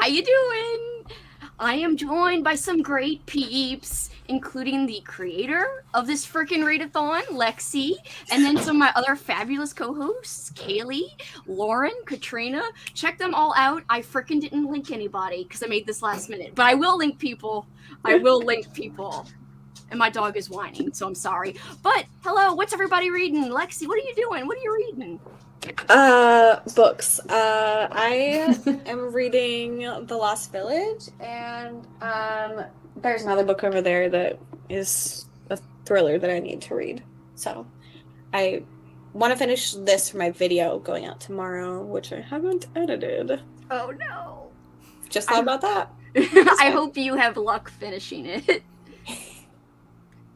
How you doing? I am joined by some great peeps, including the creator of this freaking readathon, Lexie, and then some of my other fabulous co-hosts, Kaylee, Lauren, Katrina. Check them all out. I freaking didn't link anybody because I made this last minute, but I will link people. I will link people. And my dog is whining, so I'm sorry. But hello, what's everybody reading? Lexie, what are you doing? What are you reading? Books. I am reading The Lost Village, and there's another book over there that is a thriller that I need to read. So I want to finish this for my video going out tomorrow, which I haven't edited. Oh no. Just thought about that. I hope you have luck finishing it.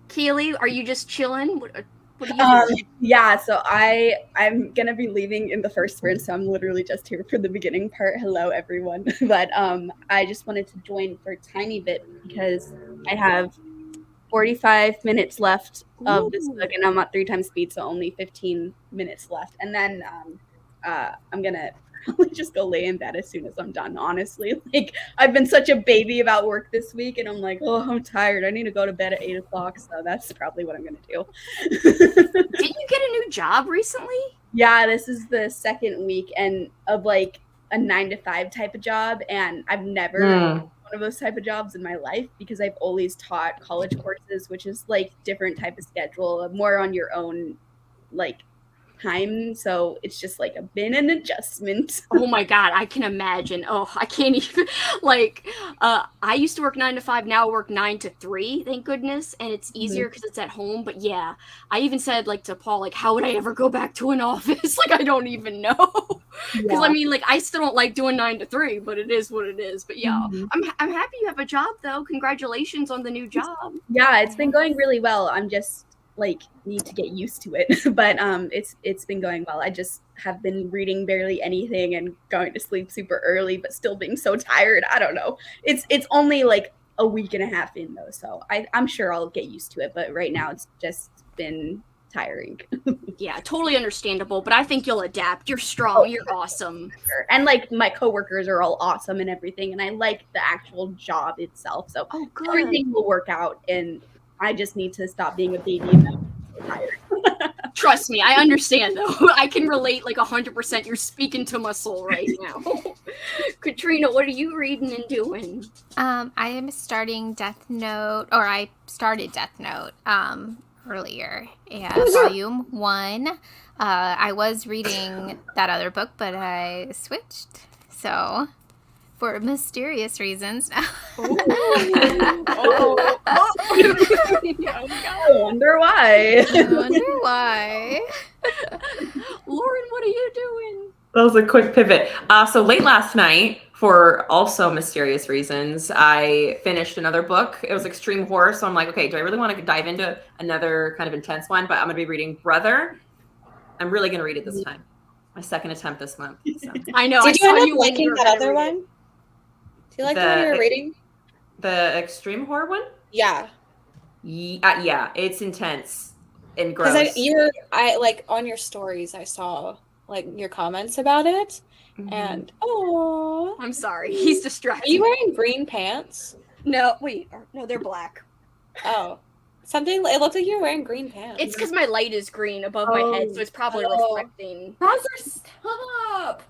Keely, are you just chilling? What are you doing? Yeah, so I'm gonna be leaving in the first sprint, so I'm literally just here for the beginning part. Hello, everyone. But I just wanted to join for a tiny bit because I have 45 minutes left of this book, and I'm at 3 times speed, so only 15 minutes left. And then I'm gonna probably just go lay in bed as soon as I'm done, honestly. Like, I've been such a baby about work this week, and I'm like, oh, I'm tired. I need to go to bed at 8 o'clock, so that's probably what I'm going to do. Didn't you get a new job recently? Yeah, this is the second week and of, like, a 9-to-5 type of job, and I've never one of those type of jobs in my life because I've always taught college courses, which is, like, different type of schedule, more on your own, like, time, so it's just like been an adjustment. Oh my god, I can imagine. Oh, I can't even like I used to work 9 to 5, now I work 9 to 3, thank goodness, and it's easier because it's at home. But yeah, I even said like to Paul, like, how would I ever go back to an office? Like, I don't even know. Because I mean, like, I still don't like doing 9 to 3, but it is what it is. But yeah, I'm happy you have a job though. Congratulations on the new job. Yeah, it's been going really well. I'm just like need to get used to it, but it's been going well. I just have been reading barely anything and going to sleep super early, but still being so tired. I don't know. It's only like a week and a half in though, so I'm sure I'll get used to it. But right now it's just been tiring. Yeah, totally understandable. But I think you'll adapt. You're strong. You're awesome. And like my coworkers are all awesome and everything, and I like the actual job itself. So everything will work out, and I just need to stop being a baby and I'm so tired. Trust me, I understand though. I can relate like 100%. You're speaking to my soul right now. Katrina, what are you reading and doing? I am starting Death Note, or I started Death Note earlier. Yeah, volume 1. I was reading that other book, but I switched. So, for mysterious reasons. I wonder why. Lauren, what are you doing? That was a quick pivot. So late last night, for also mysterious reasons, I finished another book. It was extreme horror, so I'm like, okay, do I really want to dive into another kind of intense one? But I'm going to be reading Brother. I'm really going to read it this time. My second attempt this month. So. I know. Did you end up liking that other one? Do you like the one you were reading? The extreme horror one? Yeah. Yeah, it's intense and gross. Because I like on your stories, I saw like your comments about it, and oh, I'm sorry, he's distracted. Are you wearing green pants? No, wait, no, they're black. Oh, something. It looked like you were wearing green pants. It's because my light is green above my head, so it's probably reflecting. Stop.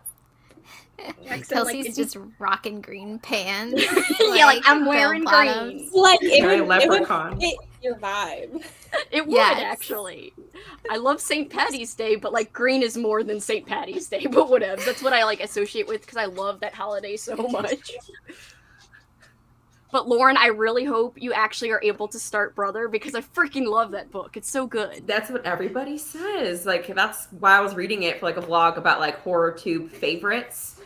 Kelsey's just rocking green pants. Yeah, like I'm wearing green. Like it would fit your vibe. It would actually. I love St. Patty's Day, but like green is more than St. Patty's Day. But whatever. That's what I like associate with because I love that holiday so much. But Lauren, I really hope you actually are able to start Brother because I freaking love that book. It's so good. That's what everybody says. Like that's why I was reading it for like a vlog about like horror tube favorites.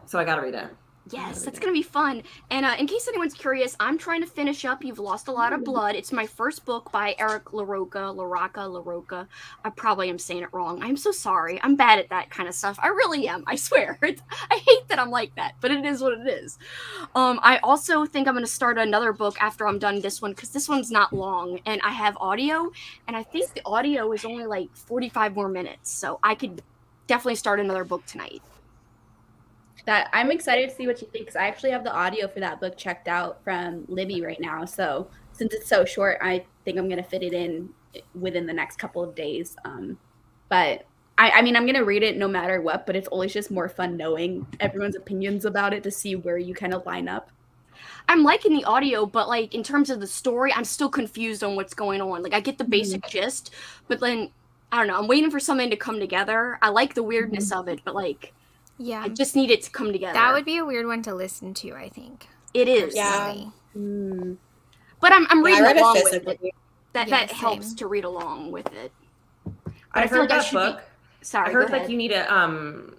So I gotta read it. Yes, that's gonna be fun. And in case anyone's curious, I'm trying to finish up You've Lost a Lot of Blood. It's my first book by Eric LaRocca. I probably am saying it wrong. I'm so sorry. I'm bad at that kind of stuff. I really am. I swear. I hate that I'm like that, but it is what it is. I also think I'm gonna start another book after I'm done this one because this one's not long, and I have audio, and I think the audio is only like 45 more minutes, so I could definitely start another book tonight. That I'm excited to see what you think, because I actually have the audio for that book checked out from Libby right now. So since it's so short, I think I'm going to fit it in within the next couple of days. But I mean, I'm going to read it no matter what, but it's always just more fun knowing everyone's opinions about it to see where you kind of line up. I'm liking the audio, but like in terms of the story, I'm still confused on what's going on. Like I get the basic gist, but then I don't know. I'm waiting for something to come together. I like the weirdness of it, but like, Yeah. I just need it to come together. That would be a weird one to listen to, I think. It is. Yeah. personally. But I'm reading I read along it with it. physically. That Yeah, helps same. to read along with it. I I feel heard like I that should be- book. Sorry, I heard go like ahead. you need to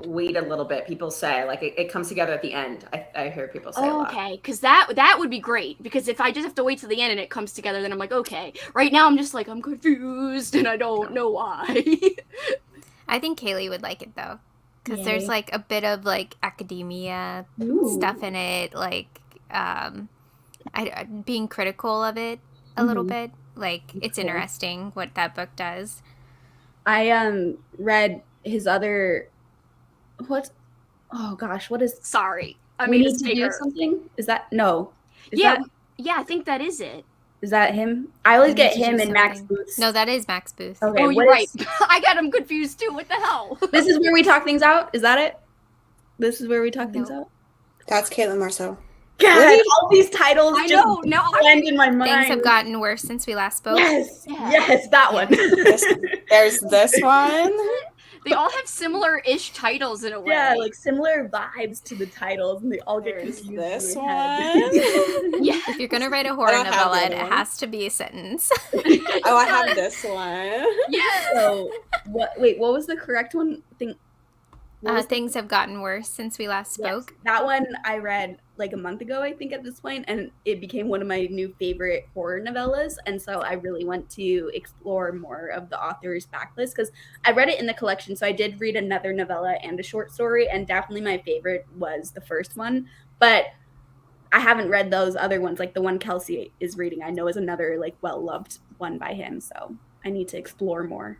wait a little bit. People say like it comes together at the end. I hear people say a lot. Okay, because that would be great. Because if I just have to wait till the end and it comes together, then I'm like, okay. Right now, I'm just like, I'm confused and I don't know why. I think Kaylee would like it though, because Yay. there's like a bit of like academia stuff in it, like being critical of it a little bit. Like it's Cool. interesting what that book does. I read his other what is Sorry, I We mean, Need to Do Something? Is that no? Is Yeah, that, yeah, I think that is it. is that him? I always We Need get to Do him and Max Something. Booth. No, that is Max Booth. Okay, Oh, you're what right. is- I got him confused too. What the hell? This is where we talk things out. Is that it? This is where we talk things No. out. That's Caitlin Marceau. God, Really? all these titles I just know. Now I blend in my mind. Things have gotten worse since we last spoke. Yes, Yeah. yes, that one. There's this one. they all have similar-ish titles in a way. Yeah, like similar vibes to the titles, and they all get There's confused. this in my head. one. Yeah. If you're gonna write a horror don't have novella, the it other one. has to be a sentence. Oh, I have this one. Yes. So, what was the correct one? What was Things have gotten worse since we last Yes, spoke. that one I read like a month ago, I think, at this point, and it became one of my new favorite horror novellas. And so I really want to explore more of the author's backlist, because I read it in the collection. So I did read another novella and a short story, and definitely my favorite was the first one. But I haven't read those other ones, like the one Kelsey is reading, I know is another like well-loved one by him. So I need to explore more.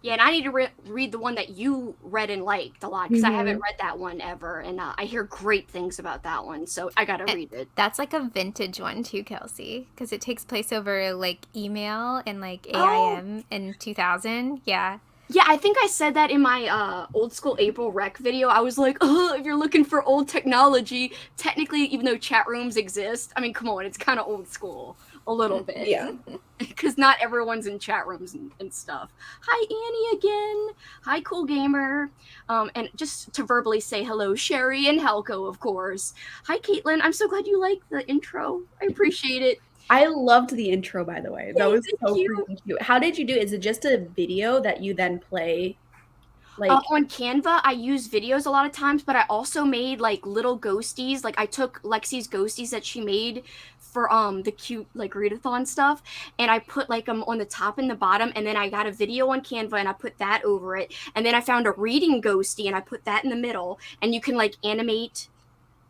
Yeah, and I need to read the one that you read and liked a lot, because I haven't read that one ever, and I hear great things about that one, so I gotta read it. That's like a vintage one too, Kelsey, because it takes place over like email and like Oh. AIM in 2000. Yeah. Yeah, I think I said that in my old school April rec video. I was like, oh, if you're looking for old technology, technically, even though chat rooms exist, I mean, come on, it's kind of old school. A little bit. Yeah. Because not everyone's in chat rooms and stuff. Hi, Annie again. Hi, Cool Gamer. And just to verbally say hello, Sherry and Helco, of course. Hi, Caitlin. I'm so glad you liked the intro. I appreciate it. I loved the intro, by the way. That Yay, was thank so you. freaking cute. How did you do it? Is it just a video that you then play? Like, On Canva, I use videos a lot of times, but I also made like little ghosties. Like I took Lexie's ghosties that she made for the cute like readathon stuff, and I put like them on the top and the bottom, and then I got a video on Canva and I put that over it, and then I found a reading ghostie and I put that in the middle, and you can like animate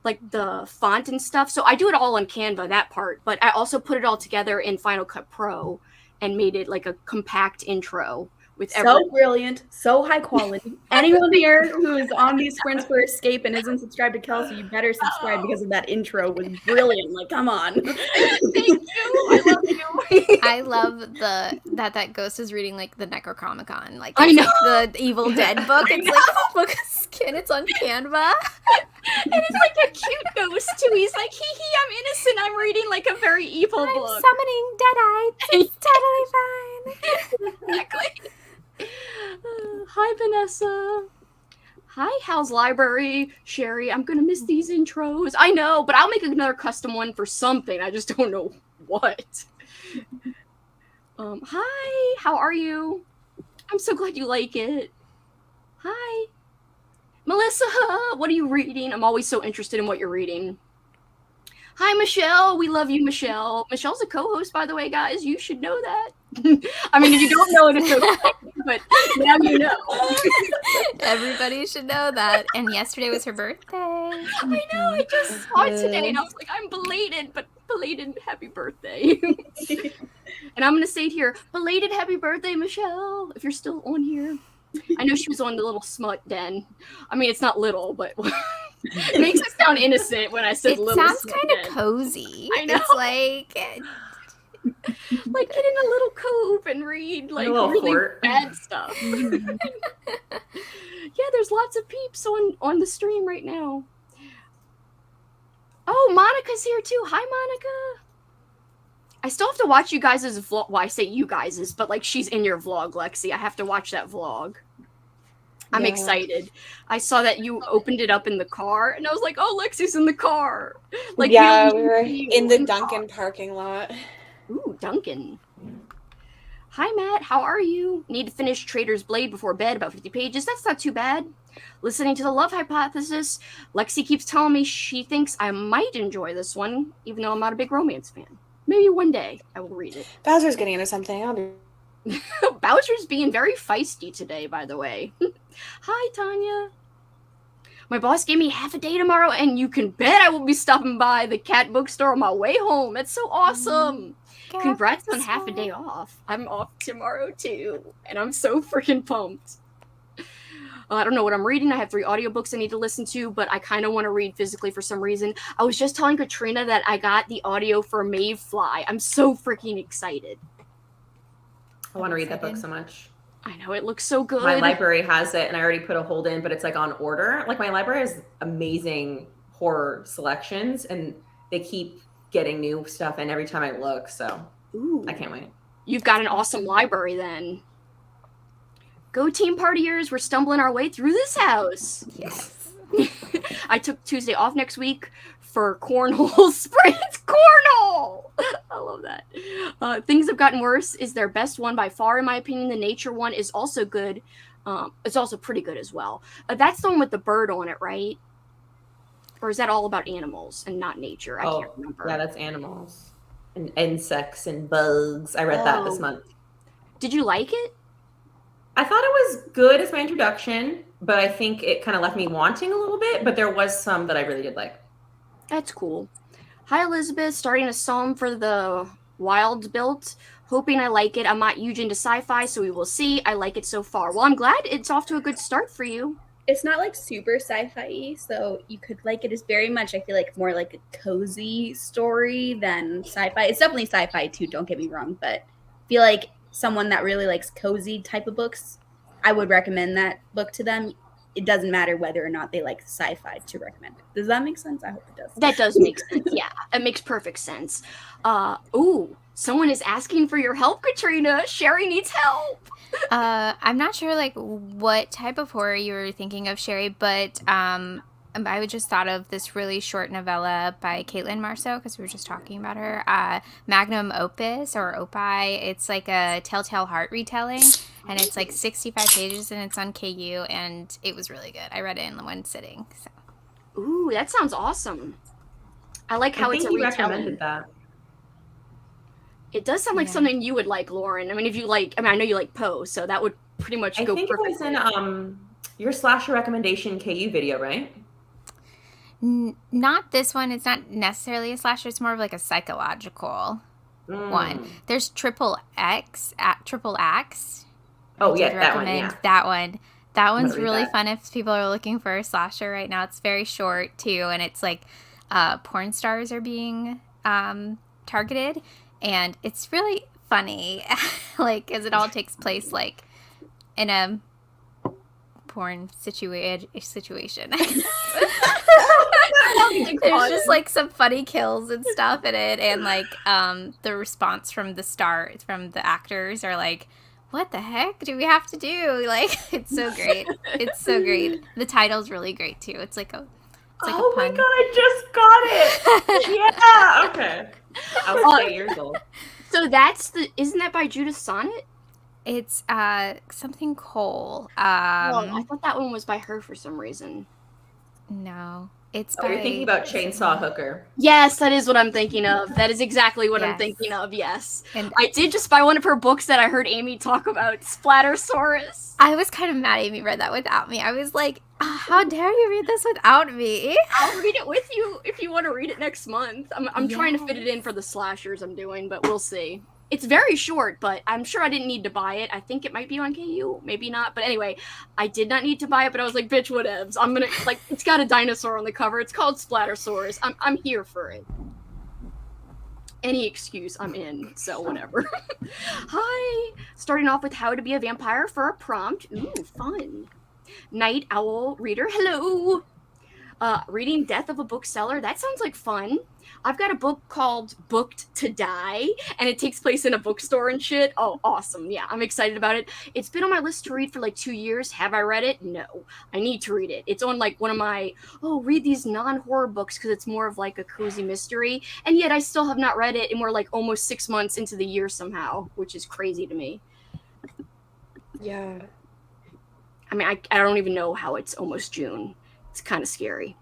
like the font and stuff. So I do it all on Canva, that part, but I also put it all together in Final Cut Pro and made it like a compact intro with so brilliant, so high quality. Anyone here who is on these sprints for Escape and isn't subscribed to Kelsey, you better subscribe, because of that intro was brilliant. Like, come on. Thank you. I love you. I love that ghost is reading like the Necronomicon. Like I it's know. like the Evil Dead book. It's like a book of skin. It's on Canva. And it's like a cute ghost too. He's like, hee hee, I'm innocent. I'm reading like a very evil I'm book. summoning deadites. It's totally fine. Exactly. Hi, Vanessa. Hi, Hal's Library. Sherry, I'm gonna miss these intros. I know, but I'll make another custom one for something. I just don't know what. Hi, how are you? I'm so glad you like it. Hi. Melissa, what are you reading? I'm always so interested in what you're reading. Hi, Michelle. We love you, Michelle. Michelle's a co-host, by the way, guys. You should know that. I mean, if you don't know it, it's okay, but now you know. Everybody should know that. And yesterday was her birthday. I know, I just saw it today, and I was like, I'm belated, but belated happy birthday. And I'm going to say it here, belated happy birthday, Michelle, if you're still on here. I know she was on the little smut den. I mean, it's not little, but it makes it sound innocent when I said It little. sounds smut kind of den. cozy. I know. It's like Like get in a little coop and read like a little really fort. bad stuff. Yeah, there's lots of peeps on the stream right now. Oh, Monica's here too. Hi, Monica. I still have to watch you guys' vlog. Well, I say you guys', but like she's in your vlog, Lexie. I have to watch that vlog. I'm Yeah. excited. I saw that you opened it up in the car, and I was like, "Oh, Lexie's in the car!" Like, yeah, really we were you in the car. Dunkin' parking lot. Ooh, Duncan. Hi, Matt. How are you? Need to finish Trader's Blade before bed, about 50 pages. That's not too bad. Listening to the Love Hypothesis, Lexie keeps telling me she thinks I might enjoy this one, even though I'm not a big romance fan. Maybe one day I will read it. Bowser's getting into something. I'll be... Bowser's being very feisty today, by the way. Hi, Tanya. My boss gave me half a day tomorrow, and you can bet I will be stopping by the cat bookstore on my way home. That's so awesome. Congrats on half a day off. I'm off tomorrow, too, and I'm so freaking pumped. I don't know what I'm reading. I have 3 audiobooks I need to listen to, but I kind of want to read physically for some reason. I was just telling Katrina that I got the audio for Mayfly. I'm so freaking excited. I want to read that book so much. I know, it looks so good. My library has it, and I already put a hold in, but it's like on order. Like my library has amazing horror selections, and they keep getting new stuff in every time I look. So Ooh. I can't wait. You've got an awesome library then. Go Team Partiers, we're stumbling our way through this house. Yes. I took Tuesday off next week for cornhole sprints. Cornhole! I love that. Things Have Gotten Worse is their best one by far, in my opinion. The nature one is also good. It's also pretty good as well. That's the one with the bird on it, right? Or is that all about animals and not nature? I can't remember. Yeah, that's animals and insects and bugs. I read that this month. Did you like it? I thought it was good as my introduction, but I think it kind of left me wanting a little bit, but there was some that I really did like. That's cool. Hi, Elizabeth. Starting a psalm for the Wild Built. Hoping I like it. I'm not huge into sci-fi, so we will see. I like it so far. Well, I'm glad it's off to a good start for you. It's not like super sci-fi, so you could like it. It's very much, I feel like, more like a cozy story than sci-fi. It's definitely sci-fi too, don't get me wrong, but I feel like someone that really likes cozy type of books, I would recommend that book to them. It doesn't matter whether or not they like sci-fi to recommend it. Does that make sense? I hope it does. That does make sense. Yeah, it makes perfect sense. Ooh, someone is asking for your help, Katrina. Sherry needs help. I'm not sure like what type of horror you were thinking of, Sherry, but I would just thought of this really short novella by Caitlin Marceau, because we were just talking about her, Magnum Opus or Opie. It's like a Telltale Heart retelling, and it's like 65 pages, and it's on KU, and it was really good. I read it in one sitting. So. Ooh, that sounds awesome. I like how it's a you retelling. recommended that. It does sound like something you would like, Lauren. I mean, if you like, I know you like Poe, so that would pretty much go perfectly. I think it was in your slasher recommendation KU video, right? Not this one. It's not necessarily a slasher. It's more of like a psychological one. There's Triple Axe. Oh yeah, that one. Yeah. That one. That one's really fun if people are looking for a slasher right now. It's very short too, and it's like porn stars are being targeted, and it's really funny, like as it all takes place like in a porn situation. There's just like some funny kills and stuff in it, and like the response from the actors are like, what the heck do we have to do? Like, it's so great. It's so great. The title's really great too. It's like a oh my pun. god, I just got it. Yeah. Okay. I was 8 years old. So isn't that by Judith Sonnet? It's something Cole. I thought that one was by her for some reason. No. It's you're thinking about Chainsaw Hooker. Yes, that is what I'm thinking of. That is exactly what I'm thinking of, yes. And I did just buy one of her books that I heard Amy talk about, Splattersaurus. I was kind of mad Amy read that without me. I was like, how dare you read this without me? I'll read it with you if you want to read it next month. I'm trying to fit it in for the slashers I'm doing, but we'll see. It's very short, but I'm sure I didn't need to buy it. I think it might be on KU, maybe not. But anyway, I did not need to buy it, but I was like, bitch, whatevs. I'm gonna, like, it's got a dinosaur on the cover. It's called Splattersaurus. I'm here for it. Any excuse, I'm in, so whatever. Hi! Starting off with How to Be a Vampire for a Prompt. Ooh, fun. Night Owl Reader, hello! Reading Death of a Bookseller, that sounds like fun. I've got a book called Booked to Die, and it takes place in a bookstore and shit. Oh, awesome. Yeah, I'm excited about it. It's been on my list to read for like 2 years. Have I read it? No. I need to read it. It's on like one of my, read these non-horror books because it's more of like a cozy mystery, and yet I still have not read it, and we're like almost 6 months into the year somehow, which is crazy to me. Yeah. I mean, I don't even know how it's almost June. It's kind of scary.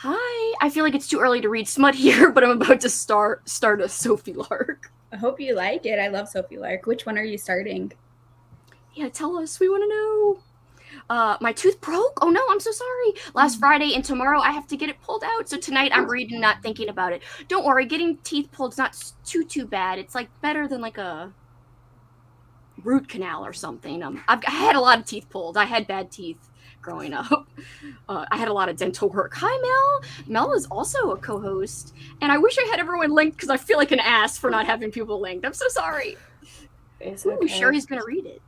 Hi, I feel like it's too early to read Smut here, but I'm about to start a Sophie Lark. I hope you like it. I love Sophie Lark. Which one are you starting? Yeah, tell us. We want to know. My tooth broke? Oh no, I'm so sorry. Last Friday and tomorrow I have to get it pulled out. So tonight I'm reading, not thinking about it. Don't worry, getting teeth pulled is not too bad. It's like better than like a root canal or something. I had a lot of teeth pulled. I had bad teeth growing up. I had a lot of dental work. Hi, Mel. Mel is also a co-host, and I wish I had everyone linked because I feel like an ass for not having people linked. I'm so sorry. It's Ooh, okay. Sherry's gonna read it.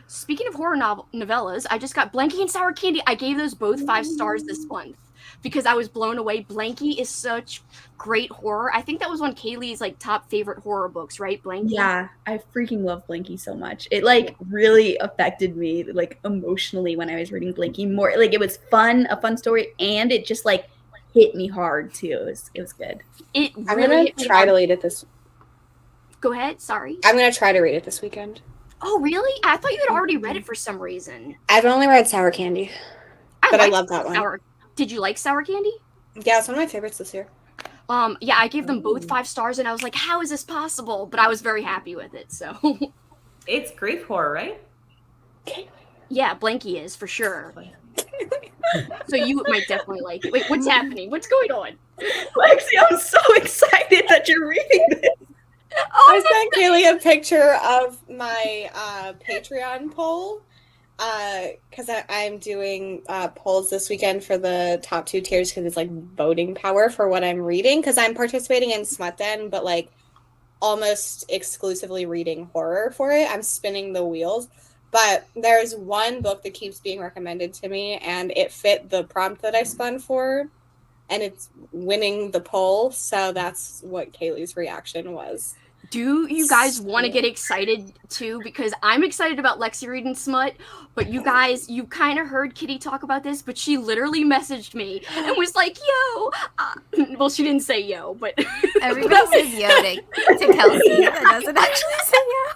Speaking of horror novellas, I just got Blanky and Sour Candy. I gave those both 5 stars this month because I was blown away. Blanky is such great horror. I think that was one of Kaylee's like top favorite horror books, right? Blanky. Yeah, I freaking love Blanky so much. It like really affected me like emotionally when I was reading Blanky. More like it was fun, a fun story, and it just like hit me hard too. It was good. It I'm really gonna hit me try hard. to read it this. Go ahead. Sorry. I'm gonna try to read it this weekend. Oh, really? I thought you had already read it for some reason. I've only read Sour Candy, but I liked love that one. Did you like Sour Candy? Yeah, it's one of my favorites this year. Yeah, I gave them both 5 stars, and I was like, how is this possible? But I was very happy with it, so. It's grief horror, right? Yeah, Blanky is, for sure. So you might definitely like it. Wait, what's happening? What's going on? Lexie, I'm so excited that you're reading this. I sent Kaylee a picture of my Patreon poll because I'm doing polls this weekend for the top 2 tiers because it's like voting power for what I'm reading because I'm participating in Smut Den, but like almost exclusively reading horror for it. I'm spinning the wheels. But there's one book that keeps being recommended to me, and it fit the prompt that I spun for, and it's winning the poll, so that's what Kaylee's reaction was. Do you guys want to get excited too? Because I'm excited about Lexie reading Smut, but you guys, you kind of heard Kitty talk about this, but she literally messaged me and was like, yo. Well, she didn't say yo, but. Everybody says yo to Kelsey. That doesn't actually say yo.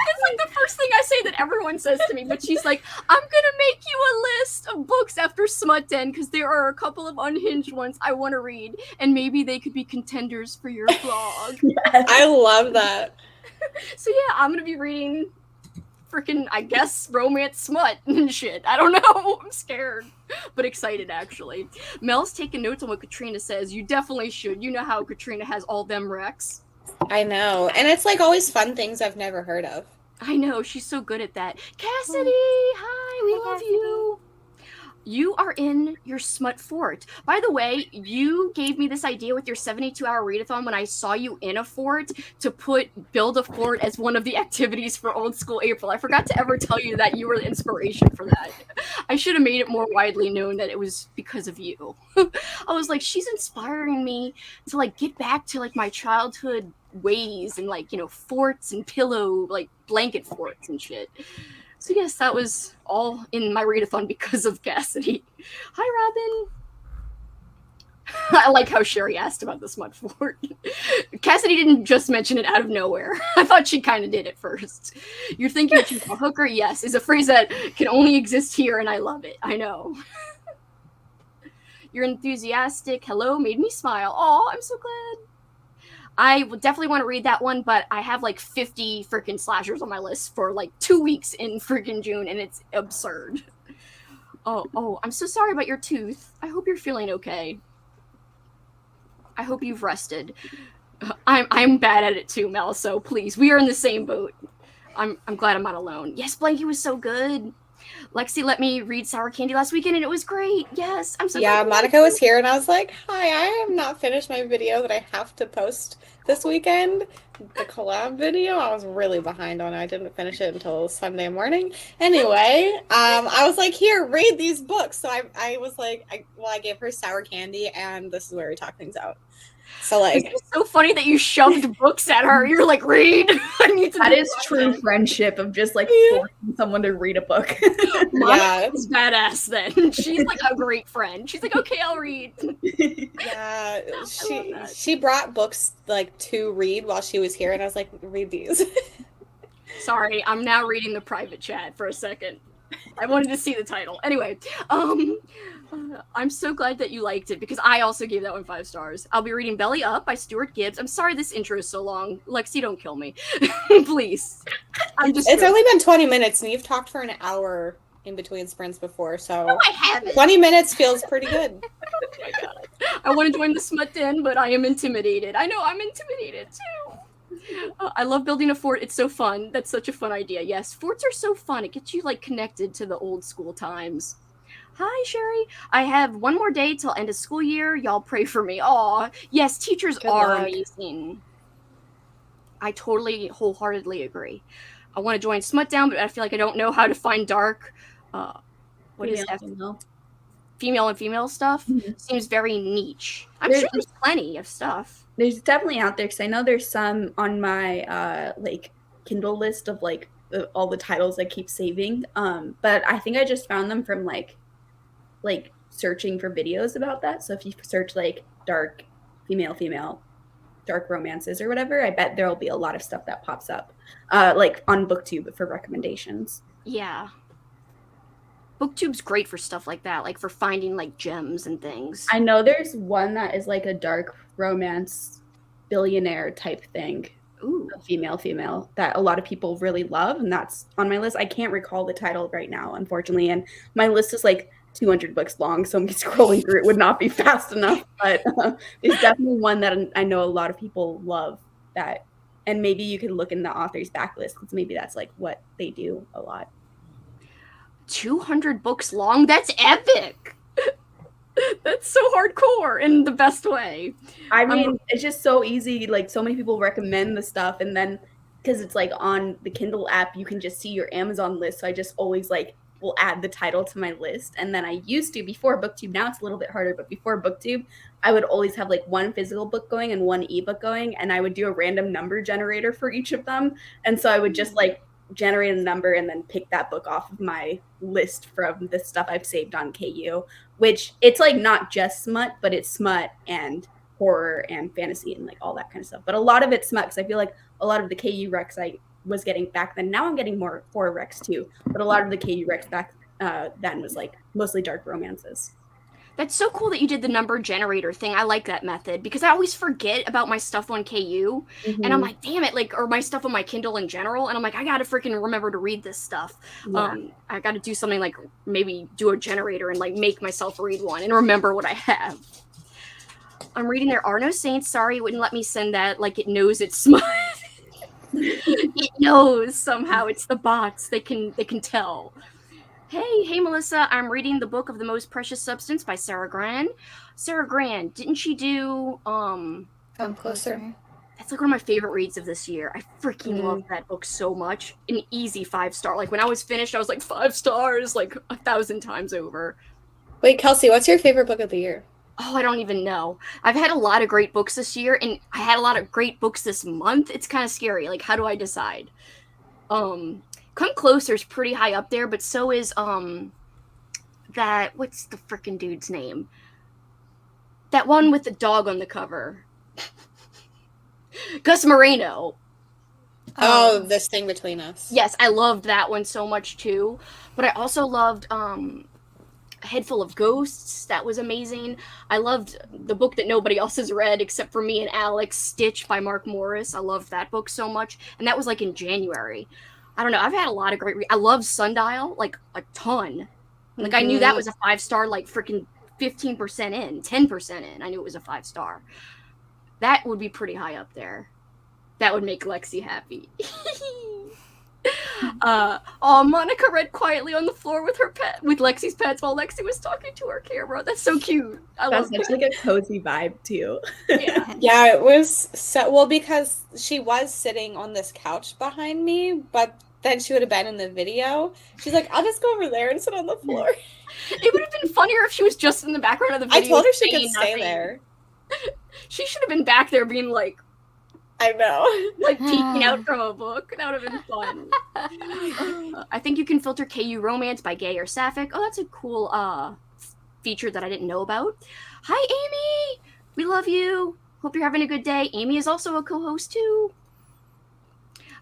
It's like the first thing I say that everyone says to me, but she's like, I'm gonna make you a list of books after Smut Den because there are a couple of unhinged ones I want to read, and maybe they could be contenders for your vlog. I love that. So yeah, I'm gonna be reading freaking, I guess, romance smut and shit. I don't know. I'm scared, but excited actually. Mel's taking notes on what Katrina says. You definitely should. You know how Katrina has all them recs. I know. And it's like always fun things I've never heard of. I know. She's so good at that. Cassidy, hi, we love you. You are in your Smut fort. By the way, you gave me this idea with your 72-hour readathon when I saw you in a fort to build a fort as one of the activities for Old School April. I forgot to ever tell you that you were the inspiration for that. I should have made it more widely known that it was because of you. I was like, she's inspiring me to like get back to like my childhood ways and like, you know, forts and pillow, like blanket forts and shit. So yes, that was all in my readathon because of Cassidy. Hi, Robin. I like how Sherry asked about the Smut fort. Cassidy didn't just mention it out of nowhere. I thought she kind of did at first. You're thinking she's a hooker? Yes, is a phrase that can only exist here, and I love it. I know. You're enthusiastic. Hello, made me smile. Oh, I'm so glad. I would definitely want to read that one, but I have like 50 freaking slashers on my list for like 2 weeks in freaking June, and it's absurd. Oh, I'm so sorry about your tooth. I hope you're feeling okay. I hope you've rested. I'm bad at it too, Mel. So please, we are in the same boat. I'm glad I'm not alone. Yes, Blanky was so good. Lexie let me read Sour Candy last weekend, and it was great. Yes, I'm so Yeah, glad. Monica was here, and I was like, "Hi, I have not finished my video that I have to post this weekend. The collab video. I was really behind on it. I didn't finish it until Sunday morning. Anyway, I was like, "Here, read these books." So I was like, I gave her Sour Candy, and this is where we talk things out. So like, It's so funny that you shoved books at her. You're like, read. I need to. That do is true content. friendship of just like forcing someone to read a book. Monica is badass. Then she's like a great friend. She's like, okay, I'll read. yeah, she brought books like to read while she was here, and I was like, "Read these." Sorry, I'm now reading the private chat for a second. I wanted to see the title. Anyway, I'm so glad that you liked it because I also gave that one 5 stars. I'll be reading Belly Up by Stuart Gibbs. I'm sorry this intro is so long. Lexie, don't kill me. Please. It's only been 20 minutes and you've talked for an hour in between sprints before, so no, I haven't. 20 minutes feels pretty good. Oh my God. I want to join the Smut Den, but I am intimidated. I know, I'm intimidated too. I love building a fort. It's so fun. That's such a fun idea. Yes, forts are so fun. It gets you like connected to the old school times. Hi, Sherry. I have one more day till end of school year. Y'all pray for me. Aw, yes, teachers Good are luck. amazing. I totally, wholeheartedly agree. I want to join Smut Down, but I feel like I don't know how to find dark. What is that? Female and female stuff? Mm-hmm. Seems very niche. I'm sure there's plenty of stuff. There's definitely out there because I know there's some on my like Kindle list of like all the titles I keep saving. But I think I just found them from like searching for videos about that. So if you search like dark female dark romances or whatever, I bet there'll be a lot of stuff that pops up like on BookTube for recommendations. Yeah. BookTube's great for stuff like that, like for finding like gems and things. I know there's one that is like a dark romance billionaire type thing. Ooh. Female that a lot of people really love, and that's on my list. I can't recall the title right now, unfortunately, and my list is like 200 books long, so me scrolling through it would not be fast enough, but there's definitely one that I know a lot of people love that, and maybe you could look in the author's backlist because maybe that's like what they do a lot. 200 books long? That's epic! That's so hardcore in the best way. I mean, it's just so easy. Like, so many people recommend the stuff, and then because it's like on the Kindle app, you can just see your Amazon list. So I just always like will add the title to my list. And then I used to before BookTube. Now it's a little bit harder, but before BookTube, I would always have like one physical book going and one ebook going, and I would do a random number generator for each of them. And so I would just like generate a number and then pick that book off of my list from the stuff I've saved on KU, which it's like not just smut, but it's smut and horror and fantasy and like all that kind of stuff. But a lot of it's smut because I feel like a lot of the KU recs I was getting back then, now I'm getting more horror recs too, but a lot of the KU recs back then was like mostly dark romances. That's so cool that you did the number generator thing. I like that method because I always forget about my stuff on KU, and I'm like, damn it, like, or my stuff on my Kindle in general, and I'm like, I gotta freaking remember to read this stuff. Yeah. I gotta do something like maybe do a generator and like make myself read one and remember what I have. I'm reading There Are No Saints. Sorry, it wouldn't let me send that. Like, it knows it's smut. It knows somehow. It's the bots. They can tell. Hey, Melissa, I'm reading the Book of the Most Precious Substance by Sarah Gran. Sarah Gran, didn't she do, Come closer. That's like one of my favorite reads of this year. I freaking love that book so much. An easy 5-star. Like, when I was finished, I was like, 5 stars, like 1,000 times over. Wait, Kelsey, what's your favorite book of the year? Oh, I don't even know. I've had a lot of great books this year, and I had a lot of great books this month. It's kind of scary. Like, how do I decide? Come Closer is pretty high up there, but so is that, what's the frickin' dude's name? That one with the dog on the cover. Gus Moreno. Oh, This Thing Between Us. Yes, I loved that one so much too. But I also loved A Head Full of Ghosts. That was amazing. I loved the book that nobody else has read except for me and Alex, Stitch by Mark Morris. I loved that book so much. And that was like in January. I don't know. I've had a lot of great I love Sundial, like a ton. Like I knew that was a 5-star, like freaking 15% in, 10% in. I knew it was a 5-star. That would be pretty high up there. That would make Lexie happy. Monica read quietly on the floor with her pet, with Lexie's pets while Lexie was talking to her camera. That's so cute. I love That's that. like a cozy vibe too. Yeah. Yeah, it was so well because she was sitting on this couch behind me, but then she would have been in the video. She's like, I'll just go over there and sit on the floor. It would have been funnier if she was just in the background of the video. I told her she could saying stay nothing. there. She should have been back there being like I know. peeking out from a book. That would have been fun. I think you can filter KU romance by gay or sapphic. Oh, that's a cool feature that I didn't know about. Hi, Amy. We love you. Hope you're having a good day. Amy is also a co-host too.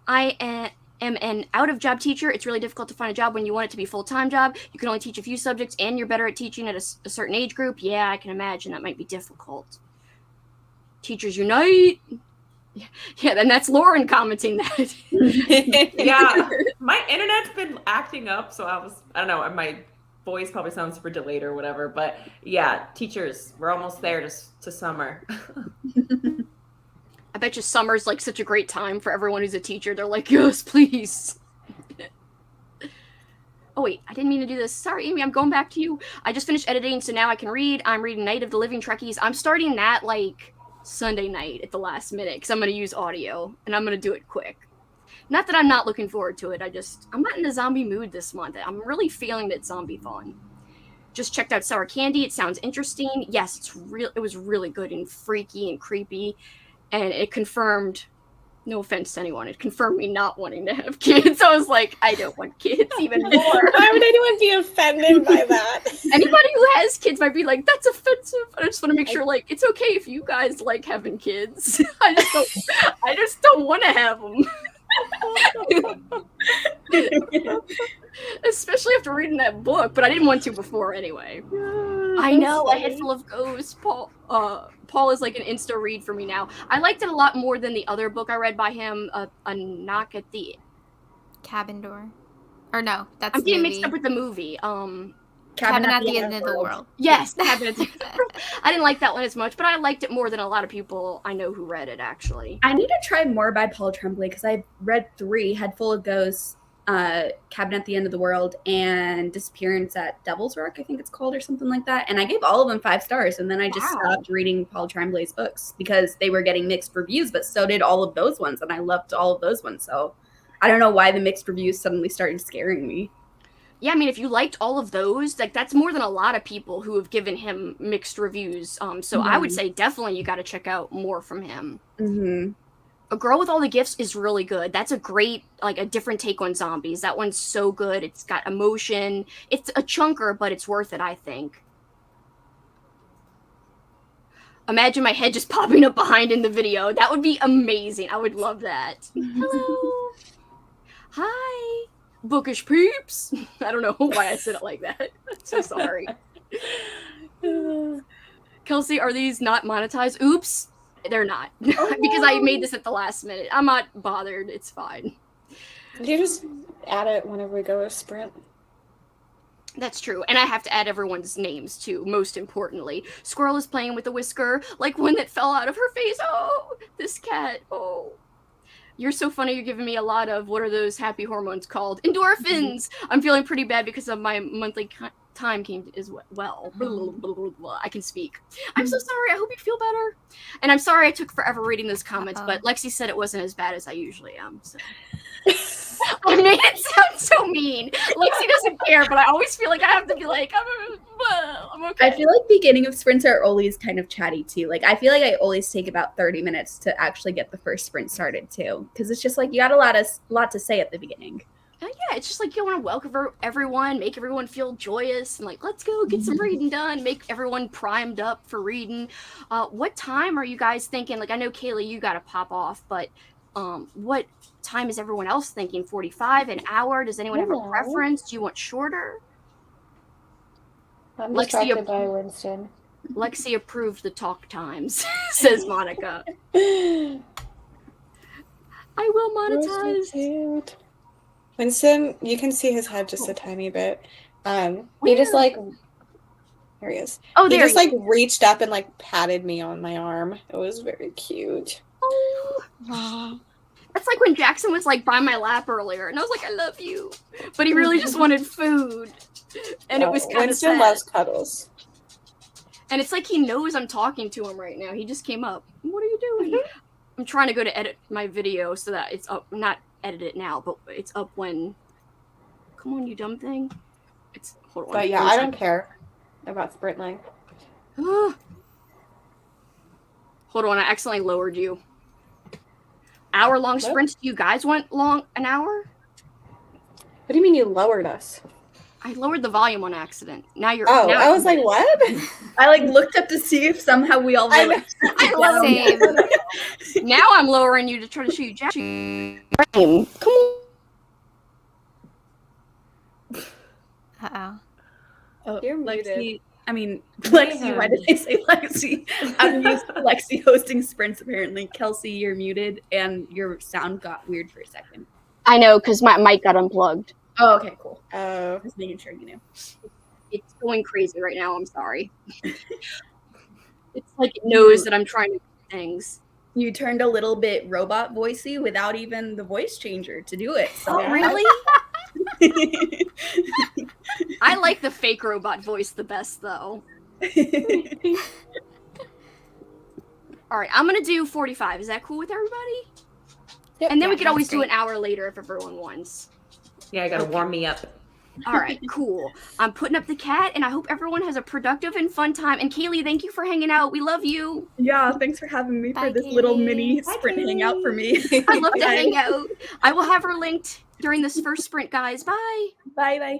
I am an out-of-job teacher. It's really difficult to find a job when you want it to be a full-time job. You can only teach a few subjects, and you're better at teaching at a certain age group. Yeah, I can imagine that might be difficult. Teachers unite. Yeah, then that's Lauren commenting that. Yeah, my internet's been acting up, so I don't know, my voice probably sounds super delayed or whatever, but yeah, teachers, we're almost there to summer. I bet you summer's like such a great time for everyone who's a teacher. They're like, yes, please. Oh wait, I didn't mean to do this. Sorry, Amy, I'm going back to you. I just finished editing, so now I can read. I'm reading Night of the Living Trekkies. I'm starting that like Sunday night at the last minute because I'm going to use audio and I'm going to do it quick. Not that I'm not looking forward to it. I'm not in a zombie mood this month. I'm really feeling that zombie fun. Just checked out Sour Candy. It sounds interesting. Yes, it was really good and freaky and creepy. And it confirmed, no offense to anyone, it confirmed me not wanting to have kids. I was like, I don't want kids even more. Why would anyone be offended by that? Anybody who has kids might be like, that's offensive. I just want to make sure, like, it's okay if you guys like having kids. I just don't want to have them. Especially after reading that book, but I didn't want to before anyway. I know, A Head Full of Ghosts. Paul is like an insta read for me now. I liked it a lot more than the other book I read by him, A Knock at the Cabin Door. Or no, that's I'm getting movie. mixed up with the movie. Cabin at the End of the World. Yes, Cabin at the I didn't like that one as much, but I liked it more than a lot of people I know who read it, actually. I need to try more by Paul Tremblay because I read 3, Head Full of Ghosts, Cabin at the End of the World, and Disappearance at Devil's Rock, I think it's called, or something like that. And I gave all of them 5 stars, and then I just stopped reading Paul Tremblay's books because they were getting mixed reviews, but so did all of those ones, and I loved all of those ones. So I don't know why the mixed reviews suddenly started scaring me. Yeah, I mean, if you liked all of those, like that's more than a lot of people who have given him mixed reviews. So I would say definitely you got to check out more from him. Mm-hmm. A Girl with All the Gifts is really good. That's a great, like, a different take on zombies. That one's so good. It's got emotion. It's a chunker, but it's worth it, I think. Imagine my head just popping up behind in the video. That would be amazing. I would love that. Hello. Hi. Bookish peeps. I don't know why I said it like that. So sorry. Kelsey, are these not monetized? Oops. They're not. Because I made this at the last minute. I'm not bothered. It's fine. You just add it whenever we go to Sprint. That's true. And I have to add everyone's names too, most importantly. Squirrel is playing with a whisker, like one that fell out of her face. Oh, this cat. Oh. You're so funny. You're giving me a lot of, what are those happy hormones called? Endorphins! I'm feeling pretty bad because of my monthly time came as well. I can speak. I'm so sorry. I hope you feel better. And I'm sorry I took forever reading those comments, but Lexie said it wasn't as bad as I usually am. So. I made it sound so mean. Lexie doesn't care, but I always feel like I have to be like, I'm okay. I feel like beginning of sprints are always kind of chatty too. Like I feel like I always take about 30 minutes to actually get the first sprint started too, because it's just like you got a lot to say at the beginning. Yeah, it's just like you want to welcome everyone, make everyone feel joyous, and like, let's go get some reading done, make everyone primed up for reading. What time are you guys thinking? Like, I know, Kaylee, you got to pop off, but what time is everyone else thinking? 45, an hour? Does anyone have a preference? Do you want shorter? I'm distracted by Winston. Lexie approved the talk times, says Monica. I will monetize. Winston, you can see his head just a tiny bit. He just like There he is. Oh, He there just he like reached up and like patted me on my arm. It was very cute. Oh. That's like when Jackson was like by my lap earlier, and I was like, I love you. But he really just wanted food. And it was kind of Winston sad. loves cuddles. And it's like he knows I'm talking to him right now. He just came up. What are you doing? I'm trying to go to edit my video so that it's up. Not edit it now, but it's up when. Come on, you dumb thing. It's hold on. But yeah, I don't care about sprint length. Hold on, I accidentally lowered you. Hour-long sprints. Do you guys want an hour? What do you mean you lowered us? I lowered the volume on accident. Now you're. Oh, now I was like, what? I like looked up to see if somehow we all. I love Same. Now I'm lowering you to try to show you Jackson. Come on. Uh-oh. Oh, You're Lexie. muted. I mean, Lexie. Why did I say Lexie? I'm used to Lexie hosting sprints. Apparently, Kelsey, you're muted, and your sound got weird for a second. I know, because my mic got unplugged. Oh, okay, cool. Oh. Just making sure you knew. It's going crazy right now. I'm sorry. It's like it knows that I'm trying to do things. You turned a little bit robot voicey without even the voice changer to do it. So Oh, really? I like the fake robot voice the best, though. All right, I'm gonna do 45. Is that cool with everybody? Yep. And then we Yeah, could always that's do great. an hour later if everyone wants. Yeah, I gotta warm me up. All right, cool. I'm putting up the cat, and I hope everyone has a productive and fun time. And Kaylee, thank you for hanging out. We love you. Yeah, thanks for having me Bye, for this little Kaylee. mini Bye, sprint Kaylee. hangout for me. I love to Bye. hang out. I will have her linked during this first sprint, guys. Bye. Bye bye.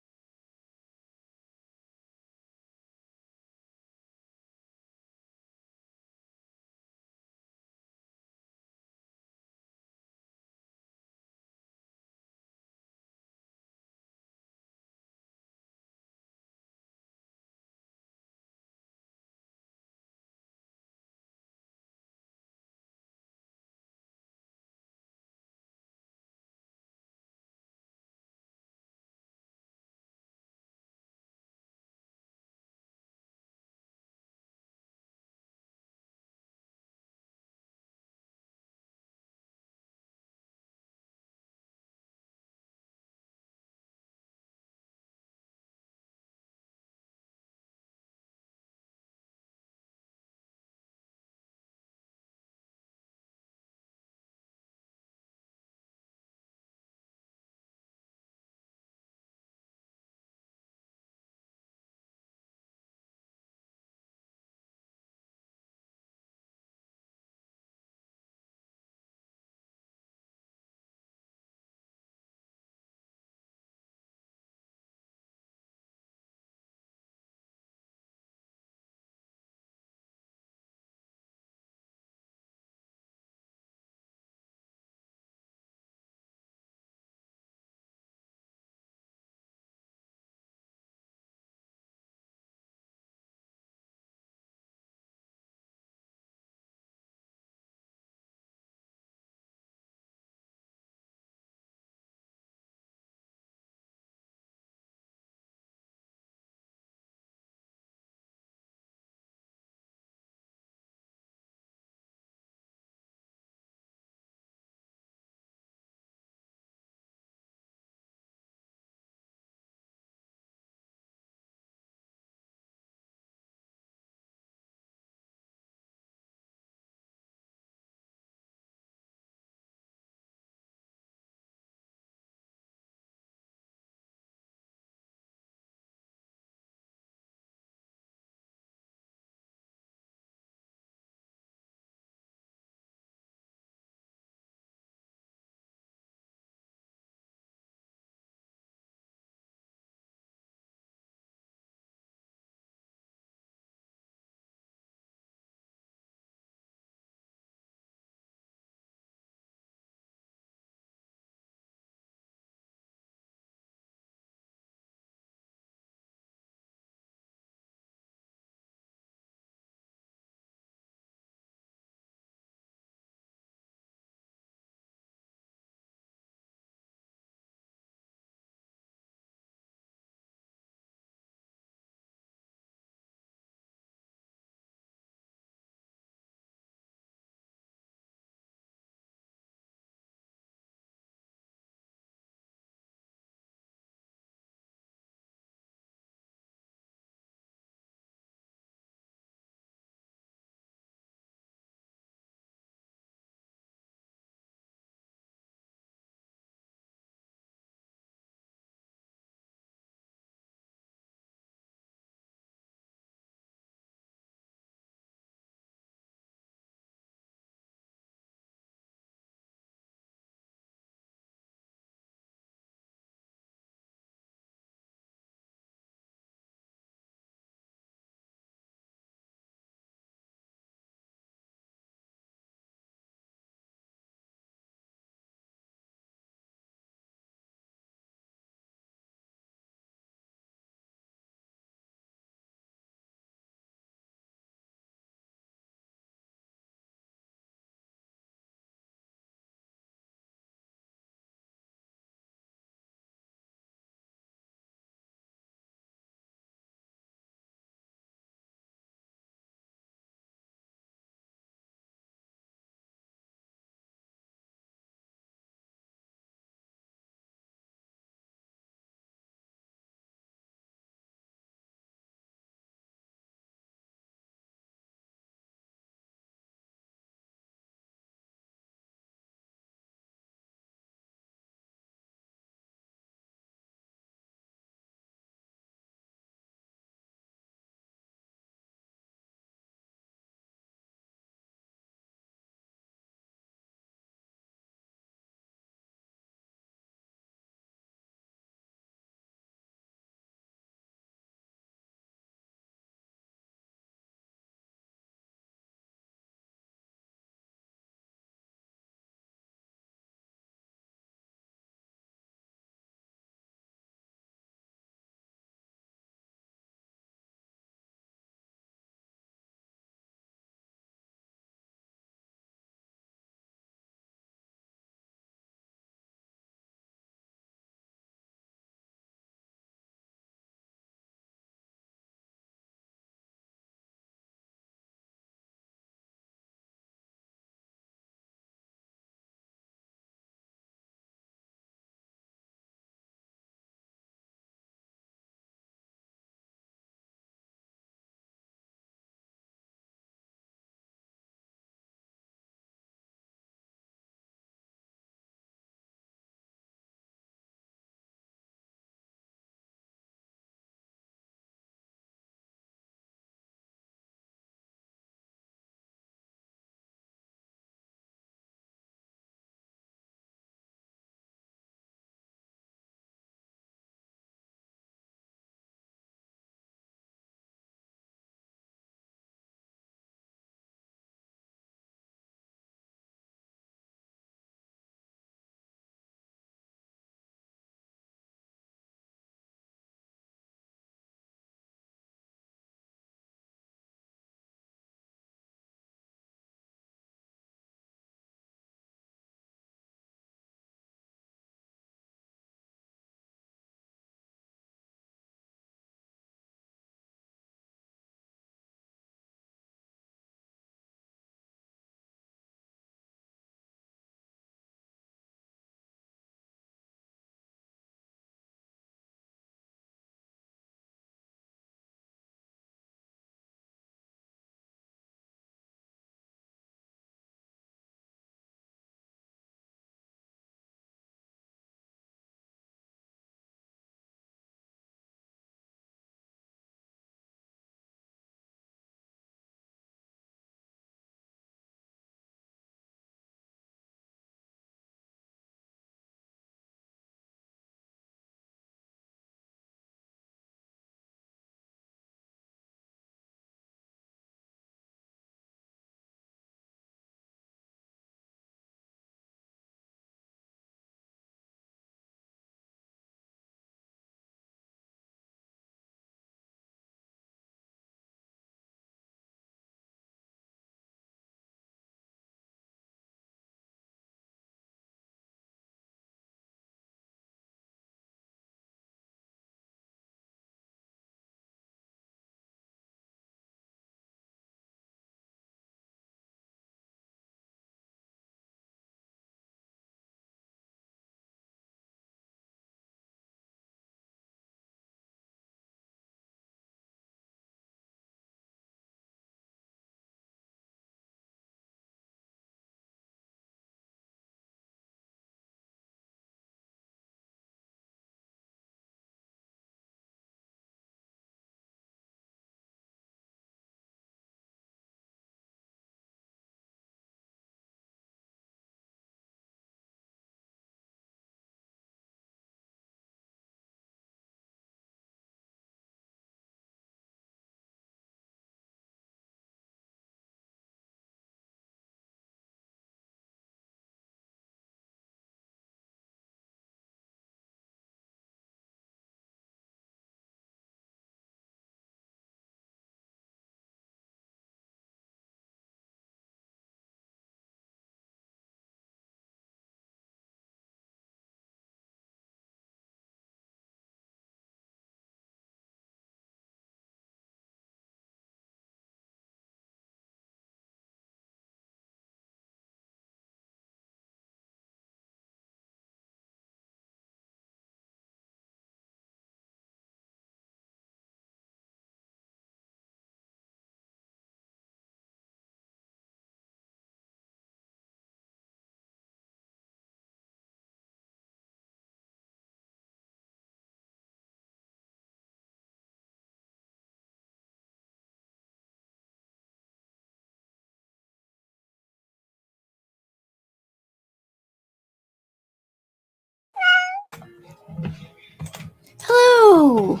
Hello.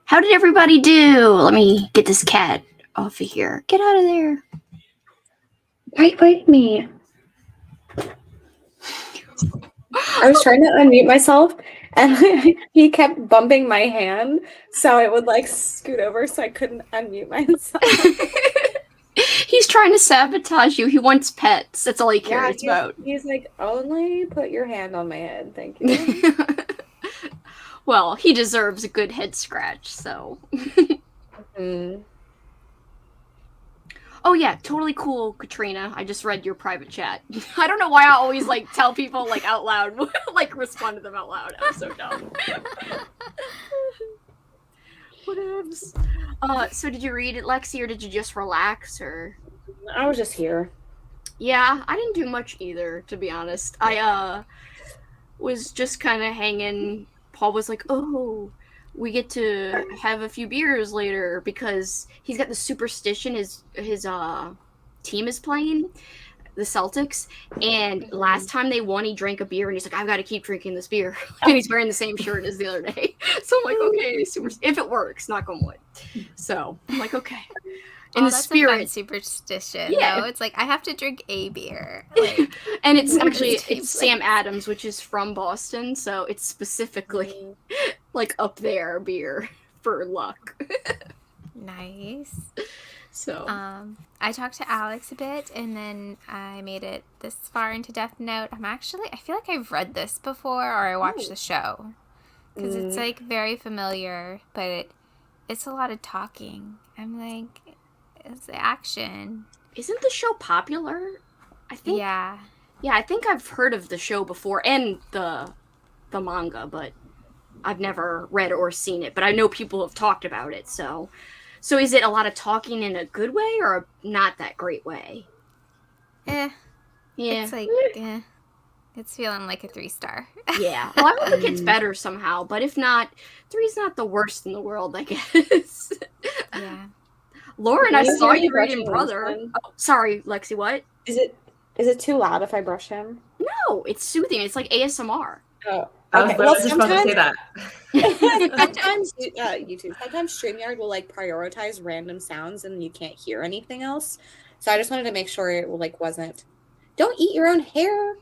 How did everybody do? Let me get this cat off of here. Get out of there. Why bite me? I was trying to unmute myself, and he kept bumping my hand, so it would like scoot over, so I couldn't unmute myself. He's trying to sabotage you. He wants pets. That's all he cares about. He's like, only put your hand on my head, thank you. Well, he deserves a good head scratch, so. Mm. Oh yeah, totally cool, Katrina. I just read your private chat. I don't know why I always like tell people like out loud, like respond to them out loud. I'm so dumb. Whatevs. So did you read it, Lexie, or did you just relax, or? I was just here. Yeah, I didn't do much either, to be honest. I was just kind of hanging. Paul was like, "Oh, we get to have a few beers later," because he's got the superstition his team is playing, the Celtics, and last time they won, he drank a beer, and he's like, "I've got to keep drinking this beer," and he's wearing the same shirt as the other day. So I'm like, "Okay, if it works, knock on wood." So I'm like, "Okay." In the that's spirit, a fun superstition. Yeah. No, it's like I have to drink a beer. Like, and it's what actually does it taste it's like? Sam Adams, which is from Boston, so it's specifically like up there beer for luck. Nice. So I talked to Alex a bit, and then I made it this far into Death Note. I feel like I've read this before, or I watched the show, because it's like very familiar, but it's a lot of talking. I'm like, it's the action. Isn't the show popular? I think. Yeah. Yeah, I think I've heard of the show before and the manga, but I've never read or seen it. But I know people have talked about it. So is it a lot of talking in a good way or a not that great way? Yeah. It's like, it's feeling like a 3-star. Yeah. Well, I hope it gets better somehow. But if not, 3's not the worst in the world, I guess. Yeah. Lauren, I saw you brushing reading Brother. him? Oh, sorry, Lexie, what? Is it too loud if I brush him? No, it's soothing. It's like ASMR. Oh, I was okay. literally just about to say that. Sometimes YouTube, sometimes StreamYard will like prioritize random sounds and you can't hear anything else. So I just wanted to make sure it wasn't. Don't eat your own hair.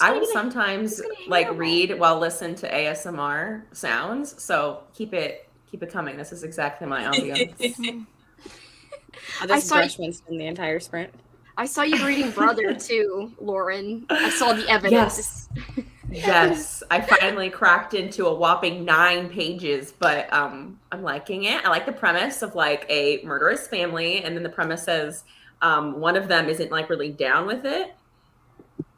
I will sometimes like read while listen to ASMR sounds. So keep it coming. This is exactly my ambiance. I just brush Winston the entire sprint. I saw you reading Brother too, Lauren. I saw the evidence. Yes, I finally cracked into a whopping 9 pages, but I'm liking it. I like the premise of like a murderous family, and then the premise says one of them isn't like really down with it.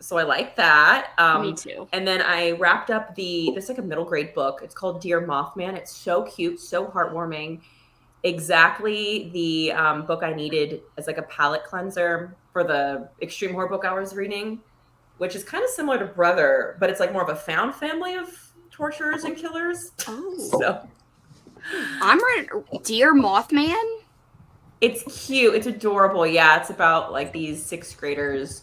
So I like that. Me too. And then I wrapped up this like a middle grade book. It's called Dear Mothman. It's so cute, so heartwarming. Exactly the book I needed as like a palate cleanser for the extreme horror book I was reading, which is kind of similar to Brother, but it's like more of a found family of torturers and killers. Oh. So I'm ready. Dear Mothman? It's cute. It's adorable. Yeah, it's about like these 6th graders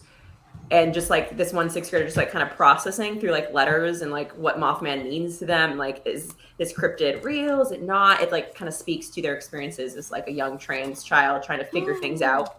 and just like this one 6th grader just like kind of processing through like letters and like what Mothman means to them. Like, is this cryptid real? Is it not? It like kind of speaks to their experiences as like a young trans child trying to figure things out.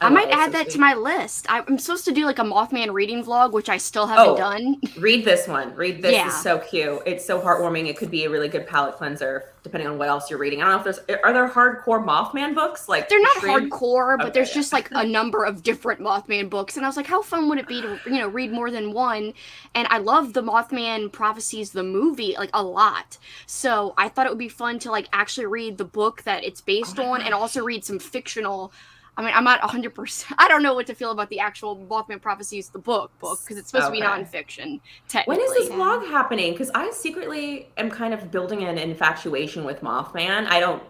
I might add that to my list. I'm supposed to do like a Mothman reading vlog, which I still haven't done. Read this one. Read this. Yeah. Is so cute. It's so heartwarming. It could be a really good palate cleanser, depending on what else you're reading. I don't know if are there hardcore Mothman books? Like they're not extreme? hardcore, but Okay, there's just like a number of different Mothman books, and I was like, how fun would it be to read more than one? And I love the Mothman Prophecies, the movie, like a lot. So I thought it would be fun to like actually read the book that it's based on, and also read some fictional. I mean, I'm not 100%. I don't know what to feel about the actual Mothman Prophecies, the book, because it's supposed to be nonfiction, technically. When is this vlog happening? Because I secretly am kind of building an infatuation with Mothman. I don't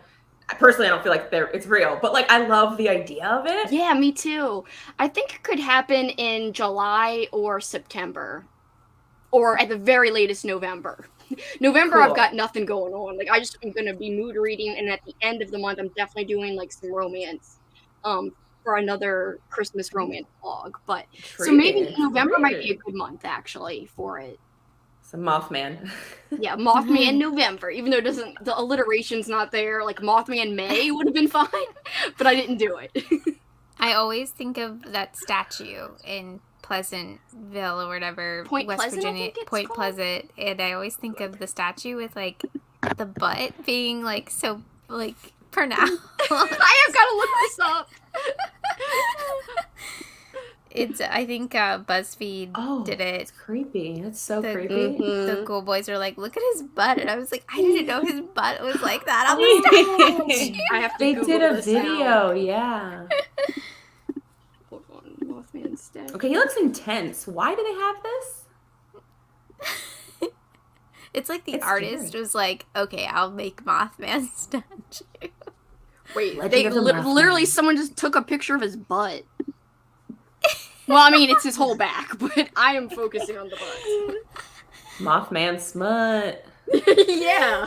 feel like it's real, but like I love the idea of it. Yeah, me too. I think it could happen in July or September, or at the very latest November. November, Cool. I've got nothing going on. Like I'm gonna be mood reading, and at the end of the month, I'm definitely doing like some romance. For another Christmas romance vlog, but so maybe November might be a good month actually for it. So Mothman. Yeah, Mothman November, even though the alliteration's not there, like Mothman May would have been fine, but I didn't do it. I always think of that statue in Pleasantville or whatever, Point West Pleasant, I Virginia, think it's Point called? Pleasant, and I always think of the statue with like the butt being like so like pronounced. I have got to look this up. It's I think BuzzFeed did it. It's creepy. It's so The- creepy. The cool boys are like, look at his butt, and I was like, I didn't know his butt was like that on the statue. I have to They Google did a this video, now. yeah. Hold on, Mothman statue. Okay, he looks intense. Why do they have this? It's like the It's artist scary. was like, okay, I'll make Mothman statue. Wait, Legend they of the literally Mothman. someone just took a picture of his butt. Well, I mean, it's his whole back, but I am focusing on the butt. Mothman Smut. Yeah.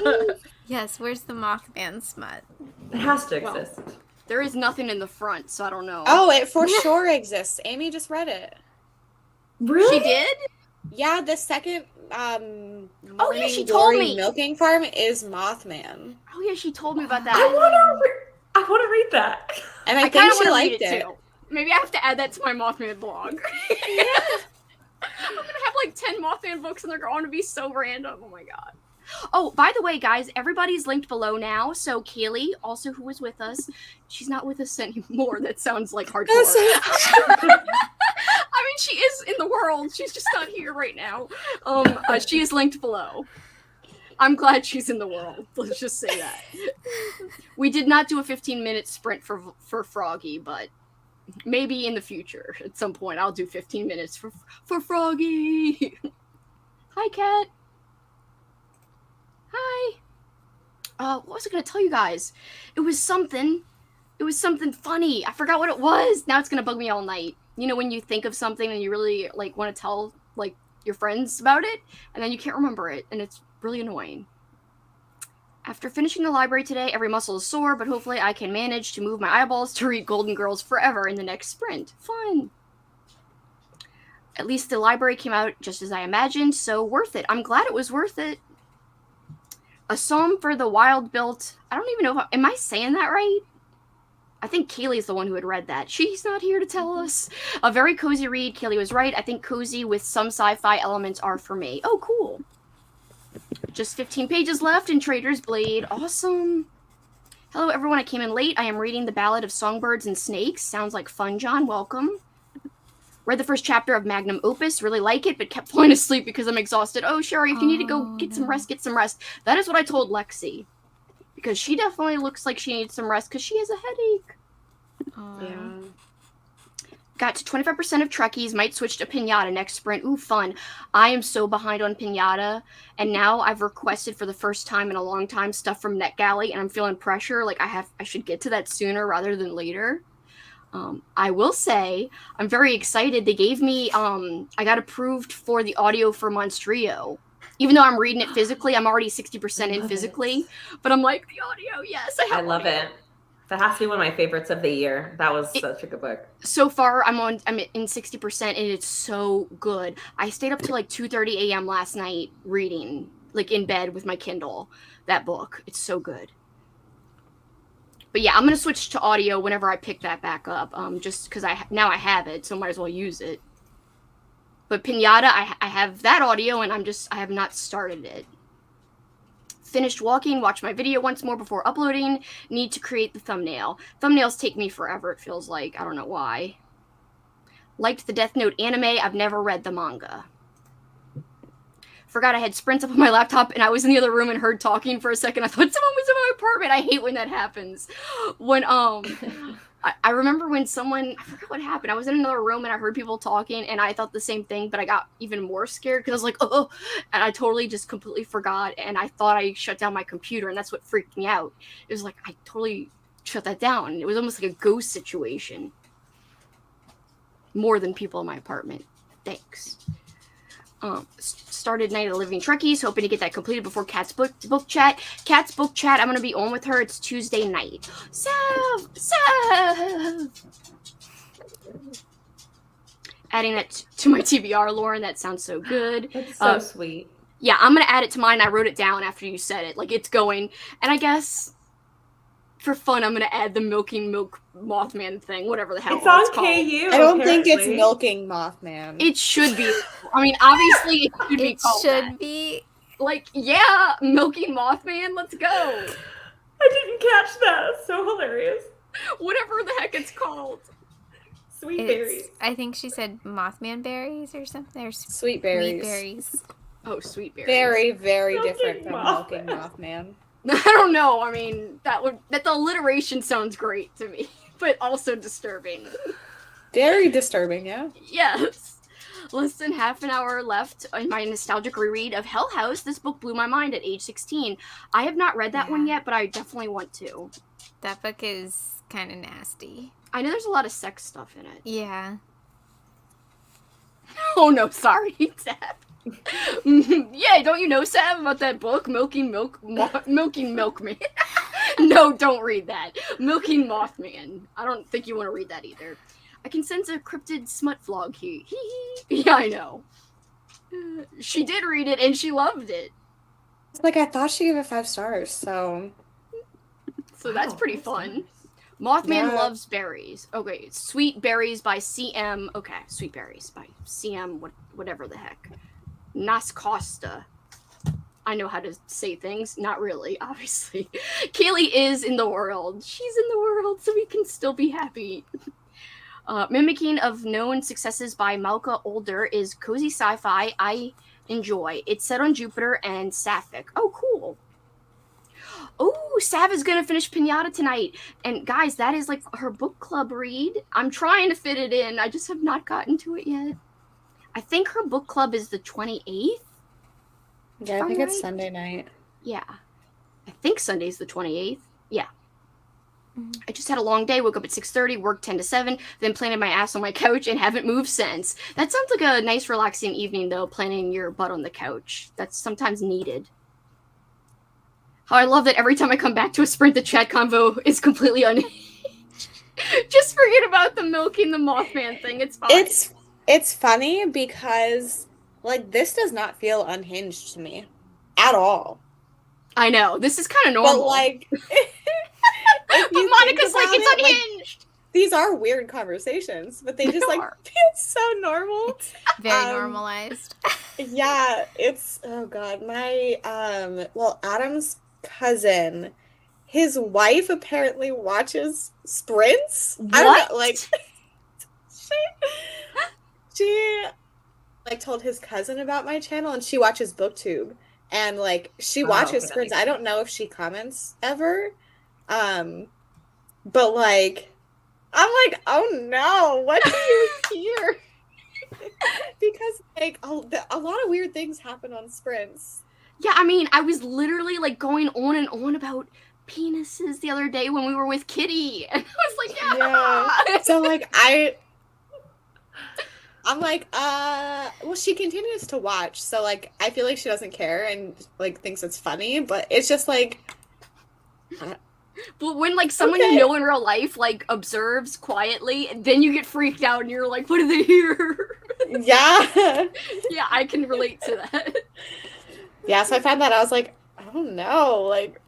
Yes, where's the Mothman smut? It has to Well, exist. There is nothing in the front, so I don't know. Oh, it for sure exists. Amy just read it. Really? She did? Yeah, the second Oh, yeah, Morning she told Glory me. milking farm is Mothman. Oh, yeah, she told me about I that. want to read that. And I I think kind of she want to liked read it, it. too. Maybe I have to add that to my Mothman blog. I'm gonna have like 10 Mothman books and they're going to be so random. Oh my god. Oh, by the way, guys, everybody's linked below now. So Kaylee, also who was with us, she's not with us anymore. That sounds like hardcore. I mean, she is in the world. She's just not here right now. She is linked below. I'm glad she's in the world. Let's just say that. We did not do a 15-minute sprint for Froggy, but maybe in the future, at some point, I'll do 15 minutes for Froggy. Hi, Cat. Hi. What was I gonna tell you guys? It was something funny. I forgot what it was. Now it's gonna bug me all night. You know when you think of something and you really like want to tell like your friends about it, and then you can't remember it, and it's really annoying. After finishing the library today, every muscle is sore, but hopefully I can manage to move my eyeballs to read Golden Girls forever in the next sprint. Fun. At least the library came out just as I imagined, so worth it. I'm glad it was worth it. A psalm for the wild built. I don't even know if am I saying that right? I think Kaylee's the one who had read that. She's not here to tell us. A very cozy read. Kaylee was right. I think cozy with some sci-fi elements are for me. Oh, cool. Just 15 pages left in Trader's Blade. Awesome. Hello, everyone. I came in late. I am reading The Ballad of Songbirds and Snakes. Sounds like fun, John. Welcome. Read the first chapter of Magnum Opus. Really like it, but kept falling asleep because I'm exhausted. Oh, Sherry, if you need to go get some rest, get some rest. That is what I told Lexie. Because she definitely looks like she needs some rest because she has a headache. Yeah. Got to 25% of Trekkies. Might switch to Pinata next sprint. Ooh, fun. I am so behind on Pinata. And now I've requested for the first time in a long time stuff from NetGalley. And I'm feeling pressure. Like I should get to that sooner rather than later. I will say, I'm very excited. They gave me, I got approved for the audio for Monstrio. Even though I'm reading it physically, I'm already 60% in physically. But I'm like, the audio, yes, I love it. That has to be one of my favorites of the year. That was such a good book. So far, I'm in 60%, and it's so good. I stayed up till like 2:30 a.m. last night reading, like in bed with my Kindle, that book. It's so good. But yeah, I'm gonna switch to audio whenever I pick that back up. Just because now I have it, so might as well use it. But Pinata, I have that audio, and I have not started it. Finished walking, watch my video once more before uploading. Need to create the thumbnail. Thumbnails take me forever, it feels like. I don't know why. Liked the Death Note anime. I've never read the manga. Forgot I had sprints up on my laptop and I was in the other room and heard talking for a second. I thought someone was in my apartment. I hate when that happens. When, I remember when I forgot what happened. I was in another room and I heard people talking and I thought the same thing, but I got even more scared because I was like, oh, and I totally just completely forgot. And I thought I shut down my computer and that's what freaked me out. It was like, I totally shut that down. It was almost like a ghost situation. More than people in my apartment. Thanks. Started Night of the Living Trekkies, hoping to get that completed before Kat's book chat. Kat's book chat, I'm going to be on with her. It's Tuesday night. Sev! Adding that to my TBR, Lauren. That sounds so good. That's so sweet. Yeah, I'm gonna add it to mine. I wrote it down after you said it. Like, it's going. And I guess for fun, I'm gonna add the milking milk Mothman thing, whatever the hell It's on called. KU. I don't think it's apparently. milking Mothman. It should be. I mean, obviously, it should be It called should that. be. Like, yeah, milking Mothman. Let's go. I didn't catch that. That's so hilarious. Whatever the heck it's called. Sweet It's, berries. I think she said Mothman berries or something. Or Sweet berries. Sweet berries. Oh, sweet berries. Very, very Milking different from Mothman. milking Mothman. I don't know. I mean, that the alliteration sounds great to me, but also disturbing. Very disturbing, yeah. Yes. Less than half an hour left in my nostalgic reread of Hell House. This book blew my mind at age 16. I have not read that one yet, but I definitely want to. That book is kind of nasty. I know there's a lot of sex stuff in it. Yeah. Oh no, sorry, Sab. Yeah, don't you know, Sab, about that book, Milking Milkman? No, don't read that. Milking Mothman. I don't think you want to read that either. I can sense a cryptid smut vlog here. Yeah, I know. She did read it and she loved it. It's like, I thought she gave it 5 stars, so... So that's Wow, pretty that's fun. Mothman Yeah. Loves Berries. Okay, Sweet Berries by CM. Okay, Sweet Berries by CM, whatever the heck. Nas Costa. I know how to say things. Not really, obviously. Kaylee is in the world. She's in the world, so we can still be happy. Mimicking of Known Successes by Malka Older is cozy sci-fi I enjoy. It's set on Jupiter and Sapphic. Oh, cool. Oh, Sav is gonna finish Pinata tonight. And guys, that is like her book club read. I'm trying to fit it in. I just have not gotten to it yet. I think her book club is the 28th. Yeah, I think it's Alright. Sunday night. Yeah. I think Sunday's the 28th. Yeah. Mhm. I just had a long day, woke up at 6:30, worked 10 to 7, then planted my ass on my couch and haven't moved since. That sounds like a nice relaxing evening though, planting your butt on the couch. That's sometimes needed. How I love that every time I come back to a sprint, the chat convo is completely unhinged. Just forget about the milking the Mothman thing. It's fine. It's funny because, like, this does not feel unhinged to me. At all. I know. This is kind of normal. But, like... but Monica's like, it's unhinged. These are weird conversations, but they just, They like, are. feel so normal. Very Um, normalized. Yeah, it's... Oh, God. My, Adam's cousin, his wife apparently watches sprints. I don't know, like... She like told his cousin about my channel, and she watches BookTube, and like she watches okay, that sprints. makes I don't know if she comments ever, but like I'm like, oh no, what do you hear? Because like a lot of weird things happen on sprints. Yeah, I mean, I was literally like going on and on about penises the other day when we were with Kitty, and I was like, yeah. So like I'm like, well, she continues to watch, so like I feel like she doesn't care and like thinks it's funny, but it's just like, But when like someone Okay. you know in real life like observes quietly, then you get freaked out and you're like, what do they hear? yeah, Yeah, I can relate to that. yeah. So I found that I was like, I don't know, like,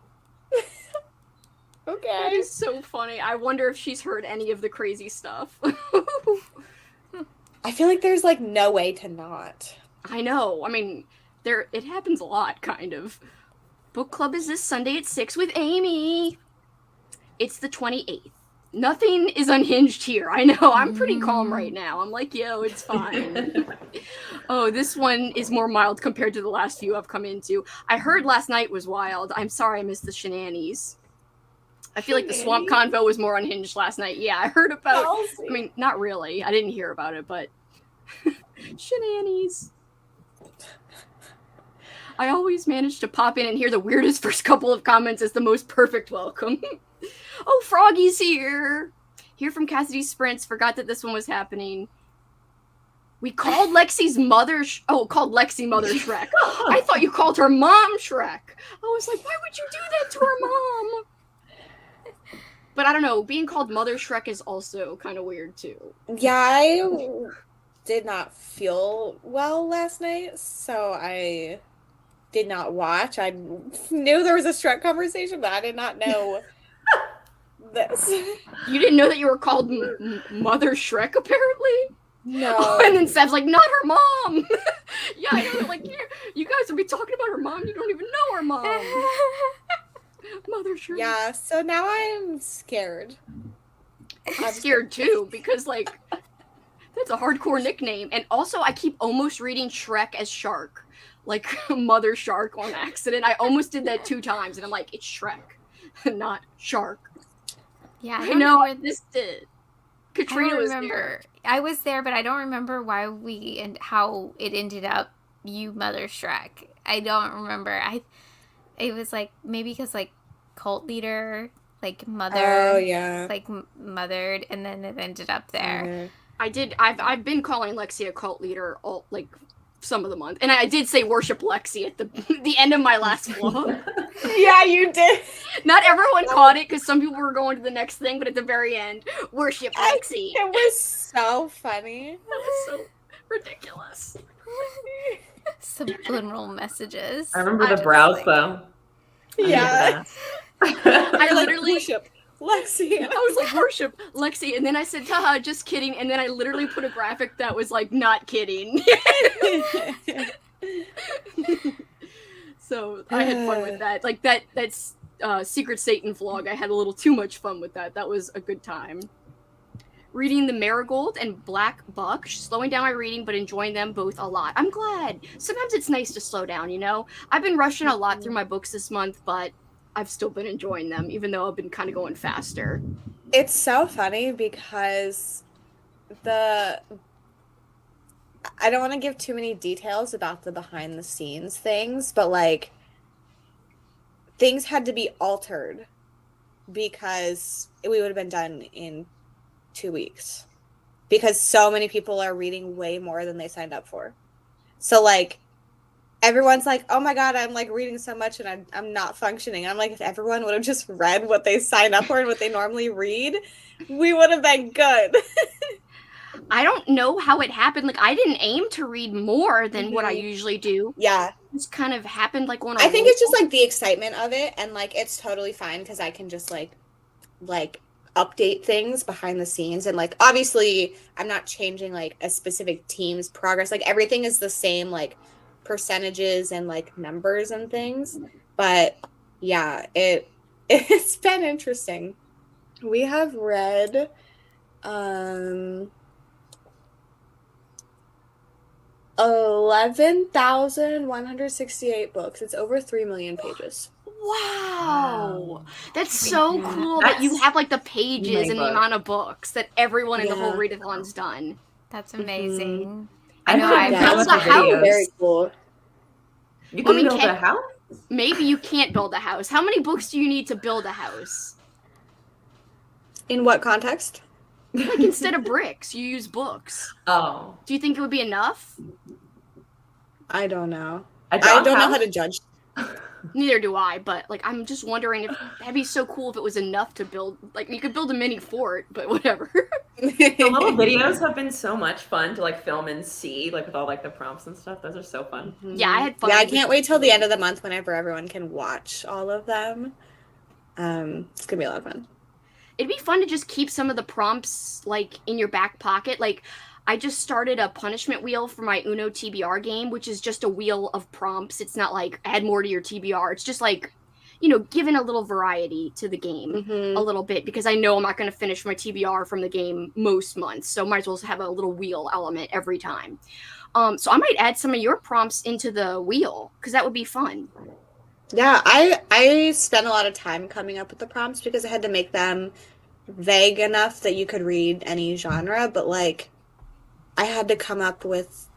That okay. is so funny. I wonder if she's heard any of the crazy stuff. I feel like there's like no way to not. I know. I mean, it happens a lot, kind of. Book club is this Sunday at 6 with Amy. It's the 28th. Nothing is unhinged here. I know. I'm pretty calm right now. I'm like, yo, it's fine. Oh, this one is more mild compared to the last few I've come into. I heard last night was wild. I'm sorry I missed the shenanigans. I feel like the swamp convo was more unhinged last night. Yeah, I heard about... I mean, not really. I didn't hear about it, but... shenanigans. I always manage to pop in and hear the weirdest first couple of comments as the most perfect welcome. Oh, Froggy's here! Here from Cassidy's Sprints. Forgot that this one was happening. We called Lexie's mother... called Lexie Mother Shrek. I thought you called her Mom Shrek. I was like, why would you do that to her mom? But I don't know, being called Mother Shrek is also kind of weird, too. Yeah, I did not feel well last night, so I did not watch. I knew there was a Shrek conversation, but I did not know this. You didn't know that you were called Mother Shrek, apparently? No. And then Seb's like, not her mom! Yeah, I know, like, you guys will be talking about her mom, you don't even know her mom! Mother Shrek. Yeah, so now I'm scared. I'm scared too, because, like, that's a hardcore nickname. And also, I keep almost reading Shrek as Shark. Like, Mother Shark on accident. I almost did that 2 times, and I'm like, it's Shrek, not Shark. Yeah, I know, I missed it. Katrina was remember. there. I was there, but I don't remember why and how it ended up you Mother Shrek. I don't remember. It was like maybe because like cult leader, like mother. Oh yeah. Like mothered, and then it ended up there. I've been calling Lexie a cult leader all like some of the month, and I did say worship Lexie at the end of my last vlog. Yeah, you did. Not everyone caught it because some people were going to the next thing, but at the very end, worship Lexie. It was so funny. That was so ridiculous. Subliminal messages. I remember the brows though. Yeah. I literally worship Lexie. I was like, worship Lexie, and then I said, haha, just kidding, and then I literally put a graphic that was like, not kidding. So I had fun with that. Like that's Secret Satan vlog. I had a little too much fun with that. That was a good time. Reading The Marigold and Black Buck, slowing down my reading, but enjoying them both a lot. I'm glad. Sometimes it's nice to slow down, you know? I've been rushing a lot through my books this month, but I've still been enjoying them, even though I've been kind of going faster. It's so funny because I don't want to give too many details about the behind the scenes things, but like things had to be altered because we would have been done in 2 weeks because so many people are reading way more than they signed up for. So like everyone's like, oh my god, I'm like reading so much and I'm not functioning. I'm like, if everyone would have just read what they signed up for and what they normally read, we would have been good. I don't know how it happened. Like, I didn't aim to read more than what I usually do. Yeah. It just kind of happened like on a I think it's just like the excitement of it, and like it's totally fine because I can just like update things behind the scenes, and like obviously I'm not changing like a specific team's progress. Like everything is the same, like percentages and like numbers and things. But yeah, it's been interesting. We have read 11,168 books. It's over 3 million pages. Wow. That's so cool that you have like the pages and the amount of books that everyone in the whole readathon's done. That's amazing. I know I've built a house. Very cool. You can build a house? Maybe you can't build a house. How many books do you need to build a house? In what context? Like instead of bricks, you use books. Oh. Do you think it would be enough? I don't know. I don't know how to judge. Neither do I, but like I'm just wondering if that'd be so cool if it was enough to build. Like you could build a mini fort, but whatever. The little videos have been so much fun to like film and see, like with all like the prompts and stuff. Those are so fun. Yeah, I had fun. Yeah, I can't wait till the end of the month whenever everyone can watch all of them. It's gonna be a lot of fun. It'd be fun to just keep some of the prompts like in your back pocket. Like I just started a punishment wheel for my Uno TBR game, which is just a wheel of prompts. It's not like add more to your TBR. It's just like, you know, giving a little variety to the game a little bit, because I know I'm not going to finish my TBR from the game most months. So might as well have a little wheel element every time. So I might add some of your prompts into the wheel because that would be fun. Yeah, I spent a lot of time coming up with the prompts because I had to make them vague enough that you could read any genre, but like I had to come up with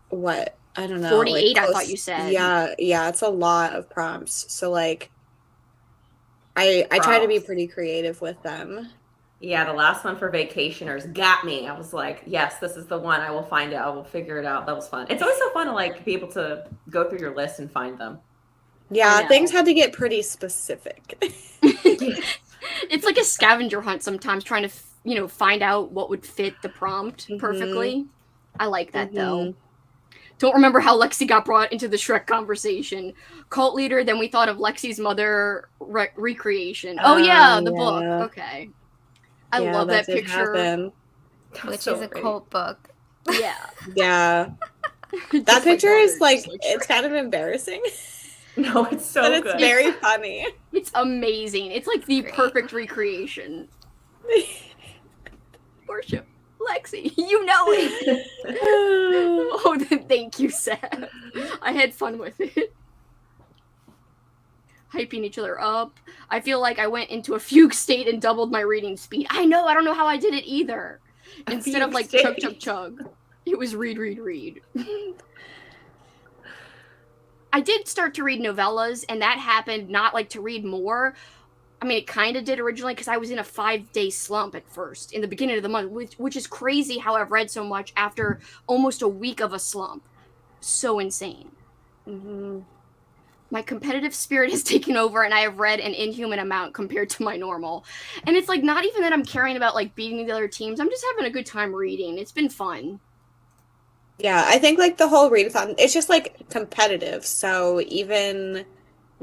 what, I don't know, 48 like I thought you said. Yeah, it's a lot of prompts. So like I try to be pretty creative with them. Yeah, the last one for vacationers got me. I was like, yes, this is the one. I will find it. I will figure it out. That was fun. It's always so fun to like be able to go through your list and find them. Yeah, things had to get pretty specific. It's like a scavenger hunt sometimes, trying to, you know, find out what would fit the prompt perfectly. I like that though. Don't remember how Lexie got brought into the Shrek conversation. Cult leader, then we thought of Lexie's mother recreation. Oh yeah, the book. Okay. I love that did picture. happen. Which is a cult book. Yeah. Yeah. Just That picture is like, Shrek. it's kind of embarrassing. No, it's so But it's good. very funny. It's amazing. It's like the Great. perfect recreation. Worship. Lexie, you know it. Oh, then thank you, Seth. I had fun with it. Hyping each other up. I feel like I went into a fugue state and doubled my reading speed. I know, I don't know how I did it either. Instead of like chug, chug, chug, it was read, read, read. I did start to read novellas, and that happened not like to read more. I mean, it kind of did originally because I was in a 5-day slump at first in the beginning of the month, which is crazy how I've read so much after almost a week of a slump. So insane. Mm-hmm. My competitive spirit has taken over, and I have read an inhuman amount compared to my normal. And it's like not even that I'm caring about like beating the other teams. I'm just having a good time reading. It's been fun. Yeah, I think like the whole readathon, it's just like competitive. So even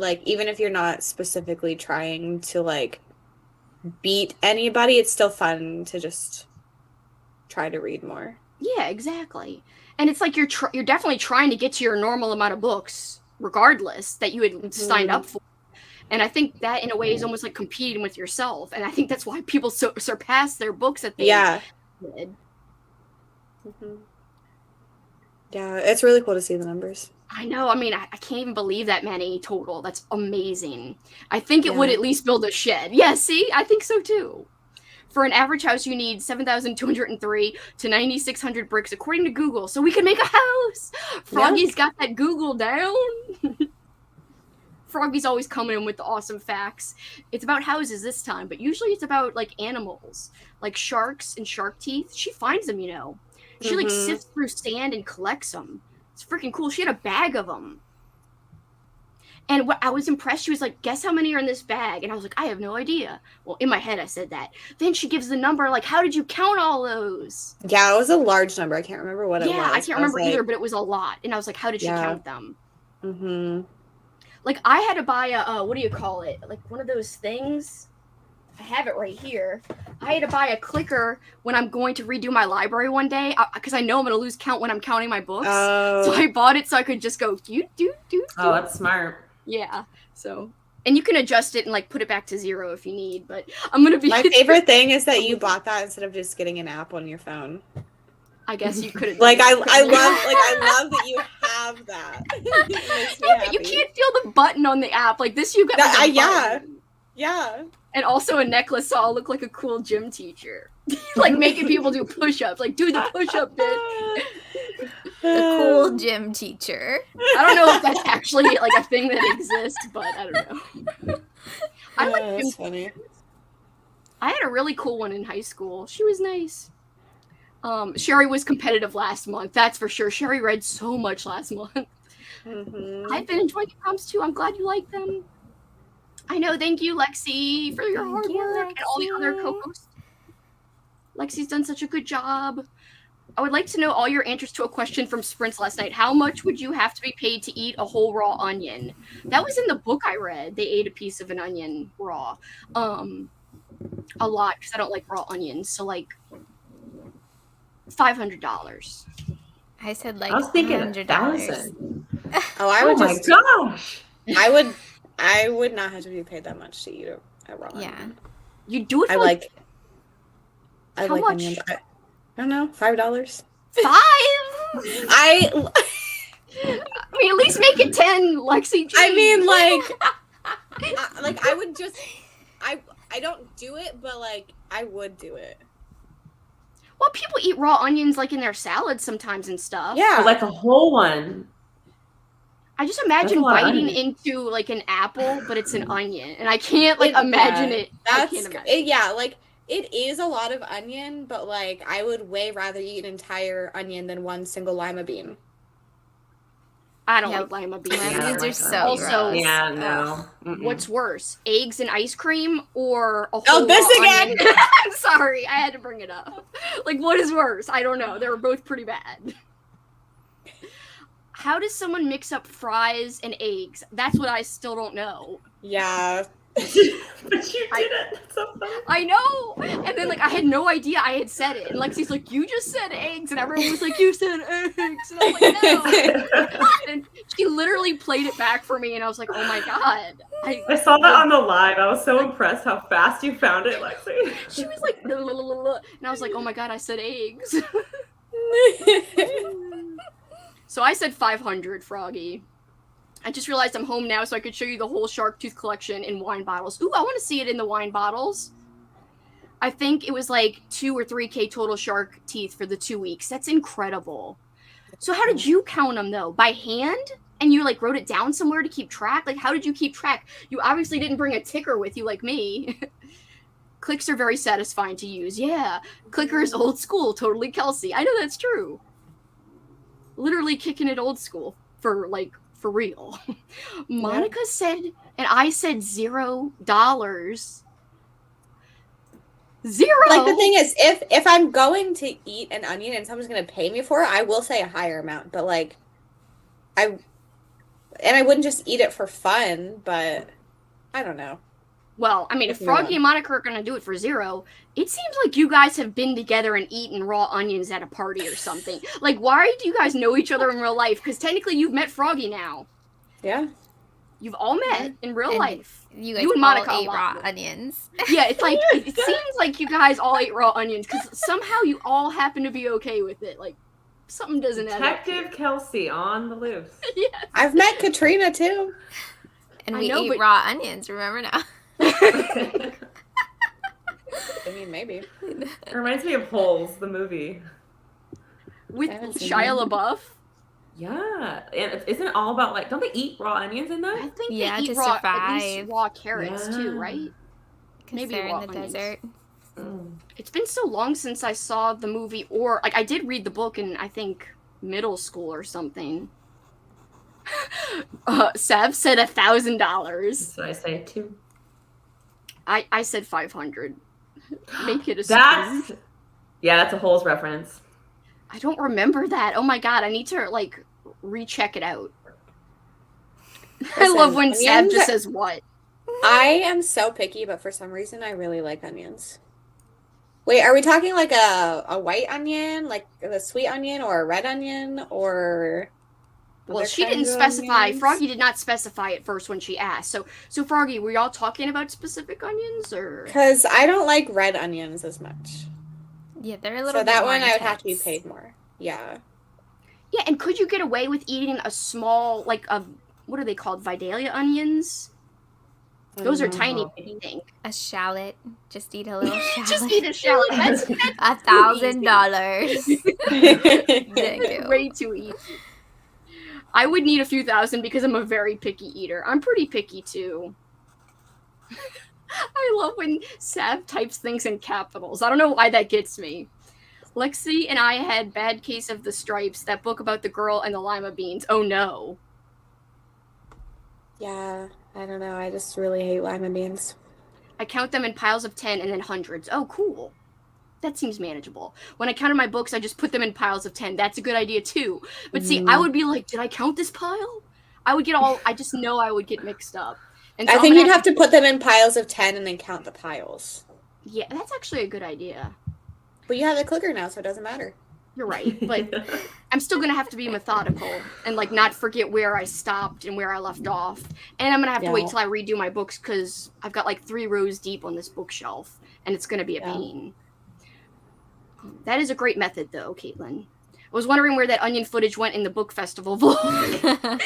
if you're not specifically trying to like beat anybody, it's still fun to just try to read more. Yeah, exactly. And it's like you're definitely trying to get to your normal amount of books, regardless that you had signed up for. And I think that in a way is almost like competing with yourself. And I think that's why people surpass their books that they did. Mm-hmm. Yeah, it's really cool to see the numbers. I know. I mean, I can't even believe that many total. That's amazing. I think it would at least build a shed. Yeah, see? I think so too. For an average house, you need 7,203 to 9,600 bricks, according to Google. So we can make a house. Froggy's got that Google down. Froggy's always coming in with the awesome facts. It's about houses this time, but usually it's about like animals, like sharks and shark teeth. She finds them, you know. She like sifts through sand and collects them. It's freaking cool. She had a bag of them. And what I was impressed, she was like, guess how many are in this bag? And I was like, I have no idea. Well, in my head, I said that. Then she gives the number, like, how did you count all those? Yeah, it was a large number. I can't remember what it was. Yeah, I can't remember either, but it was a lot. And I was like, how did she count them? Mm-hmm. Like, I had to buy a, what do you call it? Like, one of those things. I have it right here. I had to buy a clicker when I'm going to redo my library one day because I know I'm going to lose count when I'm counting my books. So I bought it so I could just go, do. Oh, that's smart. Yeah. So, and you can adjust it and like put it back to 0 if you need, but I'm going to be. My favorite thing is that you bought that instead of just getting an app on your phone. I guess you could have. Like I love that you have that. Yeah, but you can't feel the button on the app. Like this, you got. Like, yeah. And also a necklace, so I'll look like a cool gym teacher, like making people do push-ups. Like do the push-up bit. The cool gym teacher. I don't know if that's actually like a thing that exists, but I don't know. I like that's funny. I had a really cool one in high school. She was nice. Sherry was competitive last month, that's for sure. Sherry read so much last month. I've been enjoying the prompts too. I'm glad you like them. I know. Thank you, Lexie, for your hard work and all the other co-hosts. Lexie's done such a good job. I would like to know all your answers to a question from Sprints last night. How much would you have to be paid to eat a whole raw onion? That was in the book I read. They ate a piece of an onion raw. A lot, because I don't like raw onions. So, like, $500. I said like I was thinking $100. Oh, my gosh. I would not have to be paid that much to eat a raw onion. Yeah. You do it for I like much? onions. I don't know, $5. $5? I mean, at least make it 10, Lexie. Jeez. I mean, like, I would just, I don't do it, but like, I would do it. Well, people eat raw onions like in their salads sometimes and stuff. Yeah, But like a whole one. I just imagine That's a lot of biting onions. into like an apple, but it's an onion, and I can't like imagine it. That's I can't imagine. yeah, like it is a lot of onion, but like I would way rather eat an entire onion than one single lima bean. I don't like lima beans. Lima beans are so Also, gross. Yeah, no. What's worse, eggs and ice cream or a whole this raw again! onion? I'm sorry, I had to bring it up. Like, what is worse? I don't know. They were both pretty bad. How does someone mix up fries and eggs? That's what I still don't know. Yeah. But you did it. That's so funny. I know. And then like I had no idea I had said it. And Lexie's like, you just said eggs, and everyone was like, you said eggs. And I was like, no. And she literally played it back for me, and I was like, oh my god. I saw that on the live. I was so impressed how fast you found it, Lexie. She was like, la, la, la, la, and I was like, oh my god, I said eggs. So I said 500, Froggy. I just realized I'm home now, so I could show you the whole shark tooth collection in wine bottles. Ooh, I want to see it in the wine bottles. I think it was like 2 or 3K total shark teeth for the 2 weeks. That's incredible. So how did you count them, though? By hand? And you, like, wrote it down somewhere to keep track? Like, how did you keep track? You obviously didn't bring a ticker with you like me. Clicks are very satisfying to use. Yeah. Clicker is old school. Totally Kelsey. I know that's true. Literally kicking it old school for real. Monica said, and I said $0. Zero. Like, the thing is, if I'm going to eat an onion and someone's going to pay me for it, I will say a higher amount. But like, I wouldn't just eat it for fun. But I don't know. Well, I mean, if Froggy and Monica are going to do it for $0, it seems like you guys have been together and eaten raw onions at a party or something. Like, why do you guys know each other in real life? Because technically you've met Froggy now. Yeah. You've all met in real life. You guys and Monica all ate raw onions. Yeah, it's like, it seems like you guys all ate raw onions because somehow you all happen to be okay with it. Like, something doesn't add up. Detective Kelsey on the loose. Yes. I've met Katrina, too. And we ate raw onions, remember now? I mean, maybe. It reminds me of Holes, the movie. With Shia LaBeouf? Yeah. And isn't it all about, like, don't they eat raw onions in I that? think Yeah, they eat to raw, at survive. least raw carrots too, Yeah. right? Maybe they're raw in the onions. desert. It's been so long since I saw the movie, or like I did read the book in I think middle school or something. Sav said $1,000. That's what I say, too. I said 500. Make it a That's a Holes reference. I don't remember that. Oh my god, I need to like recheck it out. I love when Sav just says what. I am so picky, but for some reason I really like onions. Wait, are we talking like a white onion, like the sweet onion, or a red onion, or? Well, she didn't specify. Onions? Froggy did not specify at first when she asked. So Froggy, were y'all talking about specific onions, or? Because I don't like red onions as much. Yeah, they're a little. So that one I would have to be paid more. Yeah. Yeah, and could you get away with eating a small, like what are they called, Vidalia onions? Those are tiny, I think. A shallot. Just eat a little shallot. Just eat a shallot. That's $1,000. Way too easy. I would need a few thousand because I'm a very picky eater. I'm pretty picky too. I love when Sav types things in capitals. I don't know why that gets me. Lexie and I had Bad Case of the Stripes, that book about the girl and the lima beans. Oh no. Yeah, I don't know. I just really hate lima beans. I count them in piles of 10 and then hundreds. Oh, cool. That seems manageable. When I counted my books, I just put them in piles of 10. That's a good idea too. But see, I would be like, did I count this pile? I just know I would get mixed up. And so I think you'd have to put them in piles of 10 and then count the piles. Yeah, that's actually a good idea. But you have the clicker now, so it doesn't matter. You're right, but I'm still gonna have to be methodical and like not forget where I stopped and where I left off. And I'm gonna have to wait till I redo my books because I've got like 3 rows deep on this bookshelf, and it's gonna be a pain. That is a great method, though, Caitlin. I was wondering where that onion footage went in the book festival vlog.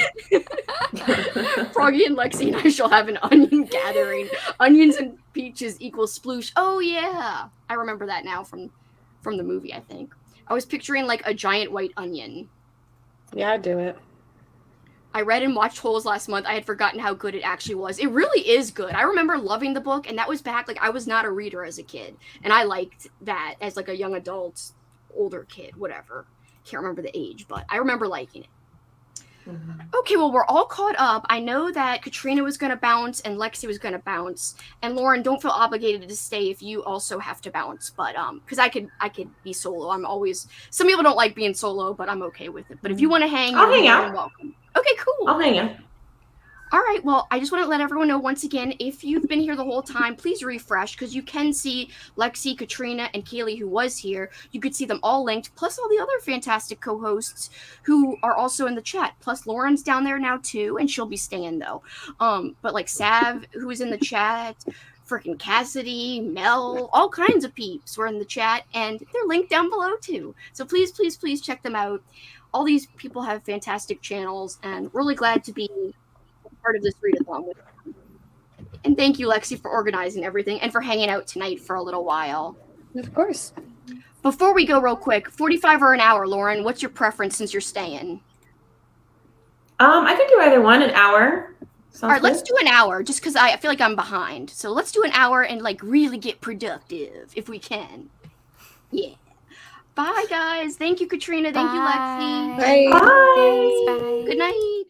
Froggy and Lexie and I shall have an onion gathering. Onions and peaches equals sploosh. Oh yeah, I remember that now from the movie. I think I was picturing like a giant white onion. Yeah, I'd do it. I read and watched Holes last month. I had forgotten how good it actually was. It really is good. I remember loving the book, and that was back, like, I was not a reader as a kid. And I liked that as, like, a young adult, older kid, whatever. Can't remember the age, but I remember liking it. Okay, well, we're all caught up. I know that Katrina was going to bounce and Lexie was going to bounce. And Lauren, don't feel obligated to stay if you also have to bounce. But because I could be solo. I'm always. Some people don't like being solo, but I'm okay with it. But if you want to hang, I'll you're hang more out. than welcome. Okay, cool. I'll hang out. All right, well, I just want to let everyone know once again, if you've been here the whole time, please refresh, because you can see Lexie, Katrina, and Kaylee, who was here. You could see them all linked, plus all the other fantastic co-hosts who are also in the chat. Plus Lauren's down there now too, and she'll be staying though. But like Sav, who is in the chat, freaking Cassidy, Mel, all kinds of peeps were in the chat, and they're linked down below too. So please, please, please check them out. All these people have fantastic channels, and really glad to be part of this readathon with them. And thank you, Lexie, for organizing everything and for hanging out tonight for a little while. Of course. Before we go real quick, 45 or an hour, Lauren, what's your preference since you're staying? I could do either one, an hour. Sounds All right, good. let's do an hour just because I feel like I'm behind. So let's do an hour and like really get productive if we can. Yeah. Bye, guys. Thank you, Katrina. Thank you, Lexie. Bye. Bye. Thanks, bye. Good night.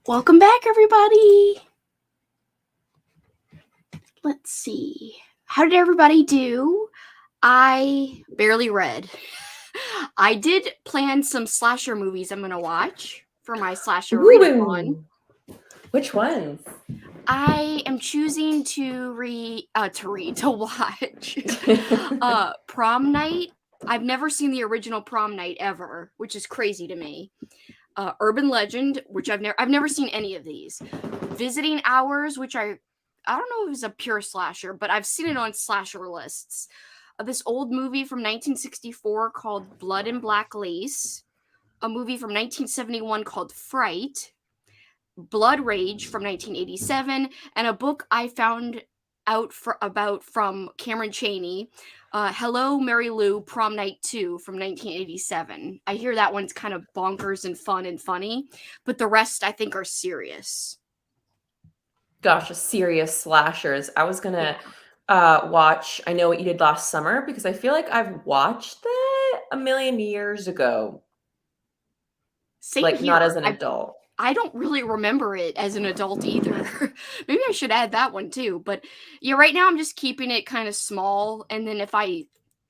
Welcome back, everybody. Let's see. How did everybody do? I barely read. I did plan some slasher movies I'm going to watch for my slasher readathon. Which ones? I am choosing to watch Prom Night. I've never seen the original Prom Night ever, which is crazy to me. Urban Legend, which I've never seen any of these. Visiting Hours, which I don't know if it's a pure slasher, but I've seen it on slasher lists. This old movie from 1964 called Blood and Black Lace. A movie from 1971 called Fright. Blood Rage from 1987, and a book I found out about from Cameron Chaney, Hello, Mary Lou, Prom Night 2 from 1987. I hear that one's kind of bonkers and fun and funny, but the rest I think are serious. Gosh, a serious slashers. I was gonna watch I Know What You Did Last Summer because I feel like I've watched that a million years ago. Same like here. not as an adult. I don't really remember it as an adult either. Maybe I should add that one too. But yeah, right now I'm just keeping it kind of small. And then if I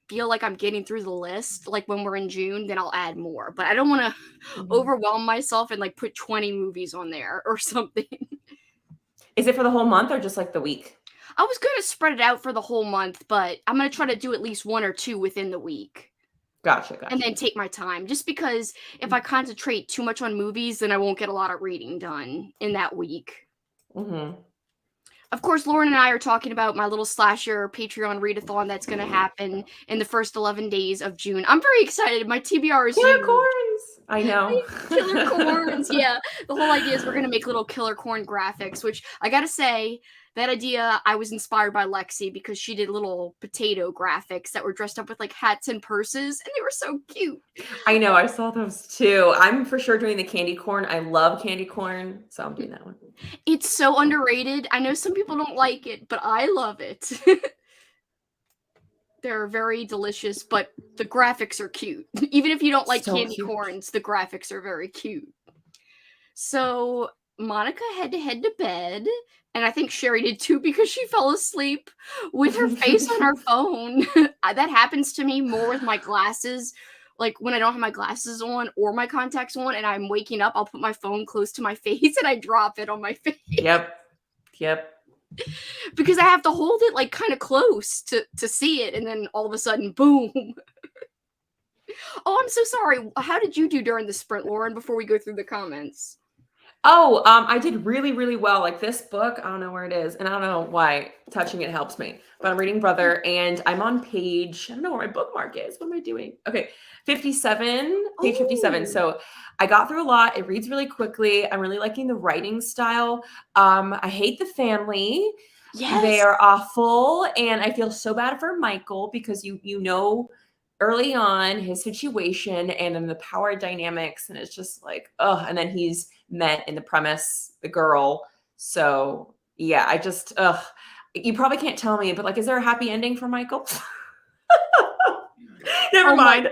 feel like I'm getting through the list, like when we're in June, then I'll add more. But I don't want to overwhelm myself and like put 20 movies on there or something. Is it for the whole month or just like the week? I was going to spread it out for the whole month, but I'm going to try to do at least one or two within the week. Gotcha. And then take my time, just because if I concentrate too much on movies, then I won't get a lot of reading done in that week. Mm-hmm. Of course, Lauren and I are talking about my little slasher Patreon readathon that's going to happen in the first 11 days of June. I'm very excited. My TBR is Killer corns. I know. Killer corns. Yeah. The whole idea is we're going to make little killer corn graphics, which I got to say, that idea, I was inspired by Lexie because she did little potato graphics that were dressed up with like hats and purses, and they were so cute. I know, I saw those too. I'm for sure doing the candy corn. I love candy corn, so I'm doing that one. It's so underrated. I know some people don't like it, but I love it. They're very delicious, but the graphics are cute. Even if you don't like So candy cute. corns, the graphics are very cute. So Monica had to head to bed, and I think Sherry did too because she fell asleep with her face on her phone. That happens to me more with my glasses. Like when I don't have my glasses on or my contacts on and I'm waking up, I'll put my phone close to my face and I drop it on my face. Yep. Because I have to hold it like kind of close to see it, and then all of a sudden, boom. Oh, I'm so sorry. How did you do during the sprint, Lauren, before we go through the comments? Oh, I did really, really well. Like this book, I don't know where it is, and I don't know why touching it helps me. But I'm reading Brother, and I'm on page, I don't know where my bookmark is. What am I doing? Okay, 57, page 57. So I got through a lot. It reads really quickly. I'm really liking the writing style. I hate the family. Yes. They are awful, and I feel so bad for Michael because you know early on his situation and then the power dynamics, and it's just like, ugh. And then he's met in the premise the girl. So yeah, I just you probably can't tell me, but like, is there a happy ending for Michael? Never mind.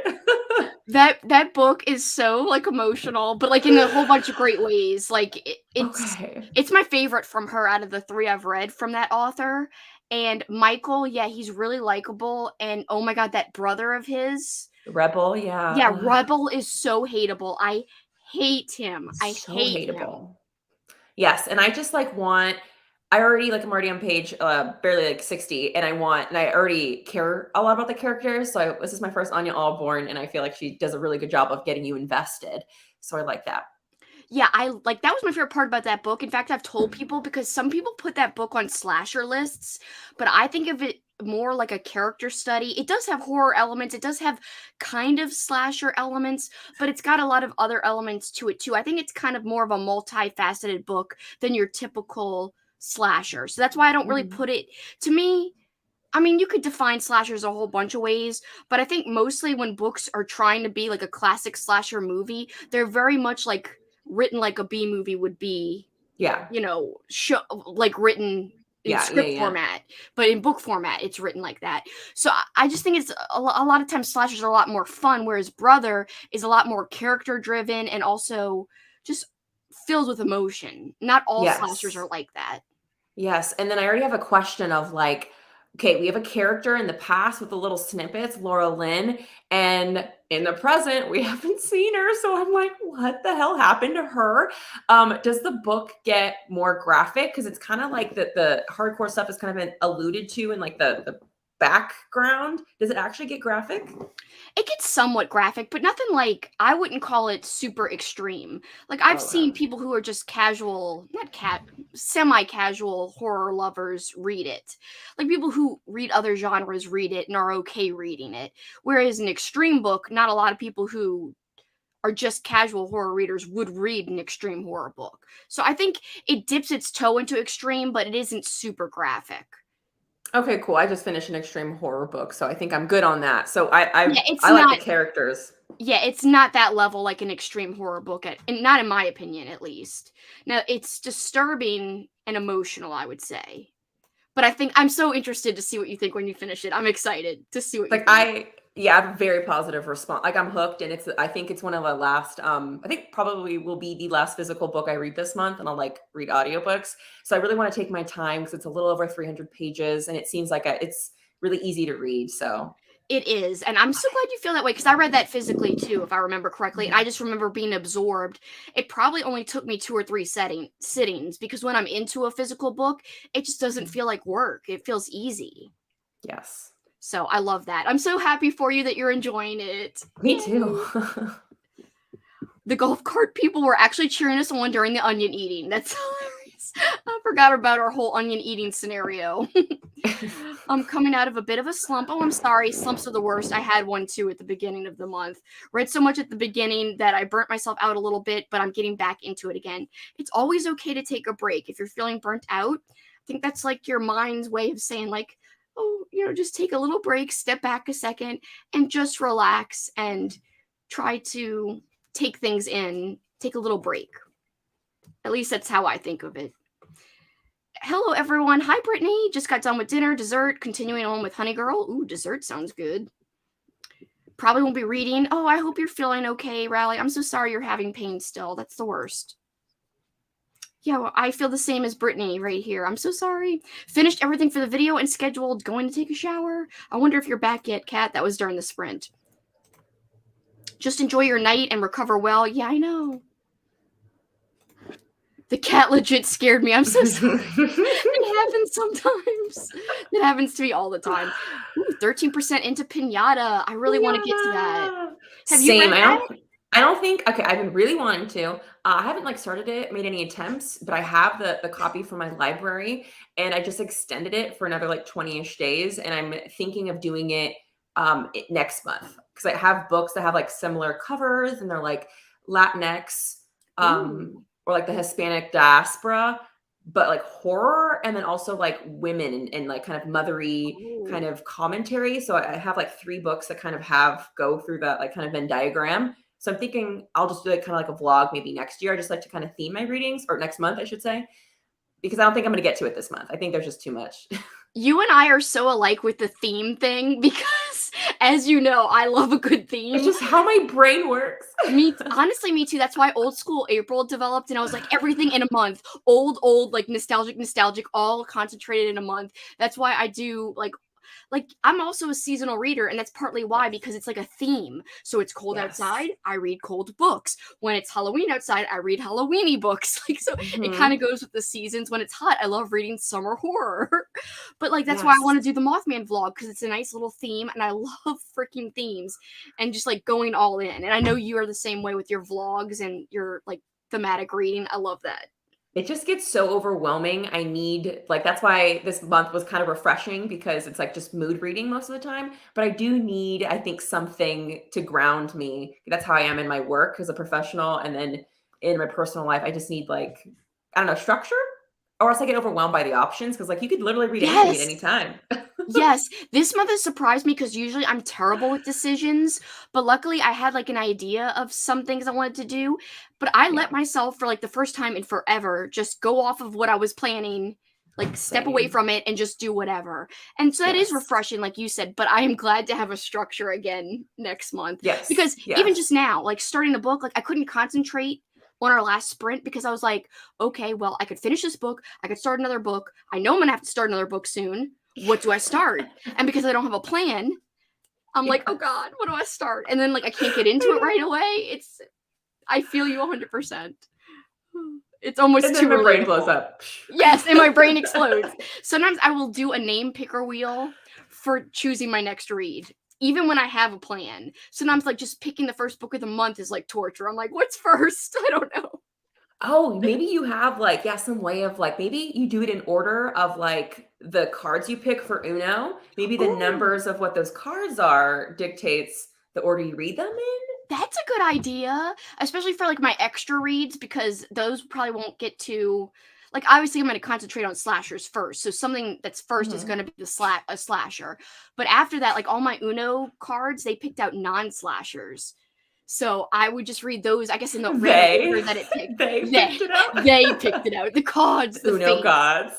That book is so like emotional, but like in a whole bunch of great ways. Like it's my favorite from her out of the three I've read from that author. And Michael, yeah, he's really likable. And oh my God, that brother of his, Rebel, yeah. Yeah, Rebel is so hateable. I hate him. I So hate hateable. him. Yes, and I just like I'm already on page barely like 60, and I already care a lot about the characters. So this is my first Anya Allborn, and I feel like she does a really good job of getting you invested. So I like that. Yeah, that was my favorite part about that book. In fact, I've told people because some people put that book on slasher lists, but I think of it more like a character study. It does have horror elements. It does have kind of slasher elements, but it's got a lot of other elements to it too. I think it's kind of more of a multifaceted book than your typical slasher. So that's why I don't really put it, to me, I mean, you could define slashers a whole bunch of ways, but I think mostly when books are trying to be like a classic slasher movie, they're very much like written like a B movie would be. Yeah. You know, like written in script format, but in book format, it's written like that. So I just think it's a lot of times slashers are a lot more fun, whereas Brother is a lot more character driven and also just filled with emotion. Not all Yes. slashers are like that. Yes. And then I already have a question of like, okay, we have a character in the past with the little snippets, Laura Lynn, and in the present, we haven't seen her. So I'm like, what the hell happened to her? Does the book get more graphic? Because it's kind of like the hardcore stuff is kind of been alluded to in like the background. Does it actually get graphic? It gets somewhat graphic, but nothing like, I wouldn't call it super extreme. Like, I've seen people who are just casual, semi-casual horror lovers read it. Like, people who read other genres read it and are okay reading it. Whereas an extreme book, not a lot of people who are just casual horror readers would read an extreme horror book. So I think it dips its toe into extreme, but it isn't super graphic. Okay, cool. I just finished an extreme horror book, so I think I'm good on that. So I it's like not- the characters. Yeah, it's not that level like an extreme horror book, and not in my opinion, at least. Now, it's disturbing and emotional, I would say. But I think I'm so interested to see what you think when you finish it. I'm excited to see what you Like think. I have a very positive response. Like I'm hooked, and I think it's one of the last. I think probably will be the last physical book I read this month, and I'll like read audiobooks. So I really want to take my time because it's a little over 300 pages, and it seems like it's really easy to read. So it is, and I'm so glad you feel that way because I read that physically too, if I remember correctly. And I just remember being absorbed. It probably only took me 2 or 3 sittings because when I'm into a physical book, it just doesn't feel like work. It feels easy. yes. So I love that. I'm so happy for you that you're enjoying it. Me too. The golf cart people were actually cheering us on during the onion eating. That's hilarious. I forgot about our whole onion eating scenario. I'm coming out of a bit of a slump. Oh, I'm sorry. Slumps are the worst. I had one too at the beginning of the month. Read so much at the beginning that I burnt myself out a little bit, but I'm getting back into it again. It's always okay to take a break. If you're feeling burnt out, I think that's like your mind's way of saying like, oh, just take a little break, step back a second, and just relax and try to take things in, take a little break. At least that's how I think of it. Hello, everyone. Hi, Brittany. Just got done with dinner, dessert, continuing on with Honey Girl. Ooh, dessert sounds good. Probably won't be reading. Oh, I hope you're feeling okay, Rally. I'm so sorry you're having pain still. That's the worst. Yeah, well, I feel the same as Brittany right here. I'm so sorry. Finished everything for the video and scheduled going to take a shower. I wonder if you're back yet, Kat. That was during the sprint. Just enjoy your night and recover well. Yeah, I know. The cat legit scared me. I'm so sorry. It happens sometimes. It happens to me all the time. Ooh, 13% into Pinata. I really want to get to that. Have you read that? I don't think. Okay, I've been really wanting to. I haven't like started it, made any attempts, but I have the copy from my library, and I just extended it for another like 20-ish days, and I'm thinking of doing it next month because I have books that have like similar covers, and they're like Latinx, or like the Hispanic diaspora, but like horror, and then also like women and like kind of mothery kind of commentary. So I have like 3 books that kind of go through that like kind of Venn diagram. So I'm thinking I'll just do it kind of like a vlog maybe next year. I just like to kind of theme my readings, or next month, I should say, because I don't think I'm going to get to it this month. I think there's just too much. You and I are so alike with the theme thing because, as you know, I love a good theme. It's just how my brain works. Honestly, me too. That's why Old School April developed, and I was like, everything in a month. Old, like nostalgic, all concentrated in a month. That's why I do like I'm also a seasonal reader, and that's partly why, because it's like a theme. So it's cold outside, I read cold books. When it's Halloween outside, I read Halloweeny books. Like, so it kind of goes with the seasons. When it's hot, I love reading summer horror. But like that's why I want to do the Mothman vlog, because it's a nice little theme, and I love freaking themes and just like going all in. And I know you are the same way with your vlogs and your like thematic reading. I love that. It just gets so overwhelming. I need, like, that's why this month was kind of refreshing, because it's like just mood reading most of the time. But I do need, I think, something to ground me. That's how I am in my work as a professional. And then in my personal life, I just need, like, I don't know, structure, or else I get overwhelmed by the options. Because like you could literally read anything at any time. Yes, this month has surprised me because usually I'm terrible with decisions, but luckily I had like an idea of some things I wanted to do, but I let myself for like the first time in forever just go off of what I was planning, like step away from it and just do whatever. And so that is refreshing, like you said, but I am glad to have a structure again next month. Because even just now, like starting the book, like I couldn't concentrate on our last sprint because I was like, okay, well, I could finish this book. I could start another book. I know I'm going to have to start another book soon. What do I start? And because I don't have a plan, I'm like, oh God, what do I start? And then like, I can't get into it right away. I feel you 100%. It's almost And too then my brain relatable. blows up. Yes, and my brain explodes. Sometimes I will do a name picker wheel for choosing my next read, even when I have a plan. Sometimes like just picking the first book of the month is like torture. I'm like, what's first? I don't know. Oh, maybe you have like, some way of like, maybe you do it in order of like the cards you pick for Uno. Maybe the Ooh. numbers of what those cards are dictates the order you read them in. That's a good idea, especially for like my extra reads, because those probably won't get to, like, obviously I'm going to concentrate on slashers first. So something that's 1st is going to be a slasher. But after that, like all my Uno cards, they picked out non-slashers. So I would just read those, I guess, in the random order that it picked. They picked it out. They picked it out. The cards, the Uno fates. gods.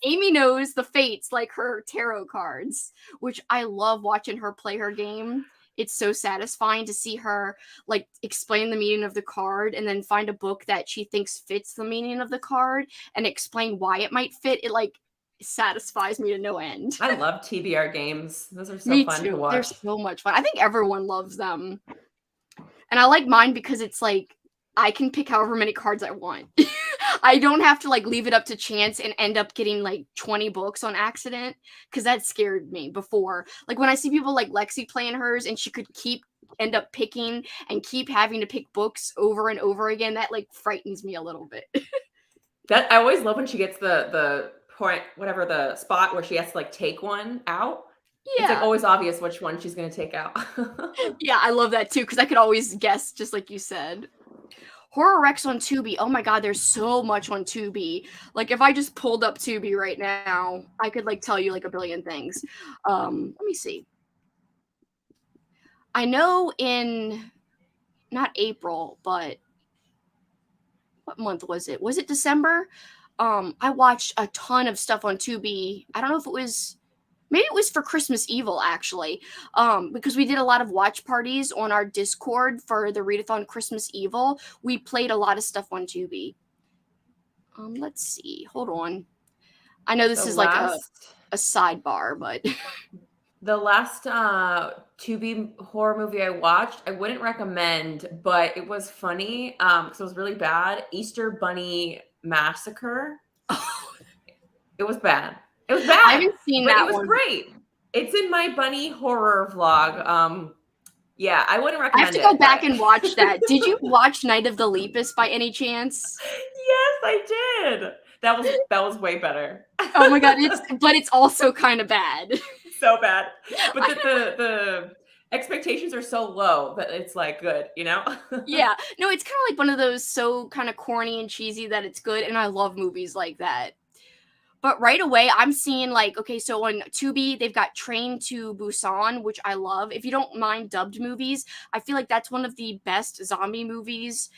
Amy knows the fates, like her tarot cards, which I love watching her play her game. It's so satisfying to see her like explain the meaning of the card and then find a book that she thinks fits the meaning of the card and explain why it might fit. It like satisfies me to no end. I love TBR games. Those are so Me fun too. to watch. They're so much fun. I think everyone loves them. And I like mine because it's like I can pick however many cards I want. I don't have to like leave it up to chance and end up getting like 20 books on accident, because that scared me before. Like when I see people like Lexie playing hers and she could end up picking and keep having to pick books over and over again, that like frightens me a little bit. That I always love when she gets the point, whatever the spot where she has to like take one out. Yeah. It's like always obvious which one she's going to take out. Yeah, I love that too, because I could always guess, just like you said. Horror Rex on Tubi. Oh my God, there's so much on Tubi. Like if I just pulled up Tubi right now, I could like tell you like a billion things. Let me see. I know in not April, but what month was it? Was it December? I watched a ton of stuff on Tubi. I don't know if it was, maybe it was for Christmas Evil, actually, because we did a lot of watch parties on our Discord for the Readathon Christmas Evil. We played a lot of stuff on Tubi. Let's see. Hold on. I know this is like a sidebar, but... The last Tubi horror movie I watched, I wouldn't recommend, but it was funny because it was really bad. Easter Bunny Massacre. It was bad. It was bad. I haven't seen that one. It was great. It's in my bunny horror vlog. Yeah, I wouldn't recommend it. I have to go back and watch that. Did you watch Night of the Lepus by any chance? Yes, I did. That was way better. Oh my God, it's also kind of bad. So bad. But the expectations are so low that it's like good, you know? Yeah. No, it's kind of like one of those so kind of corny and cheesy that it's good, and I love movies like that. But right away, I'm seeing like, okay, so on Tubi, they've got Train to Busan, which I love. If you don't mind dubbed movies, I feel like that's one of the best zombie movies.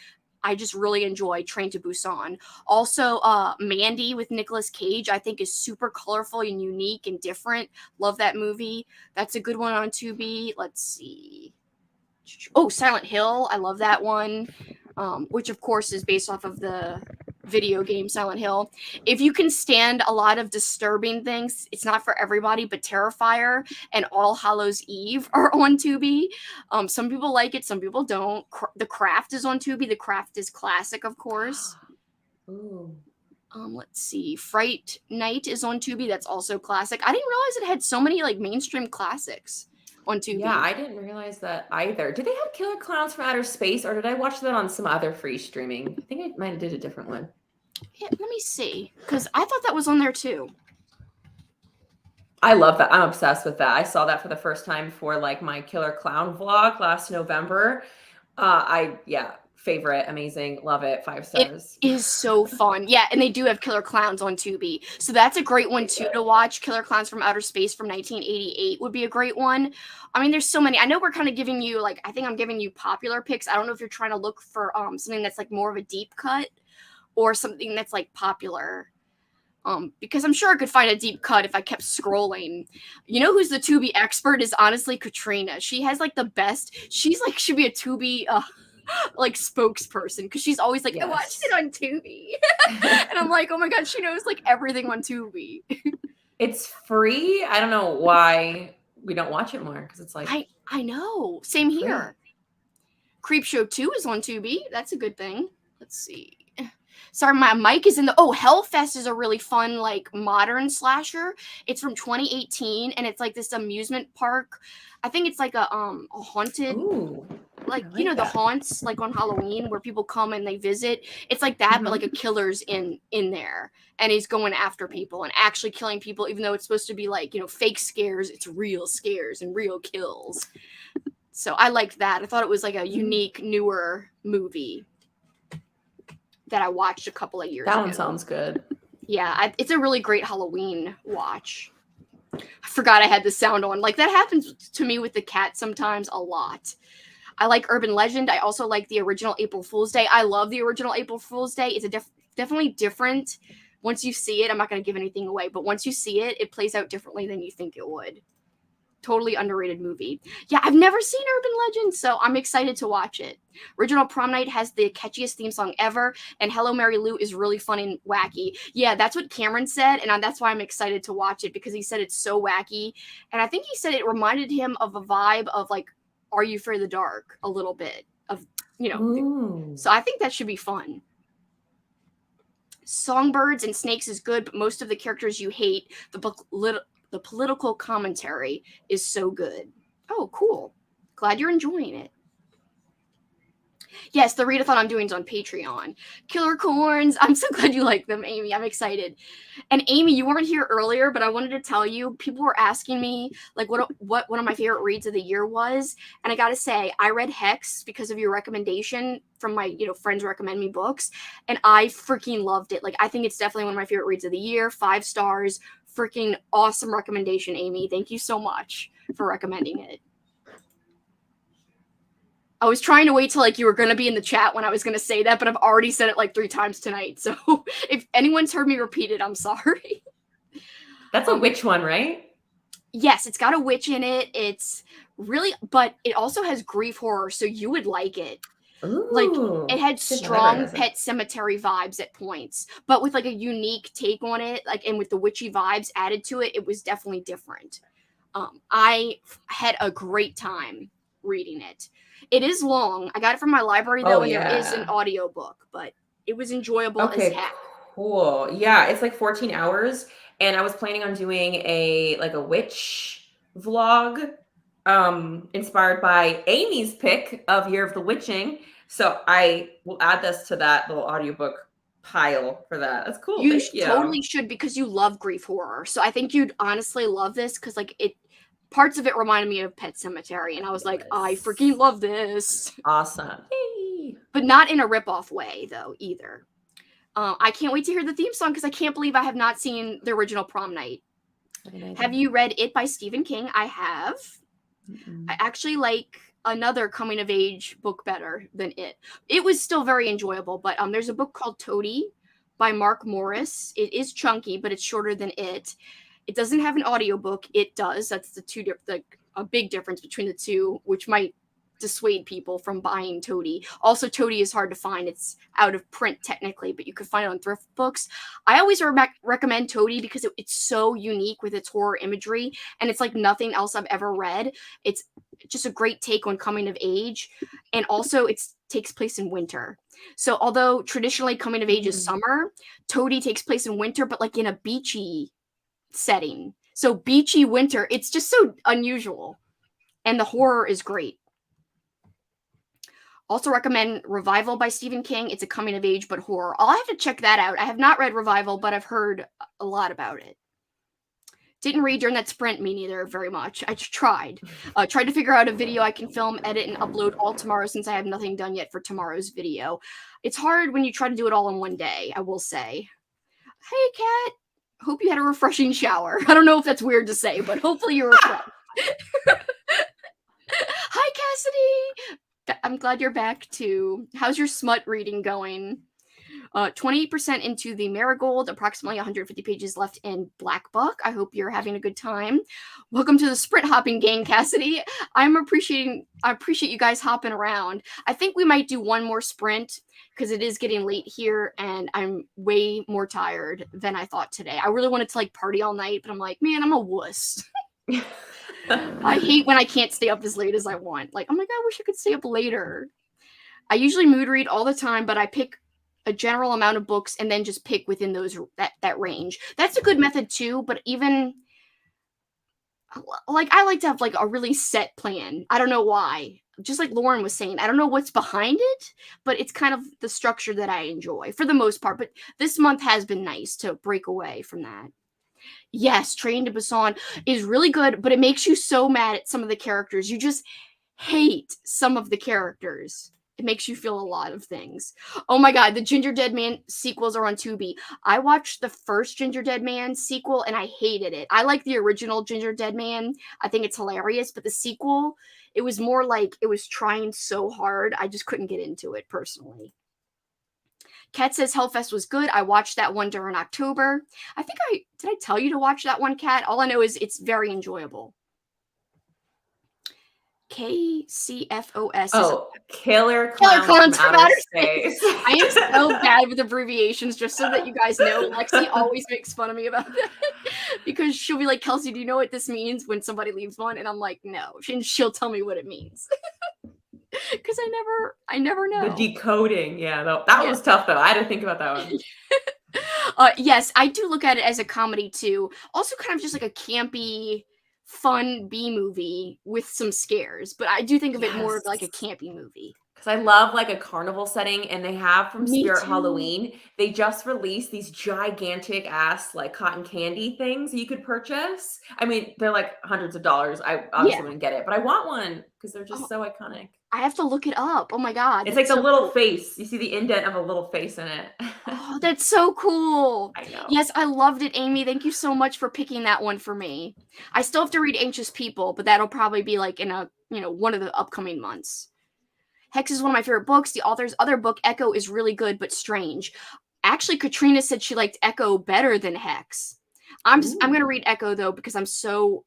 I just really enjoy Train to Busan. Also, Mandy with Nicolas Cage, I think is super colorful and unique and different. Love that movie. That's a good one on Tubi. Let's see. Oh, Silent Hill. I love that one. Which of course is based off of the video game Silent Hill. If you can stand a lot of disturbing things, it's not for everybody, but Terrifier and All Hallows Eve are on Tubi. Some people like it, some people don't. The Craft is on Tubi. The Craft is classic, of course. Ooh. Let's see. Fright Night is on Tubi. That's also classic. I didn't realize it had so many like mainstream classics on Tubi. Yeah, I didn't realize that either. Did they have Killer Clowns from Outer Space, or did I watch that on some other free streaming? I think I might have did a different one. Yeah, let me see, because I thought that was on there too. I love that. I'm obsessed with that. I saw that for the first time for like my Killer Clown vlog last November. Favorite, amazing, love it, 5 stars. It is so fun. Yeah, and they do have Killer Clowns on Tubi. So that's a great one too to watch. Killer Clowns from Outer Space from 1988 would be a great one. I mean, there's so many. I know we're kind of giving you like, I think I'm giving you popular picks. I don't know if you're trying to look for something that's like more of a deep cut or something that's like popular. Because I'm sure I could find a deep cut if I kept scrolling. You know who's the Tubi expert is honestly Katrina. She has like the best. She's like should be a Tubi like spokesperson because she's always like, I watched it on Tubi. And I'm like, oh my god, she knows like everything on Tubi. It's free. I don't know why we don't watch it more because it's like I know. Same here. Creepshow 2 is on Tubi. That's a good thing. Let's see. Sorry, my mic is in the... Oh, Hellfest is a really fun, like, modern slasher. It's from 2018, and it's, like, this amusement park. I think it's, like, a haunted... Ooh, like, like you know, that. the haunts, like, on Halloween, where people come and they visit. It's like that, but, like, a killer's in there. And he's going after people and actually killing people, even though it's supposed to be, like, you know, fake scares. It's real scares and real kills. So I liked that. I thought it was, like, a unique, newer movie that I watched a couple of years ago. That one sounds good. Yeah, it's a really great Halloween watch. I forgot I had the sound on. Like, that happens to me with the cat sometimes a lot. I like Urban Legend. I also like the original April Fool's Day. I love the original April Fool's Day. It's a definitely different. Once you see it, I'm not going to give anything away, but once you see it, it plays out differently than you think it would. Totally underrated movie. Yeah, I've never seen Urban Legend, so I'm excited to watch it. Original Prom Night has the catchiest theme song ever, and Hello Mary Lou is really fun and wacky. Yeah, that's what Cameron said, and that's why I'm excited to watch it, because he said it's so wacky. And I think he said it reminded him of a vibe of, like, Are You Afraid of the Dark? A little bit of, you know. So I think that should be fun. Songbirds and Snakes is good, but most of the characters you hate. The political commentary is so good. Oh, cool. Glad you're enjoying it. Yes, the readathon I'm doing is on Patreon. Killer Corns. I'm so glad you like them, Amy. I'm excited. And Amy, you weren't here earlier, but I wanted to tell you, people were asking me like what one of my favorite reads of the year was. And I gotta say, I read Hex because of your recommendation from my, you know, friends recommend me books. And I freaking loved it. Like, I think it's definitely one of my favorite reads of the year. 5 stars. Freaking awesome recommendation, Amy. Thank you so much for recommending it. I was trying to wait till like you were going to be in the chat when I was going to say that, but I've already said it like 3 times tonight. So if anyone's heard me repeat it, I'm sorry. That's a witch one, right? Yes, it's got a witch in it. It's really, but it also has grief horror, so you would like it. Ooh, like, it had strong Pet Cemetery vibes at points, but with like a unique take on it, like, and with the witchy vibes added to it, it was definitely different. I had a great time reading it. It is long. I got it from my library though, and there is an audiobook, but it was enjoyable as heck. Cool. Yeah, it's like 14 hours, and I was planning on doing a witch vlog, inspired by Amy's pick of Year of the Witching. So I will add this to that little audiobook pile for that. That's cool. You totally should, because you love grief horror. So I think you'd honestly love this, because like parts of it reminded me of Pet Cemetery, and I was like, I freaking love this. Awesome. Hey. But not in a rip-off way though either. I can't wait to hear the theme song, because I can't believe I have not seen the original Prom Night. Have you read It by Stephen King? I have. I actually like another coming of age book better than it. It was still very enjoyable, but there's a book called Toady by Mark Morris. It is chunky, but it's shorter than it. It doesn't have an audiobook. It does. That's a big difference between the two, which might dissuade people from buying Toady. Also, Toady is hard to find. It's out of print technically, but you can find it on thrift books. I always recommend Toady because it's so unique with its horror imagery, and it's like nothing else I've ever read. It's just a great take on coming of age, and also it takes place in winter. So although traditionally coming of age is summer, Toady takes place in winter, but like in a beachy setting. So beachy winter, it's just so unusual, and the horror is great. Also recommend Revival by Stephen King. It's a coming of age but horror. I'll have to check that out. I have not read Revival, but I've heard a lot about it. Didn't read during that sprint, me neither, very much. I just tried. Tried to figure out a video I can film, edit, and upload all tomorrow, since I have nothing done yet for tomorrow's video. It's hard when you try to do it all in one day, I will say. Hey, Kat. Hope you had a refreshing shower. I don't know if that's weird to say, but hopefully you're refreshed. Hi, Cassidy. I'm glad you're back too. How's your smut reading going? 28% into the Marigold, approximately 150 pages left in Black Book. I hope you're having a good time. Welcome to the sprint hopping gang, Cassidy. I appreciate you guys hopping around. I think we might do one more sprint because it is getting late here and I'm way more tired than I thought today. I really wanted to like party all night, but I'm like, man, I'm a wuss. I hate when I can't stay up as late as I want. Like, oh my God, I wish I could stay up later. I usually mood read all the time, but I pick a general amount of books and then just pick within those that range. That's a good method too, but even like I like to have like a really set plan. I don't know why. Just like Lauren was saying, I don't know what's behind it, but it's kind of the structure that I enjoy for the most part. But this month has been nice to break away from that. Yes, Train to Busan is really good, but it makes you so mad at some of the characters. You just hate some of the characters. It makes you feel a lot of things. Oh my God, the Ginger Dead Man sequels are on Tubi. I watched the first Ginger Dead Man sequel and I hated it. I like the original Ginger Dead Man. I think it's hilarious, but the sequel, it was more like it was trying so hard. I just couldn't get into it personally. Kat says Hellfest was good. I watched that one during October. Did I tell you to watch that one, Kat? All I know is it's very enjoyable. KCFOS. Oh, Killer Clowns from Outer Space. I am so bad with abbreviations, just so that you guys know. Lexie always makes fun of me about that because she'll be like, Kelsey, do you know what this means when somebody leaves one? And I'm like, no. And she'll tell me what it means. Because I never know. The decoding, that was tough though. I had to think about that one. Yes, I do look at it as a comedy too. Also, kind of just like a campy, fun B movie with some scares. But I do think of it more of like a campy movie. Because I love like a carnival setting, and they have from Me Spirit too. Halloween. They just released these gigantic ass like cotton candy things you could purchase. I mean, they're like hundreds of dollars. I obviously wouldn't get it, but I want one because they're just so iconic. I have to look it up. Oh my God. It's like the little face. You see the indent of a little face in it. Oh, that's so cool. I know. Yes, I loved it, Amy. Thank you so much for picking that one for me. I still have to read Anxious People, but that'll probably be like in one of the upcoming months. Hex is one of my favorite books. The author's other book, Echo, is really good but strange. Actually, Katrina said she liked Echo better than Hex. I'm going to read Echo though because I'm so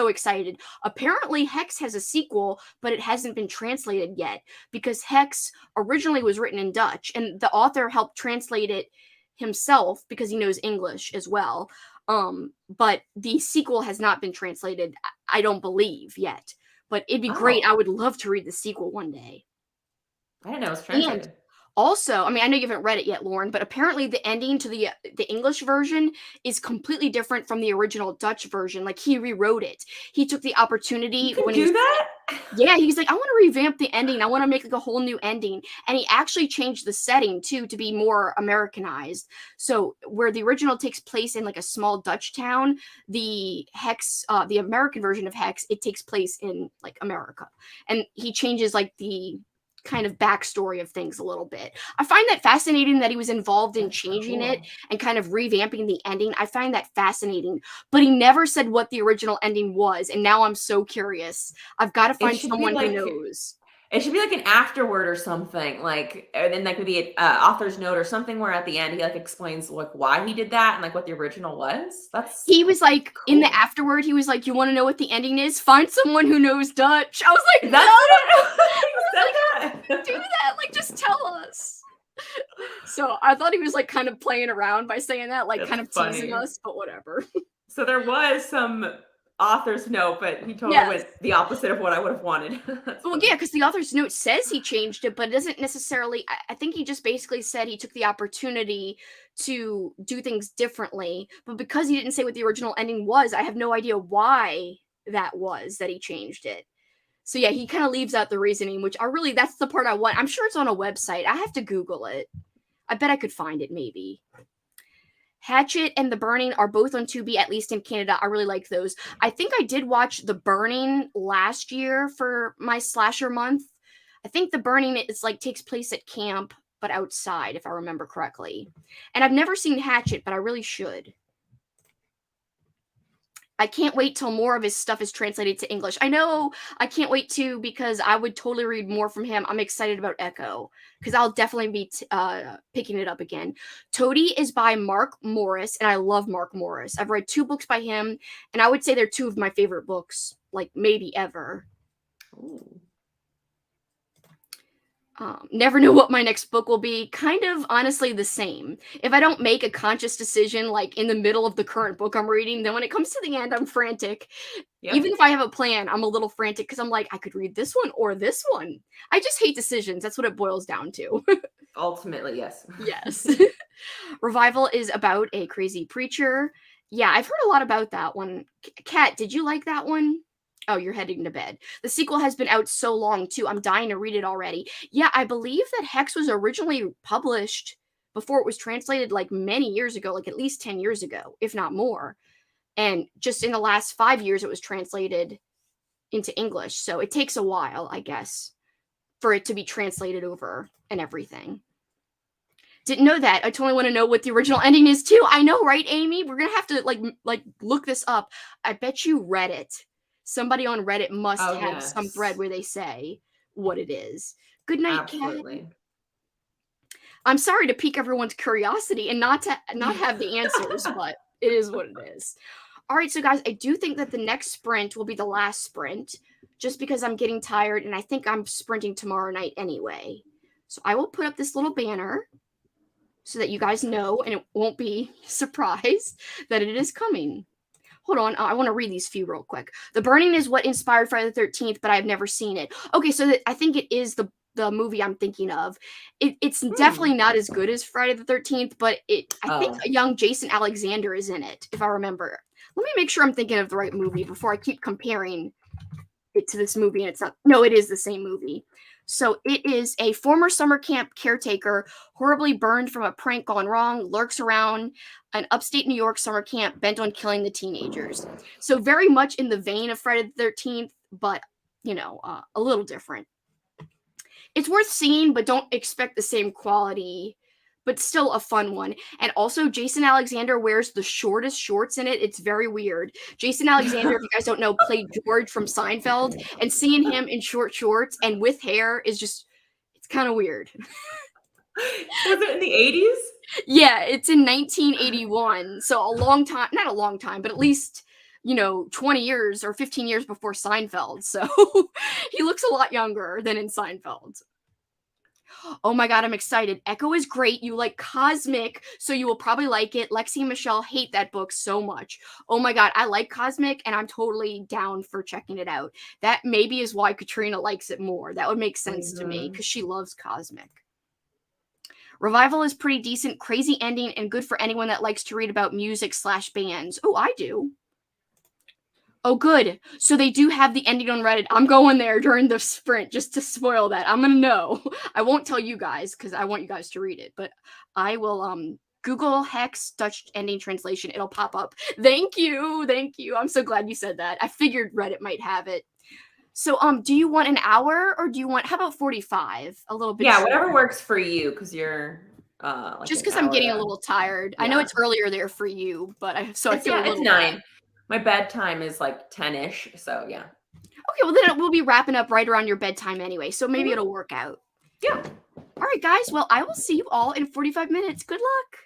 excited. Apparently Hex has a sequel, but it hasn't been translated yet because Hex originally was written in Dutch and the author helped translate it himself because he knows English as well. But the sequel has not been translated, I don't believe yet, but it'd be great. I would love to read the sequel one day. I didn't know it was translated. And also, I mean, I know you haven't read it yet, Lauren, but apparently the ending to the English version is completely different from the original Dutch version. Like, he rewrote it. He took the opportunity when he that? Yeah, he's like, I want to revamp the ending. I want to make like a whole new ending. And he actually changed the setting too to be more Americanized. So where the original takes place in like a small Dutch town, the Hex, the American version of Hex, it takes place in like America. And he changes like the kind of backstory of things a little bit. I find that fascinating that he was involved in changing it and kind of revamping the ending. I find that fascinating, but he never said what the original ending was. And now I'm so curious. I've got to find someone who knows. It should be like an afterword or something, like, and then that could be an author's note or something where at the end he like explains like why he did that and like what the original was. He was like cool. In the afterword, he was like, "You want to know what the ending is? Find someone who knows Dutch." I was like, "That's no, do that. Like, just tell us." So I thought he was like kind of playing around by saying that, like, kind of teasing us, but whatever. So there was some author's note, but he totally went the opposite of what I would have wanted. Well, yeah, because the author's note says he changed it, but it doesn't necessarily. I think he just basically said he took the opportunity to do things differently, but because he didn't say what the original ending was, I have no idea why that was that he changed it. So yeah, he kind of leaves out the reasoning, which that's the part I want. I'm sure it's on a website. I have to Google it. I bet I could find it maybe. Hatchet and The Burning are both on Tubi, at least in Canada. I really like those. I think I did watch The Burning last year for my slasher month. I think The Burning is like takes place at camp, but outside, if I remember correctly. And I've never seen Hatchet, but I really should. I can't wait till more of his stuff is translated to English. I know I can't wait to because I would totally read more from him. I'm excited about Echo because I'll definitely be picking it up again. Toady is by Mark Morris, and I love Mark Morris. I've read 2 books by him, and I would say they're 2 of my favorite books, like maybe ever. Ooh. Never know what my next book will be. Kind of honestly the same. If I don't make a conscious decision like in the middle of the current book I'm reading, then when it comes to the end, I'm frantic. Yep. Even if I have a plan, I'm a little frantic because I'm like, I could read this one or this one. I just hate decisions. That's what it boils down to. Ultimately, yes. Yes. Revival is about a crazy preacher. Yeah, I've heard a lot about that one. Kat, did you like that one? Oh, you're heading to bed. The sequel has been out so long, too. I'm dying to read it already. Yeah, I believe that Hex was originally published before it was translated like many years ago, like at least 10 years ago, if not more. And just in the last 5 years, it was translated into English. So it takes a while, I guess, for it to be translated over and everything. Didn't know that. I totally want to know what the original ending is too. I know, right, Amy? We're gonna have to like look this up. I bet you Reddit. Somebody on Reddit must Oh, have some yes. thread where they say what it is. Good night, Kat. Absolutely. I'm sorry to pique everyone's curiosity and not have the answers, but it is what it is. All right, so guys, I do think that the next sprint will be the last sprint, just because I'm getting tired and I think I'm sprinting tomorrow night anyway. So I will put up this little banner so that you guys know and it won't be surprised that it is coming. Hold on, I want to read these few real quick. The Burning is what inspired Friday the 13th, but I've never seen it. Okay, so I think it is the movie I'm thinking of. It's definitely not as good as Friday the 13th, but I think a young Jason Alexander is in it, if I remember. Let me make sure I'm thinking of the right movie before I keep comparing it to this movie, and it's not. No, it is the same movie. So it is a former summer camp caretaker, horribly burned from a prank gone wrong, lurks around an upstate New York summer camp bent on killing the teenagers. So very much in the vein of Friday the 13th, but, a little different. It's worth seeing, but don't expect the same quality, but still a fun one. And also, Jason Alexander wears the shortest shorts in it. It's very weird. Jason Alexander, if you guys don't know, played George from Seinfeld, and seeing him in short shorts and with hair is just, it's kind of weird. Was it in the 80s? Yeah, it's in 1981. So a long time, not a long time, but at least, 20 years or 15 years before Seinfeld. So he looks a lot younger than in Seinfeld. Oh my god, I'm excited. Echo is great. You like Cosmic, so you will probably like it. Lexie and Michelle hate that book so much. Oh my god, I like Cosmic, and I'm totally down for checking it out. That maybe is why Katrina likes it more. That would make sense to me, because she loves Cosmic. Revival is pretty decent, crazy ending, and good for anyone that likes to read about music/bands. Oh, I do. Oh, good. So they do have the ending on Reddit. I'm going there during the sprint just to spoil that. I'm gonna know. I won't tell you guys because I want you guys to read it, but I will Google Hex Dutch ending translation. It'll pop up. Thank you. Thank you. I'm so glad you said that. I figured Reddit might have it. So do you want an hour or do you want how about 45? A little bit. Yeah, shorter. whatever works for you, because you're like just an because I'm getting a hour. little tired. Yeah. I know it's earlier there for you, but I feel It's a little 9. My bedtime is like 10-ish, so yeah. Okay, well then we'll be wrapping up right around your bedtime anyway, so maybe it'll work out. Yeah. All right, guys. Well, I will see you all in 45 minutes. Good luck.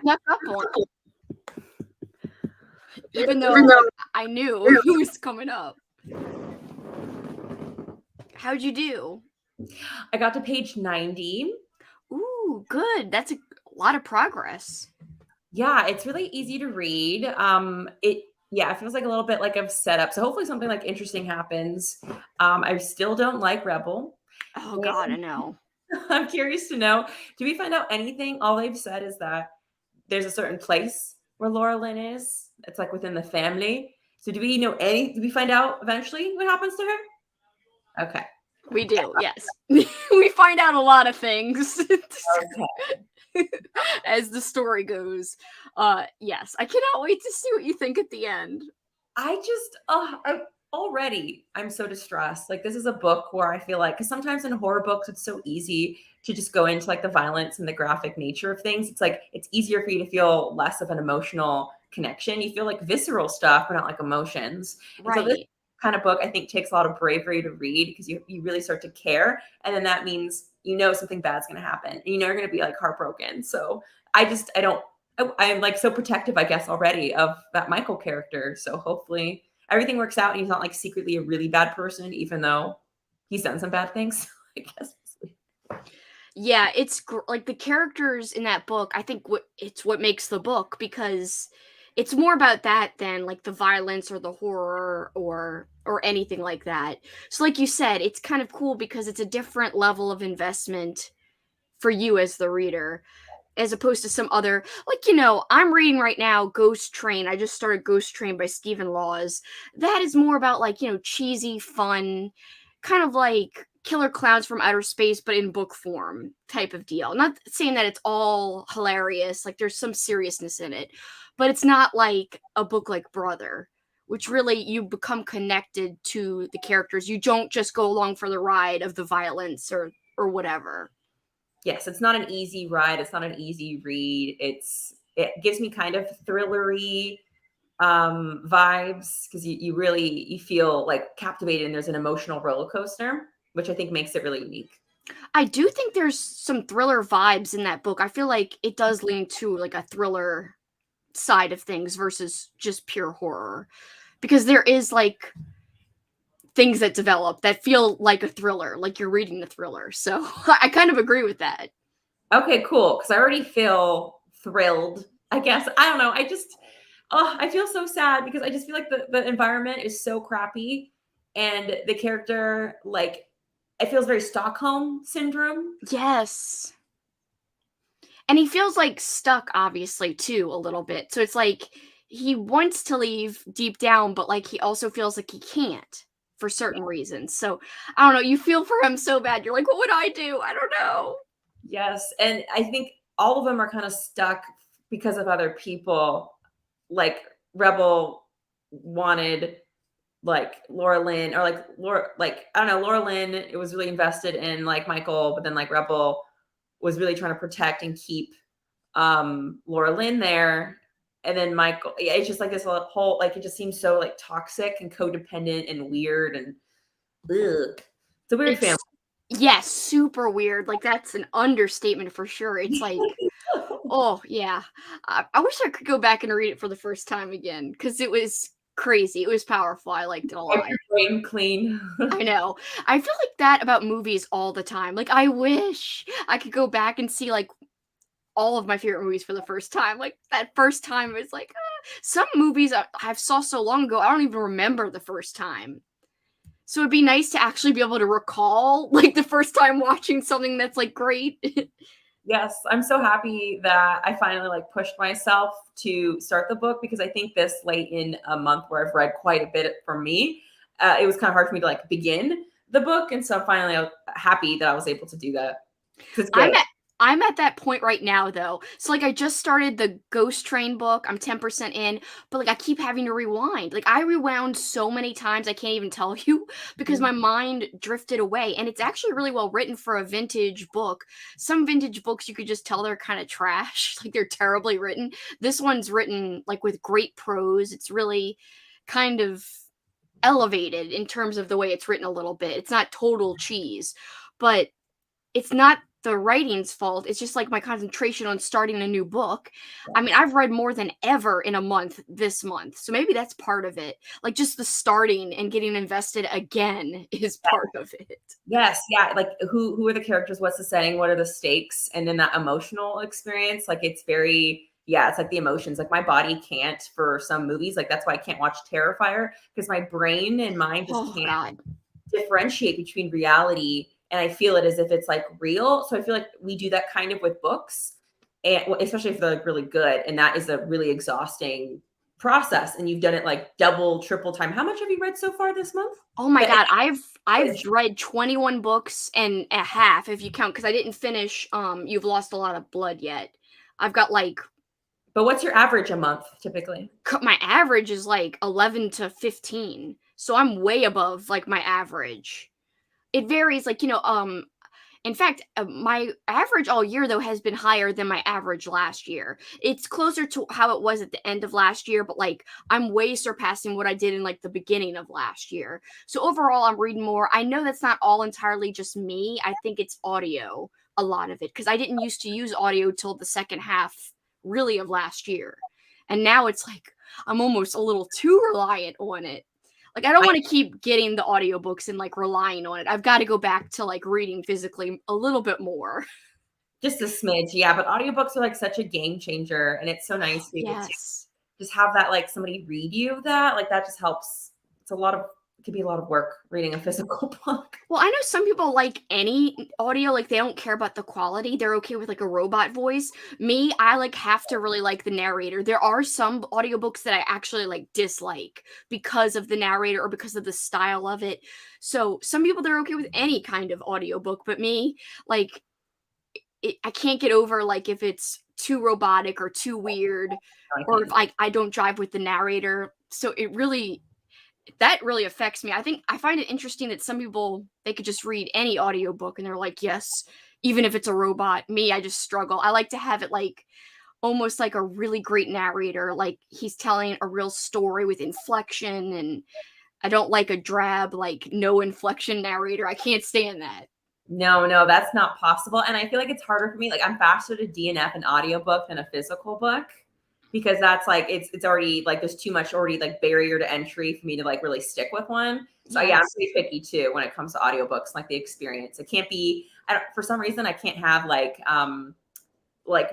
snuck up on him. Even though I knew he was coming up. How'd you do? I got to page 90. Ooh, good. That's a lot of progress. Yeah, it's really easy to read. It feels like a little bit like a setup. So hopefully something like interesting happens. I still don't like Rebel. Oh God, I know. I'm curious to know, do we find out anything? All they've said is that there's a certain place where Laura Lynn is. It's like within the family. So do we find out eventually what happens to her? Okay. We do, yes. We find out a lot of things. Okay. As the story goes. Yes, I cannot wait to see what you think at the end. I'm so distressed. Like, this is a book where I feel like, because sometimes in horror books, it's so easy to just go into like the violence and the graphic nature of things. It's like, it's easier for you to feel less of an emotional connection. You feel like visceral stuff, but not like emotions. Right. And so this kind of book, I think, takes a lot of bravery to read because you really start to care. And then that means, something bad's going to happen and you're going to be like heartbroken. So I'm like so protective, I guess, already of that Michael character. So hopefully everything works out and he's not like secretly a really bad person, even though he's done some bad things, I guess. Yeah, it's like the characters in that book, I think it's what makes the book, because it's more about that than like the violence or the horror or anything like that. So like you said, it's kind of cool because it's a different level of investment for you as the reader, as opposed to some other, like, I'm reading right now Ghost Train. I just started Ghost Train by Stephen Laws. That is more about like, cheesy, fun, kind of like Killer Clowns from Outer Space, but in book form type of deal. Not saying that it's all hilarious, like there's some seriousness in it, but it's not like a book like Brother, which really you become connected to the characters. You don't just go along for the ride of the violence or whatever. Yes, it's not an easy ride. It's not an easy read. It gives me kind of thrillery vibes because you feel like captivated and there's an emotional roller coaster, which I think makes it really unique. I do think there's some thriller vibes in that book. I feel like it does lean to like a thriller side of things versus just pure horror, because there is like things that develop that feel like a thriller, like you're reading the thriller. So I kind of agree with that. Okay, cool. Because I already feel thrilled, I guess. I don't know. I feel so sad because I just feel like the environment is so crappy and the character, like, it feels very Stockholm syndrome. Yes. And he feels like stuck, obviously, too, a little bit. So it's like he wants to leave deep down, but like he also feels like he can't for certain reasons. So I don't know. You feel for him so bad. You're like, what would I do? I don't know. Yes. And I think all of them are kind of stuck because of other people. Like Rebel wanted like Laura Lynn, or like Laura, like, I don't know, Laura Lynn, it was really invested in like Michael, but then like Rebel was really trying to protect and keep Laura Lynn there. And then Michael, it's just like this whole, like, it just seems so like toxic and codependent and weird and ugh. It's a weird family. Yes, super weird. Like, that's an understatement for sure. It's like, oh, yeah. I wish I could go back and read it for the first time again, because it was crazy. It was powerful. I liked it a lot. Brain clean. I know. I feel like that about movies all the time. Like, I wish I could go back and see, like, all of my favorite movies for the first time. Like, that first time, it was like, some movies I've saw so long ago, I don't even remember the first time. So it'd be nice to actually be able to recall, like, the first time watching something that's, like, great. Yes, I'm so happy that I finally like pushed myself to start the book, because I think this late in a month where I've read quite a bit for me, it was kind of hard for me to like begin the book. And so finally I'm happy that I was able to do that. I'm at that point right now, though. So, like, I just started the Ghost Train book. I'm 10% in, but, like, I keep having to rewind. Like, I rewound so many times I can't even tell you, because my mind drifted away. And it's actually really well written for a vintage book. Some vintage books, you could just tell they're kind of trash. Like, they're terribly written. This one's written, like, with great prose. It's really kind of elevated in terms of the way it's written a little bit. It's not total cheese, but it's not the writing's fault. It's just like my concentration on starting a new book. I mean, I've read more than ever in a month this month. So maybe that's part of it. Like just the starting and getting invested again is part of it. Yes, yeah. Like who are the characters? What's the setting? What are the stakes? And then that emotional experience, like it's very, yeah, it's like the emotions. Like my body can't for some movies. Like that's why I can't watch Terrifier, because my brain and mind just can't differentiate between reality, and I feel it as if it's like real. So I feel like we do that kind of with books, and especially if they're like really good, and that is a really exhausting process, and you've done it like double, triple time. How much have you read so far this month? Oh my god, I've read 21 books and a half if you count, because I didn't finish You've Lost a Lot of Blood yet. I've got like, but what's your average a month typically? my average is like 11 to 15. So I'm way above like my average. It varies, like, in fact, my average all year though has been higher than my average last year. It's closer to how it was at the end of last year, but like I'm way surpassing what I did in like the beginning of last year. So overall, I'm reading more. I know that's not all entirely just me. I think it's audio, a lot of it, because I didn't used to use audio till the second half really of last year. And now it's like I'm almost a little too reliant on it. Like, I don't want to keep getting the audiobooks and like relying on it. I've got to go back to like reading physically a little bit more. Just a smidge, yeah. But audiobooks are like such a game changer, and it's so nice to be able to just have that, like somebody read you that. Like that just helps. It's it could be a lot of work reading a physical book. Well, I know some people like any audio, like they don't care about the quality. They're okay with like a robot voice. Me, I like have to really like the narrator. There are some audiobooks that I actually like dislike because of the narrator or because of the style of it. So some people, they're okay with any kind of audiobook, but me, like I can't get over like if it's too robotic or too weird, or if I don't jive with the narrator. So that really affects me. I find it interesting that some people, they could just read any audiobook and they're like, yes, even if it's a robot. Me, I just struggle. I like to have it like almost like a really great narrator, like he's telling a real story with inflection, and I don't like a drab, like no inflection narrator. I can't stand that. No, that's not possible. And I feel like it's harder for me. Like I'm faster to DNF an audiobook than a physical book, because that's like it's already like there's too much already like barrier to entry for me to like really stick with one. So yeah, I'm pretty picky too when it comes to audiobooks, like the experience. It can't be, for some reason I can't have like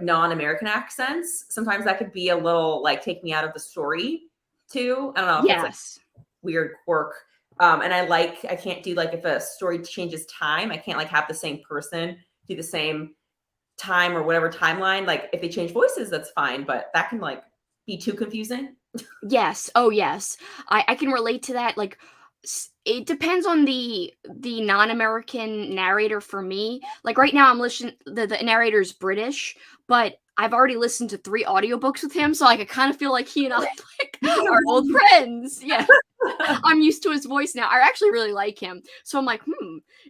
non-American accents. Sometimes that could be a little like take me out of the story too. I don't know if it's like weird quirk. And I can't do like if a story changes time, I can't like have the same person do the same time or whatever timeline. Like if they change voices, that's fine, but that can like be too confusing. Yes. Oh yes. I can relate to that. Like it depends on the non-American narrator for me. Like right now I'm listening, the narrator's British, but I've already listened to 3 audiobooks with him, so like I kind of feel like he and I like are old friends. Yeah. I'm used to his voice now. I actually really like him. So I'm like,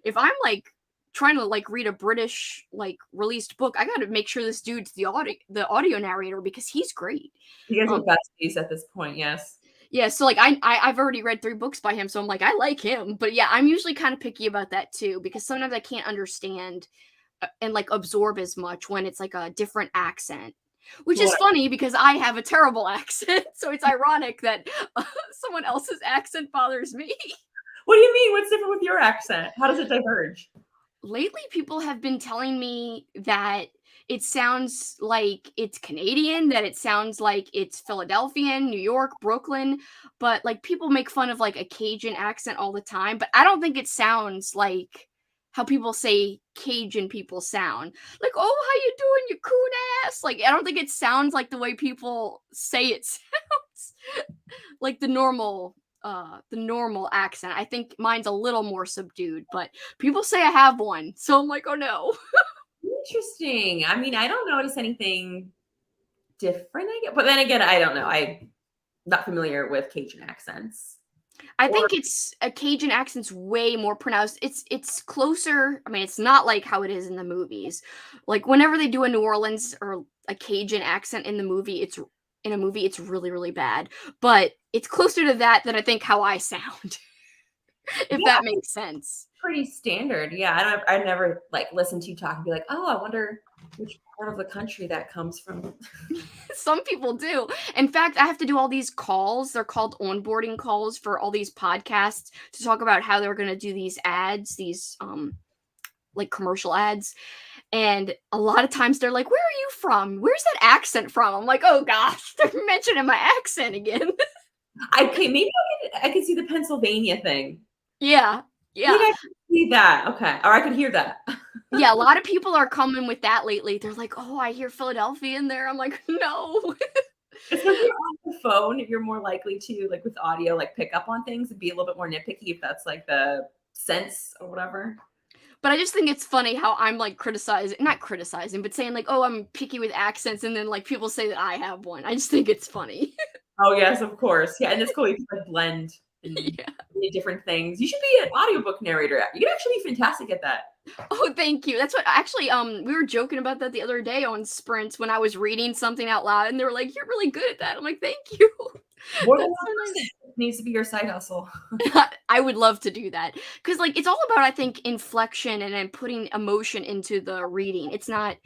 if I'm like trying to like read a British like released book, I got to make sure this dude's the audio narrator, because he's great. He has the best piece at this point. Yes. Yeah. So like I've already read 3 books by him, so I'm like, I like him. But yeah, I'm usually kind of picky about that too, because sometimes I can't understand and like absorb as much when it's like a different accent. Which is funny because I have a terrible accent, so it's ironic that someone else's accent bothers me. What do you mean? What's different with your accent? How does it diverge? Lately, people have been telling me that it sounds like it's Canadian, that it sounds like it's Philadelphian, New York, Brooklyn, but like people make fun of like a Cajun accent all the time, but I don't think it sounds like how people say Cajun people sound. Like, oh, how you doing, you coon ass? Like, I don't think it sounds like the way people say it sounds. Like the normal accent. I think mine's a little more subdued, but people say I have one. So I'm like, oh no. Interesting. I mean, I don't notice anything different, I guess. But then again, I don't know. I'm not familiar with Cajun accents. I think it's a Cajun accent's way more pronounced. It's closer. I mean, it's not like how it is in the movies. Like whenever they do a New Orleans or a Cajun accent in a movie, it's really, really bad. But it's closer to that than I think how I sound. If that makes sense. pretty standard. Yeah, I never like listen to you talk and be like, oh, I wonder which part of the country that comes from. Some people do. In fact, I have to do all these calls. They're called onboarding calls for all these podcasts to talk about how they're going to do these ads, these like commercial ads. And a lot of times they're like, "Where are you from? Where's that accent from?" I'm like, "Oh gosh, they're mentioning my accent again." Maybe I could see the Pennsylvania thing. Yeah. Maybe I could see that. Okay, or I could hear that. Yeah, a lot of people are coming with that lately. They're like, "Oh, I hear Philadelphia in there." I'm like, "No." It's when you're on the phone, you're more likely to, like with audio, like pick up on things and be a little bit more nitpicky if that's like the sense or whatever. But I just think it's funny how I'm like not criticizing, but saying like, "Oh, I'm picky with accents," and then like people say that I have one. I just think it's funny. Oh yes, of course. Yeah, and it's cool. You can like blend and do different things. You should be an audiobook narrator. You could actually be fantastic at that. Oh, thank you. That's what actually we were joking about that the other day on Sprints when I was reading something out loud and they were like, "You're really good at that." I'm like, "Thank you." More than needs to be your side hustle. I would love to do that because like it's all about I think inflection and then putting emotion into the reading. It's not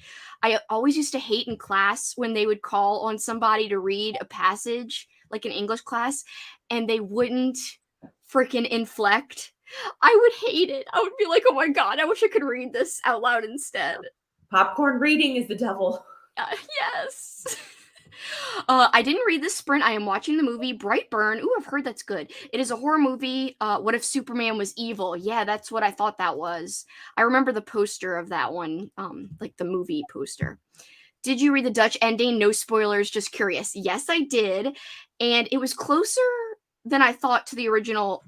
I always used to hate in class when they would call on somebody to read a passage like in English class and they wouldn't freaking inflect. I would hate it. I would be like, "Oh my god, I wish I could read this out loud instead." Popcorn reading is the devil. Yes. I didn't read this sprint. I am watching the movie Brightburn. Ooh, I've heard that's good. It is a horror movie. What if Superman was evil? Yeah, that's what I thought that was. I remember the poster of that one, like the movie poster. Did you read the Dutch ending? No spoilers, just curious. Yes, I did. And it was closer than I thought to the original,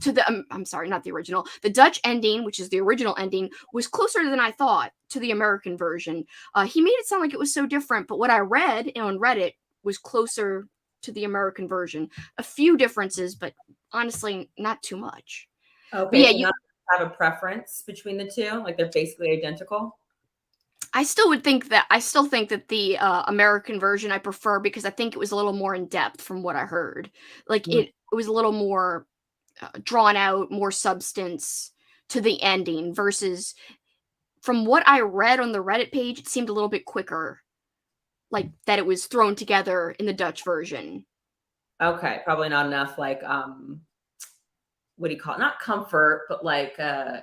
I'm sorry, not the original. The Dutch ending, which is the original ending, was closer than I thought to the American version. He made it sound like it was so different, but what I read on Reddit was closer to the American version. A few differences, but honestly, not too much. Okay, but yeah, so you have a preference between the two? Like they're basically identical? I still think that the American version I prefer because I think it was a little more in depth from what I heard. Like it was a little more drawn out, more substance to the ending versus from what I read on the Reddit page, it seemed a little bit quicker. Like that it was thrown together in the Dutch version. Okay, probably not enough like what do you call it? Not comfort, but like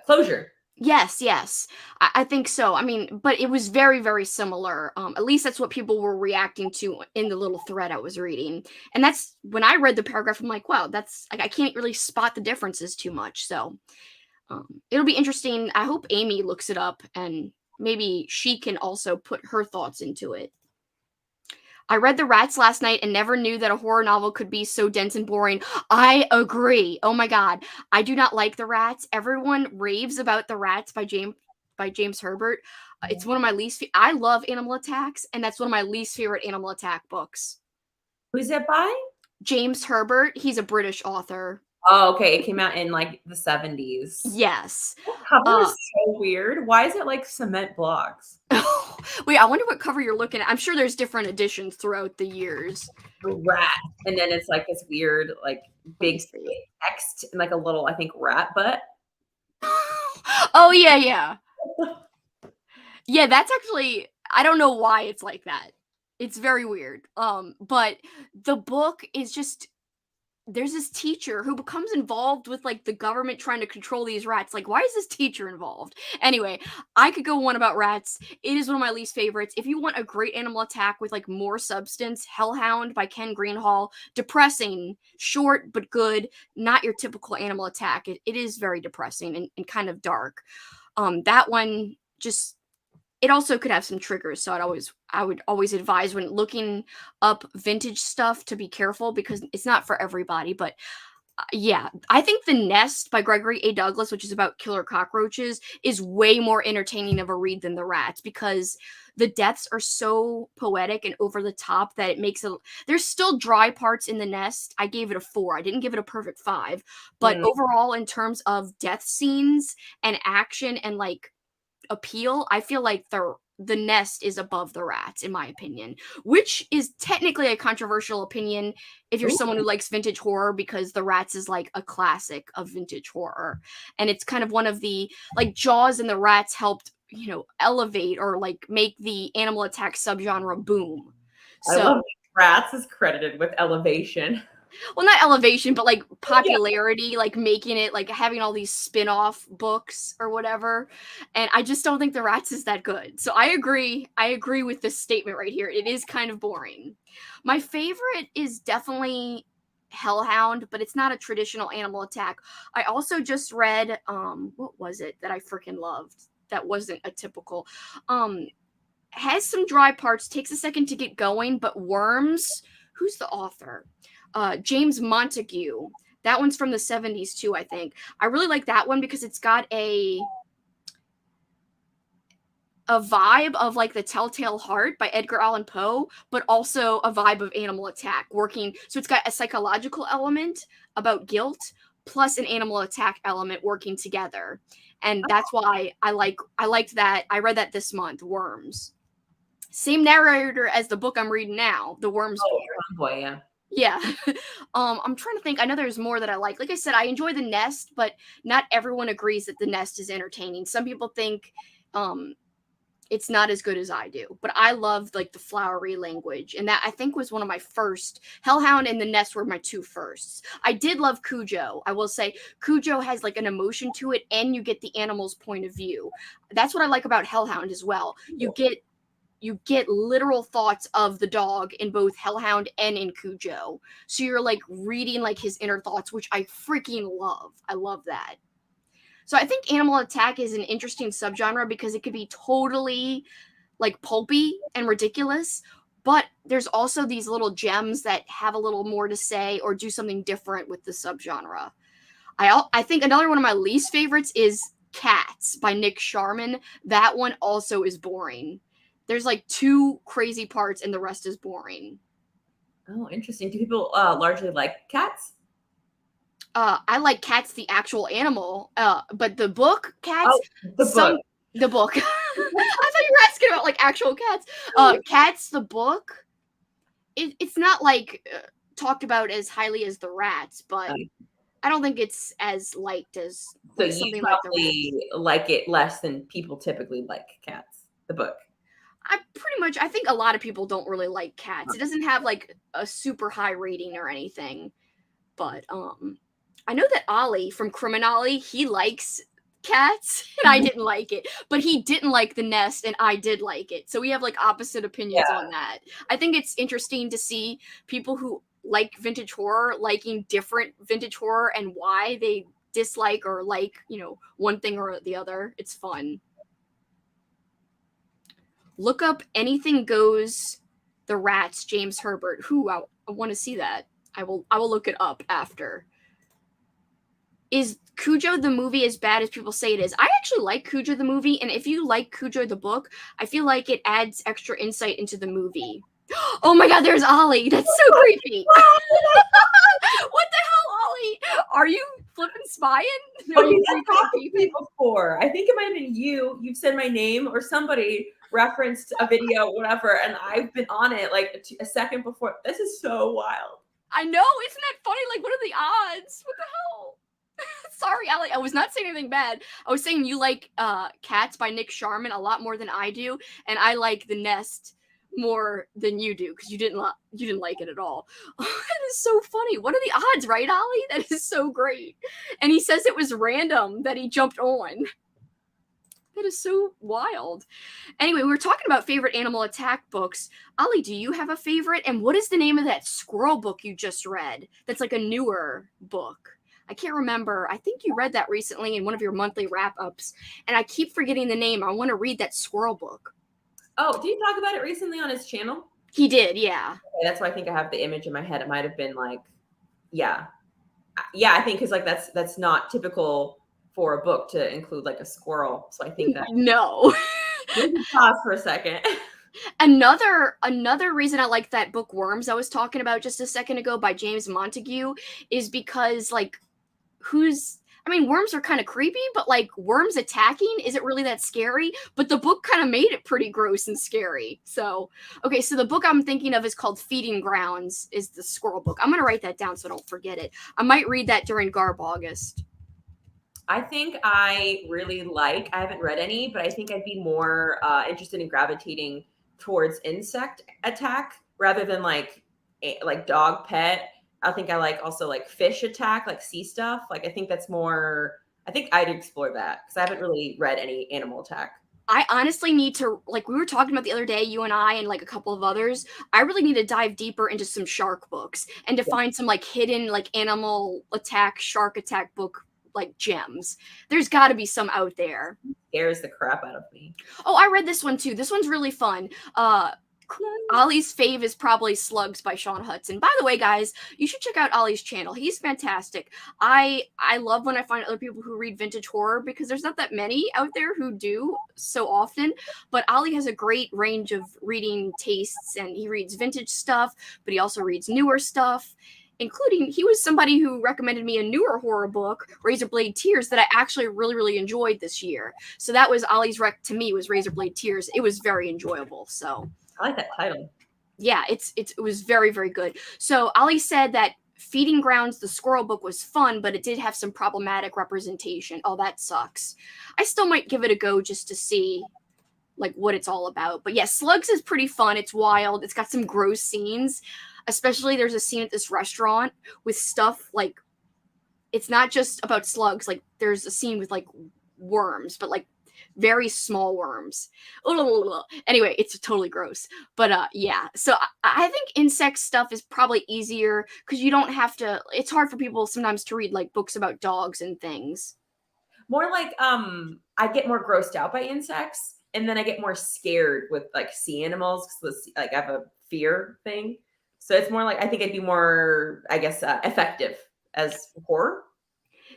closure. Yes. I think so. I mean, but it was very, very similar. At least that's what people were reacting to in the little thread I was reading. And that's when I read the paragraph, I'm like, wow, that's like I can't really spot the differences too much. So it'll be interesting. I hope Amy looks it up and maybe she can also put her thoughts into it. I read The Rats last night and never knew that a horror novel could be so dense and boring. I agree. Oh my god. I do not like The Rats. Everyone raves about The Rats by James Herbert. It's one of my least I love Animal Attacks and that's one of my least favorite Animal Attack books. Who's that by? James Herbert. He's a British author. Oh, okay. It came out in like the 70s. Yes. That cover is so weird. Why is it like cement blocks? Wait, I wonder what cover you're looking at. I'm sure there's different editions throughout the years. Rat. And then it's like this weird, like big text and like a little, I think, rat butt. Oh, yeah. Yeah, that's actually, I don't know why it's like that. It's very weird. But the book is just, there's this teacher who becomes involved with like the government trying to control these rats. Like, why is this teacher involved? Anyway, I could go on about rats. It is one of my least favorites. If you want a great Animal Attack with like more substance, Hellhound by Ken Greenhall. Depressing, short but good. Not your typical Animal Attack. It is very depressing and kind of dark. That one just. It also could have some triggers, so I would always advise when looking up vintage stuff to be careful because it's not for everybody. But yeah, I think The Nest by Gregory A. Douglas, which is about killer cockroaches, is way more entertaining of a read than The Rats because the deaths are so poetic and over the top that it makes it. There's still dry parts in The Nest. I gave it a 4. I didn't give it a perfect 5, but overall, in terms of death scenes and action and like appeal, I feel like the nest is above the rats, in my opinion, which is technically a controversial opinion if you're someone who likes vintage horror, because the rats is like a classic of vintage horror. And it's kind of one of the, like, Jaws and the rats helped, you know, elevate or like make the animal attack subgenre boom. I love rats is credited with elevation. Well, not elevation, but like popularity, like making it, like having all these spin-off books or whatever. And I just don't think the rats is that good. So I agree with this statement right here. It is kind of boring. My favorite is definitely Hellhound, but it's not a traditional animal attack. I also just read what was it that I freaking loved that wasn't a typical has some dry parts, takes a second to get going, but Worms, who's the author? James Montague. That one's from the 70s too, I think. I really like that one because it's got a vibe of like The Telltale Heart by Edgar Allan Poe, but also a vibe of animal attack working. So it's got a psychological element about guilt plus an animal attack element working together. And that's why I liked that. I read that this month, Worms. Same narrator as the book I'm reading now, The Worms. Oh, boy, yeah. Yeah. I'm trying to think. I know there's more that I like. Like I said, I enjoy The Nest, but not everyone agrees that The Nest is entertaining. Some people think it's not as good as I do. But I love like the flowery language. And that I think was one of my first. Hellhound and The Nest were my two firsts. I did love Cujo. I will say Cujo has like an emotion to it, and you get the animal's point of view. That's what I like about Hellhound as well. You get literal thoughts of the dog in both Hellhound and in Cujo. So you're like reading like his inner thoughts, which I freaking love. I love that. So I think animal attack is an interesting subgenre because it could be totally like pulpy and ridiculous, but there's also these little gems that have a little more to say or do something different with the subgenre. I think another one of my least favorites is Cats by Nick Sharman. That one also is boring. There's like two crazy parts and the rest is boring. Oh, interesting. Do people largely like cats? I like Cats, the actual animal, but the book Cats. Oh, the book. I thought you were asking about like actual cats. Cats, the book. It's not like talked about as highly as the rats, but I don't think it's as liked as like, so something you like the probably rats. like it less than people typically like cats. The book. I think a lot of people don't really like Cats. It doesn't have like a super high rating or anything, but I know that Ollie from Criminale, he likes Cats, and I didn't like it, but he didn't like The Nest, and I did like it. So we have like opposite opinions on that. I think it's interesting to see people who like vintage horror liking different vintage horror and why they dislike or like, you know, one thing or the other. It's fun. Look up Anything Goes, The Rats, James Herbert. I want to see that. I will look it up after. Is Cujo the movie as bad as people say it is? I actually like Cujo the movie, and if you like Cujo the book, I feel like it adds extra insight into the movie. Oh my god, there's Ollie. That's so creepy. What the hell, Ollie? Are you flipping spying? No, you've talked to me before. I think it might have been you. You've said my name or somebody referenced a video, whatever, and I've been on it like a second before. This is so wild. I know. Isn't that funny? Like, what are the odds? What the hell? Sorry, Allie. I was not saying anything bad. I was saying you like Cats by Nick Sharman a lot more than I do, and I like The Nest more than you do because you didn't like it at all. That is so funny. What are the odds, right, Ollie? That is so great. And he says it was random that he jumped on. That is so wild. Anyway, we were talking about favorite animal attack books. Ollie, do you have a favorite? And what is the name of that squirrel book you just read? That's like a newer book. I can't remember. I think you read that recently in one of your monthly wrap-ups. And I keep forgetting the name. I want to read that squirrel book. Oh, did you talk about it recently on his channel? He did, yeah. Okay, that's why I think I have the image in my head. It might have been like, yeah. Yeah, I think because like that's not typical for a book to include like a squirrel. So I think that no. We can pause for a second. Another reason I like that book Worms I was talking about just a second ago by James Montague is because like I mean, worms are kind of creepy, but like worms attacking isn't really that scary. But the book kind of made it pretty gross and scary. So, okay, so the book I'm thinking of is called Feeding Grounds, is the squirrel book. I'm going to write that down so I don't forget it. I might read that during Garb August. I think I haven't read any, but I think I'd be more interested in gravitating towards insect attack rather than like dog pet. I think I also like fish attack, like sea stuff. Like I think that's more, I think I'd explore that because I haven't really read any animal attack. I honestly need to, like we were talking about the other day, you and I and like a couple of others, I really need to dive deeper into some shark books and to find some like hidden like animal attack, shark attack book like gems. There's got to be some out there. Scares the crap out of me. Oh, I read this one too. This one's really fun. Ollie's fave is probably Slugs by Sean Hudson. By the way, guys, you should check out Ollie's channel. He's fantastic. I love when I find other people who read vintage horror because there's not that many out there who do so often. But Ollie has a great range of reading tastes, and he reads vintage stuff, but he also reads newer stuff. Including, he was somebody who recommended me a newer horror book, Razorblade Tears, that I actually really, really enjoyed this year. So that was Ollie's rec to me, was Razorblade Tears. It was very enjoyable. So I like that title. Yeah, it was very, very good. So Ollie said that Feeding Grounds, the squirrel book, was fun, but it did have some problematic representation. Oh, that sucks. I still might give it a go just to see like what it's all about. But yeah, Slugs is pretty fun. It's wild. It's got some gross scenes. Especially there's a scene at this restaurant with stuff like, it's not just about slugs. Like there's a scene with like worms, but like very small worms. Anyway, it's totally gross. But yeah, so I think insect stuff is probably easier because you don't have to, it's hard for people sometimes to read like books about dogs and things. More like I get more grossed out by insects, and then I get more scared with like sea animals because like I have a fear thing. So it's more like, I think it'd be more, I guess, effective as horror.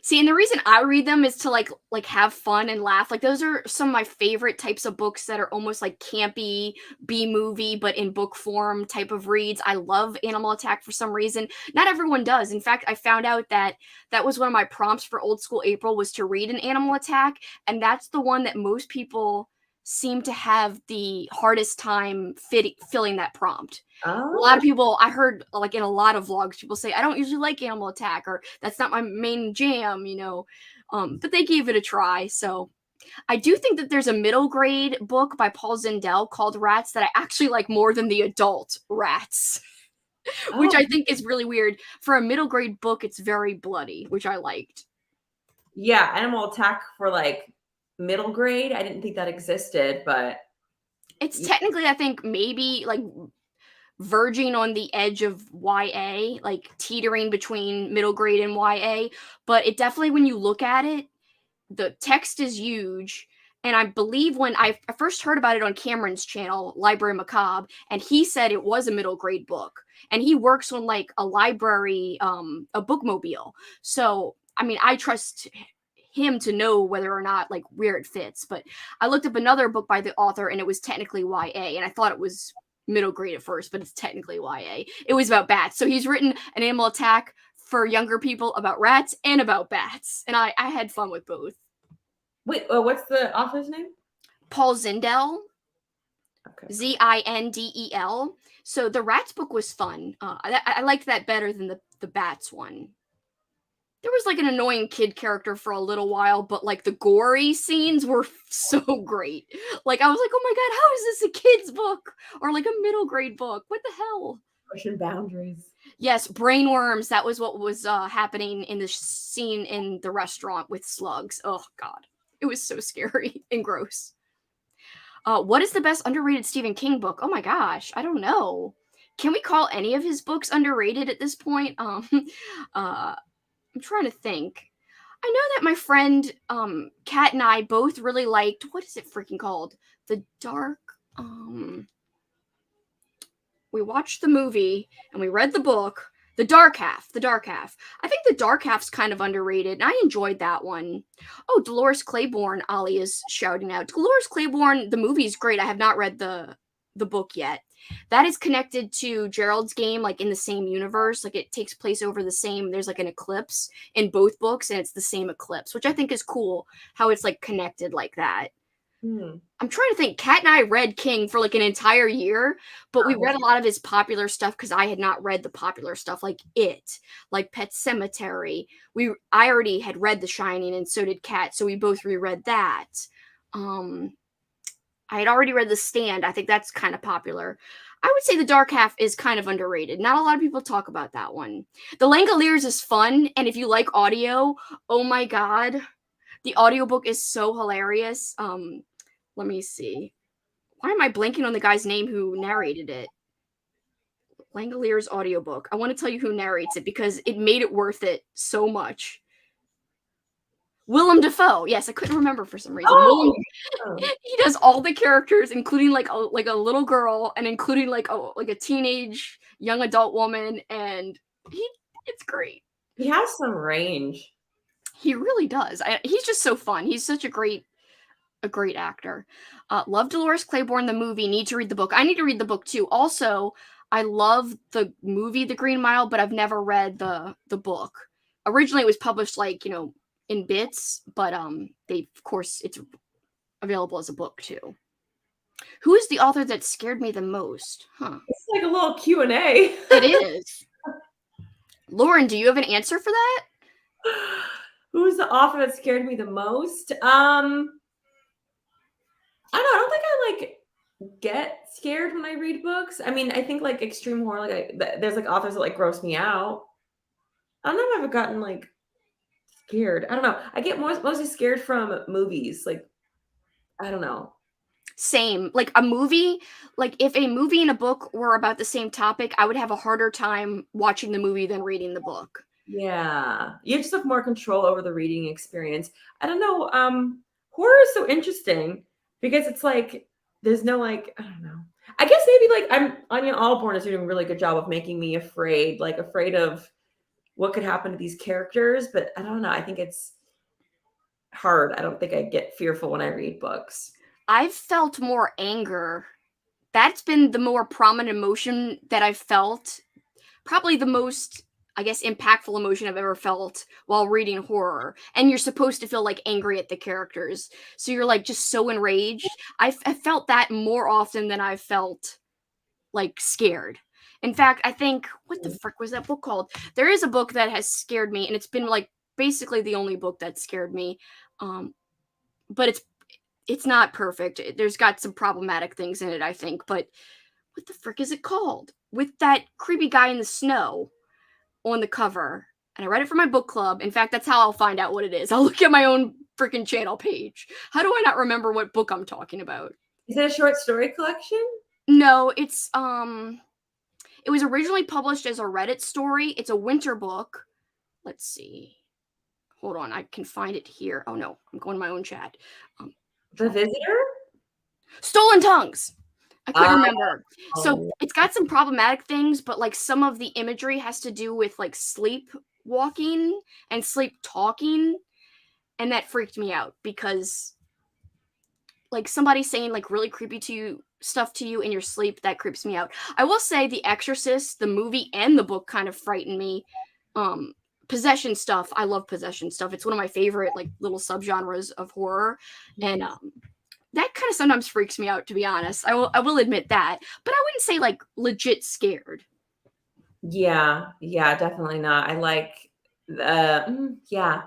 See, and the reason I read them is to like have fun and laugh. Like those are some of my favorite types of books that are almost like campy B-movie, but in book form type of reads. I love Animal Attack for some reason. Not everyone does. In fact, I found out that was one of my prompts for Old School April was to read an Animal Attack, and that's the one that most people seem to have the hardest time filling that prompt. Oh. A lot of people, I heard like in a lot of vlogs, people say, I don't usually like Animal Attack, or that's not my main jam, you know, but they gave it a try. So I do think that there's a middle grade book by Paul Zindel called Rats that I actually like more than the adult Rats, which I think is really weird. For a middle grade book, it's very bloody, which I liked. Yeah, Animal Attack for like middle grade. I didn't think that existed, but it's technically, I think, maybe like verging on the edge of YA, like teetering between middle grade and YA. But it definitely, when you look at it, the text is huge. And I believe when I first heard about it on Cameron's channel, Library Macabre, and he said it was a middle grade book. And he works on like a library, a bookmobile. So, I mean, I trust him to know whether or not like where it fits. But I looked up another book by the author and it was technically YA, and I thought it was middle grade at first, but it's technically YA. It was about bats. So he's written an Animal Attack for younger people about rats and about bats, and I had fun with both. Wait, what's the author's name? Paul Zindel. Okay. Zindel. So the rats book was fun. I liked that better than the bats one. There was like an annoying kid character for a little while, but like the gory scenes were so great. Like I was like, oh my god, how is this a kid's book or like a middle grade book? What the hell? Pushing boundaries. Yes, brainworms. That was what was happening in the scene in the restaurant with slugs. Oh god, it was so scary and gross. What is the best underrated Stephen King book? Oh my gosh, I don't know. Can we call any of his books underrated at this point? I'm trying to think. I know that my friend Kat and I both really liked, what is it freaking called? The Dark we watched the movie and we read the book, The Dark Half. I think The Dark Half's kind of underrated, and I enjoyed that one. Oh, Dolores Claiborne, Ollie is shouting out. Dolores Claiborne, the movie is great. I have not read the book yet. that is connected to Gerald's game, like in the same universe. Like it takes place over the same. There's like an eclipse in both books, and it's the same eclipse, which I think is cool. How it's like connected like that. I'm trying to think. Kat and I read King for like an entire year, but we read a lot of his popular stuff because I had not read the popular stuff like It, like Pet Sematary. I already had read The Shining, and so did Kat, so we both reread that. I had already read The Stand. I think that's kind of popular. I would say The Dark Half is kind of underrated. Not a lot of people talk about that one. The Langoliers is fun, and if you like audio, oh my god, the audiobook is so hilarious. Let me see. Why am I blanking on the guy's name who narrated it? Langoliers audiobook. I want to tell you who narrates it because it made it worth it so much. Willem Dafoe. Yes, I couldn't remember for some reason. He does all the characters, including like a little girl, and including like a teenage young adult woman, and it's great. He has some range. He really does. He's just so fun. He's such a great actor. Love Dolores Claiborne, the movie. Need to read the book. I need to read the book too. Also, I love the movie The Green Mile, but I've never read the book. Originally, it was published like, in bits, but of course it's available as a book too. Who is the author that scared me the most? It's like a little Q&A. It is. Lauren, do you have an answer for that? Who's the author that scared me the most? I don't know. I don't think I like get scared when I read books. I mean, I think like extreme horror, like there's like authors that like gross me out. I don't know if I've ever gotten like scared. I don't know. I get mostly scared from movies. Like, I don't know. Same. Like a movie, like if a movie and a book were about the same topic, I would have a harder time watching the movie than reading the book. Yeah. You just have more control over the reading experience. I don't know. Horror is so interesting because it's like there's no like, I don't know. I guess maybe like Anya Allborn is doing a really good job of making me afraid of what could happen to these characters, but I don't know. I think it's hard. I don't think I get fearful when I read books. I've felt more anger. That's been the more prominent emotion that I've felt. Probably the most, I guess, impactful emotion I've ever felt while reading horror. And you're supposed to feel like angry at the characters. So you're like just so enraged. I felt that more often than I've felt like scared. In fact, I think, what the frick was that book called? There is a book that has scared me, and it's been like basically the only book that scared me. But it's not perfect. There's got some problematic things in it, I think. But what the frick is it called? With that creepy guy in the snow on the cover. And I read it for my book club. In fact, that's how I'll find out what it is. I'll look at my own freaking channel page. How do I not remember what book I'm talking about? Is it a short story collection? No, it's it was originally published as a Reddit story. It's a winter book. Let's see. Hold on, I can find it here. Oh no, I'm going to my own chat. The Visitor? Stolen Tongues. I couldn't remember. So it's got some problematic things, but like some of the imagery has to do with like sleep walking and sleep talking. And that freaked me out because like somebody saying like really creepy stuff to you in your sleep, that creeps me out. I will say The Exorcist, the movie and the book kind of frightened me. Possession stuff. I love possession stuff. It's one of my favorite like little subgenres of horror. And that kind of sometimes freaks me out, to be honest. I will admit that. But I wouldn't say like legit scared. Yeah, definitely not. I like yeah.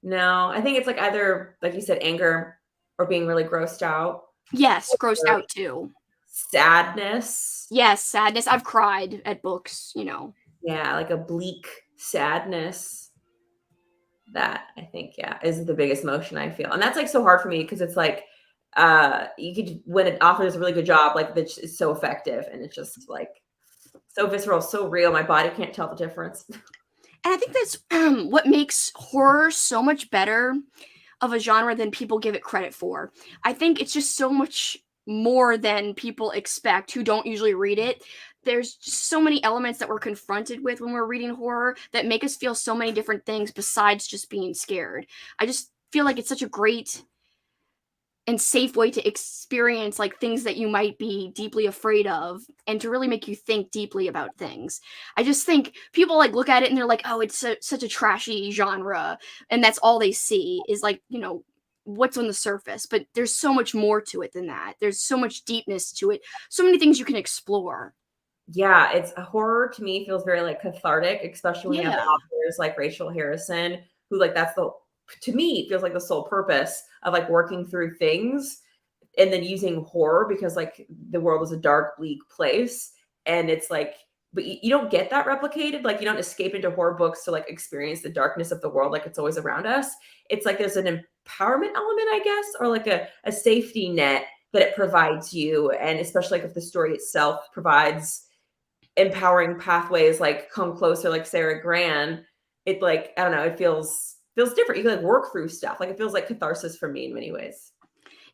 No, I think it's like either, like you said, anger or being really grossed out. Yes, grossed out too. Sadness. Yes, sadness. I've cried at books, Yeah, like a bleak sadness. That I think, is the biggest emotion I feel. And that's like so hard for me because it's like you could, when an author does a really good job, like it's so effective and it's just like so visceral, so real. My body can't tell the difference. And I think that's what makes horror so much better of a genre than people give it credit for. I think it's just so much more than people expect who don't usually read it. There's just so many elements that we're confronted with when we're reading horror that make us feel so many different things besides just being scared. I just feel like it's such a great and safe way to experience like things that you might be deeply afraid of, and to really make you think deeply about things. I just think people like look at it and they're like, oh, it's such a trashy genre, and that's all they see is like, you know, what's on the surface. But there's so much more to it than that. There's so much deepness to it, so many things you can explore. Yeah, it's horror to me feels very like cathartic, especially when you have Yeah. authors like Rachel Harrison, who like that's the to me feels like the sole purpose of like working through things and then using horror because like the world is a dark, bleak place. And it's like, but you don't get that replicated. Like you don't escape into horror books to like experience the darkness of the world like it's always around us. It's like there's an empowerment element, I guess, or like a safety net that it provides you. And especially like if the story itself provides empowering pathways like Come Closer, like Sarah Gran, it like, I don't know, it feels different. You can like work through stuff. Like it feels like catharsis for me in many ways.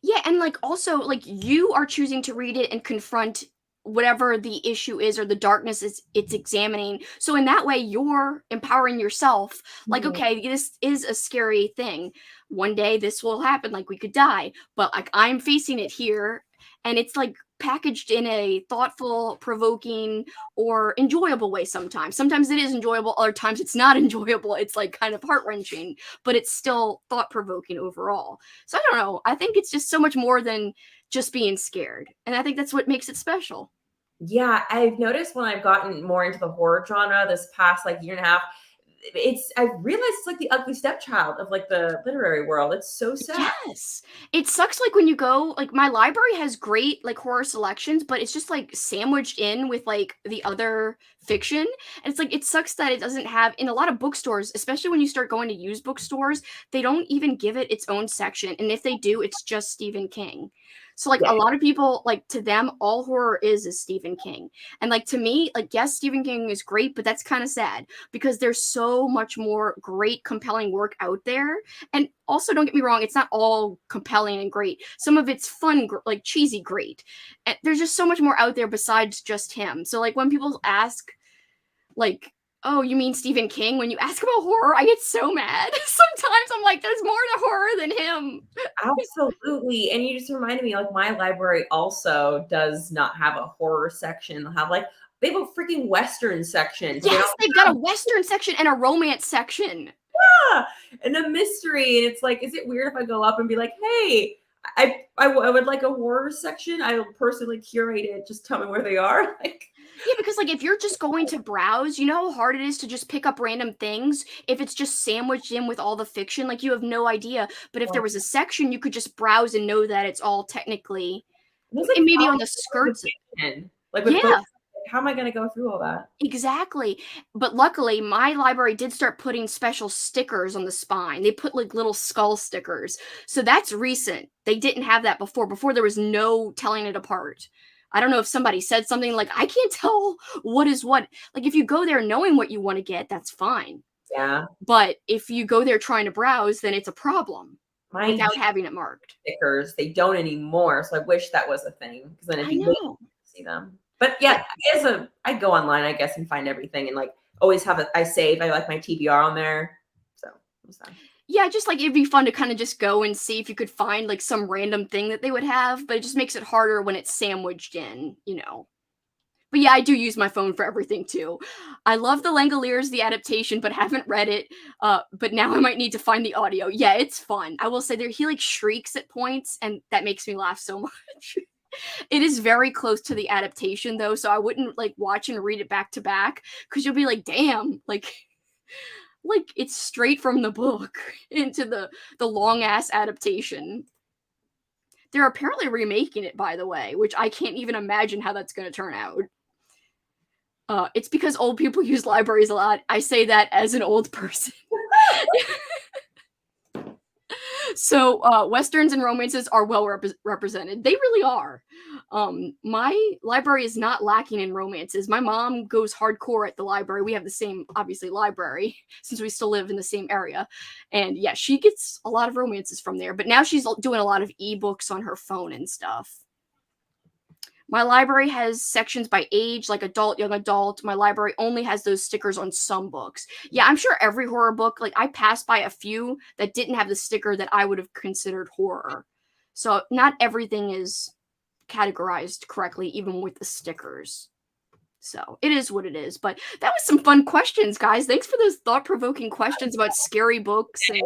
Yeah, and like also like you are choosing to read it and confront whatever the issue is or the darkness it's examining. So in that way you're empowering yourself. Like, okay, this is a scary thing. One day this will happen, like we could die, but like I'm facing it here, and it's like packaged in a thoughtful, provoking, or enjoyable way sometimes. Sometimes it is enjoyable, other times it's not enjoyable. It's like kind of heart-wrenching, but it's still thought-provoking overall. So I don't know. I think it's just so much more than just being scared. And I think that's what makes it special. Yeah, I've noticed when I've gotten more into the horror genre this past like year and a half, I've realized it's like the ugly stepchild of like the literary world. It's so sad. Yes. It sucks like when you go, like my library has great like horror selections, but it's just like sandwiched in with like the other fiction. And it's like it sucks that it doesn't have in a lot of bookstores, especially when you start going to used bookstores, they don't even give it its own section. And if they do, it's just Stephen King. So like Yeah. a lot of people, like to them, all horror is Stephen King. And like to me, like yes, Stephen King is great, but that's kind of sad because there's so much more great, compelling work out there. And also, don't get me wrong, it's not all compelling and great. Some of it's fun, like cheesy, great. And there's just so much more out there besides just him. So like when people ask, like, oh, you mean Stephen King? When you ask about horror, I get so mad. Sometimes I'm like, there's more to horror than him. Absolutely. And you just reminded me, like my library also does not have a horror section. They'll have like they have a freaking Western section. So Yes, they've got a Western section and a romance section. yeah, and a mystery. And it's like, is it weird if I go up and be like, hey, I would like a horror section. I will personally curate it. Just tell me where they are. Like, yeah, because like if you're just going to browse, you know how hard it is to just pick up random things if it's just sandwiched in with all the fiction. Like you have no idea. But if there was a section, you could just browse and know that it's all technically, there's like and maybe on five the skirts. fiction. Like with Yeah. books, how am I going to go through all that? Exactly. But luckily, my library did start putting special stickers on the spine. They put like little skull stickers. So that's recent. They didn't have that before. Before there was no telling it apart. I don't know if somebody said something like, I can't tell what is what. Like if you go there knowing what you want to get, that's fine. Yeah. But if you go there trying to browse, then it's a problem without having it marked. Stickers, they don't anymore. So I wish that was a thing. Because then it'd be great to see them. But yeah, I go online, I guess, and find everything and like always have I save. I like my TBR on there. So it's fine. Yeah, just like it'd be fun to kind of just go and see if you could find like some random thing that they would have, but it just makes it harder when it's sandwiched in, you know. But yeah, I do use my phone for everything too. I love the Langoliers, the adaptation, but haven't read it. But now I might need to find the audio. Yeah, it's fun. I will say he like shrieks at points, and that makes me laugh so much. It is very close to the adaptation though, so I wouldn't like watch and read it back to back because you'll be like, damn, like it's straight from the book into the long ass adaptation. They're apparently remaking it, by the way, which I can't even imagine how that's going to turn out. It's because old people use libraries a lot. I say that as an old person. So Westerns and romances are well represented. They really are. My library is not lacking in romances. My mom goes hardcore at the library. We have the same, obviously, library since we still live in the same area. And yeah, she gets a lot of romances from there. But now she's doing a lot of ebooks on her phone and stuff. My library has sections by age, like adult, young adult. My library only has those stickers on some books. Yeah, I'm sure every horror book, like I passed by a few that didn't have the sticker that I would have considered horror. So not everything is categorized correctly, even with the stickers. So it is what it is. But that was some fun questions, guys. Thanks for those thought-provoking questions about scary books. And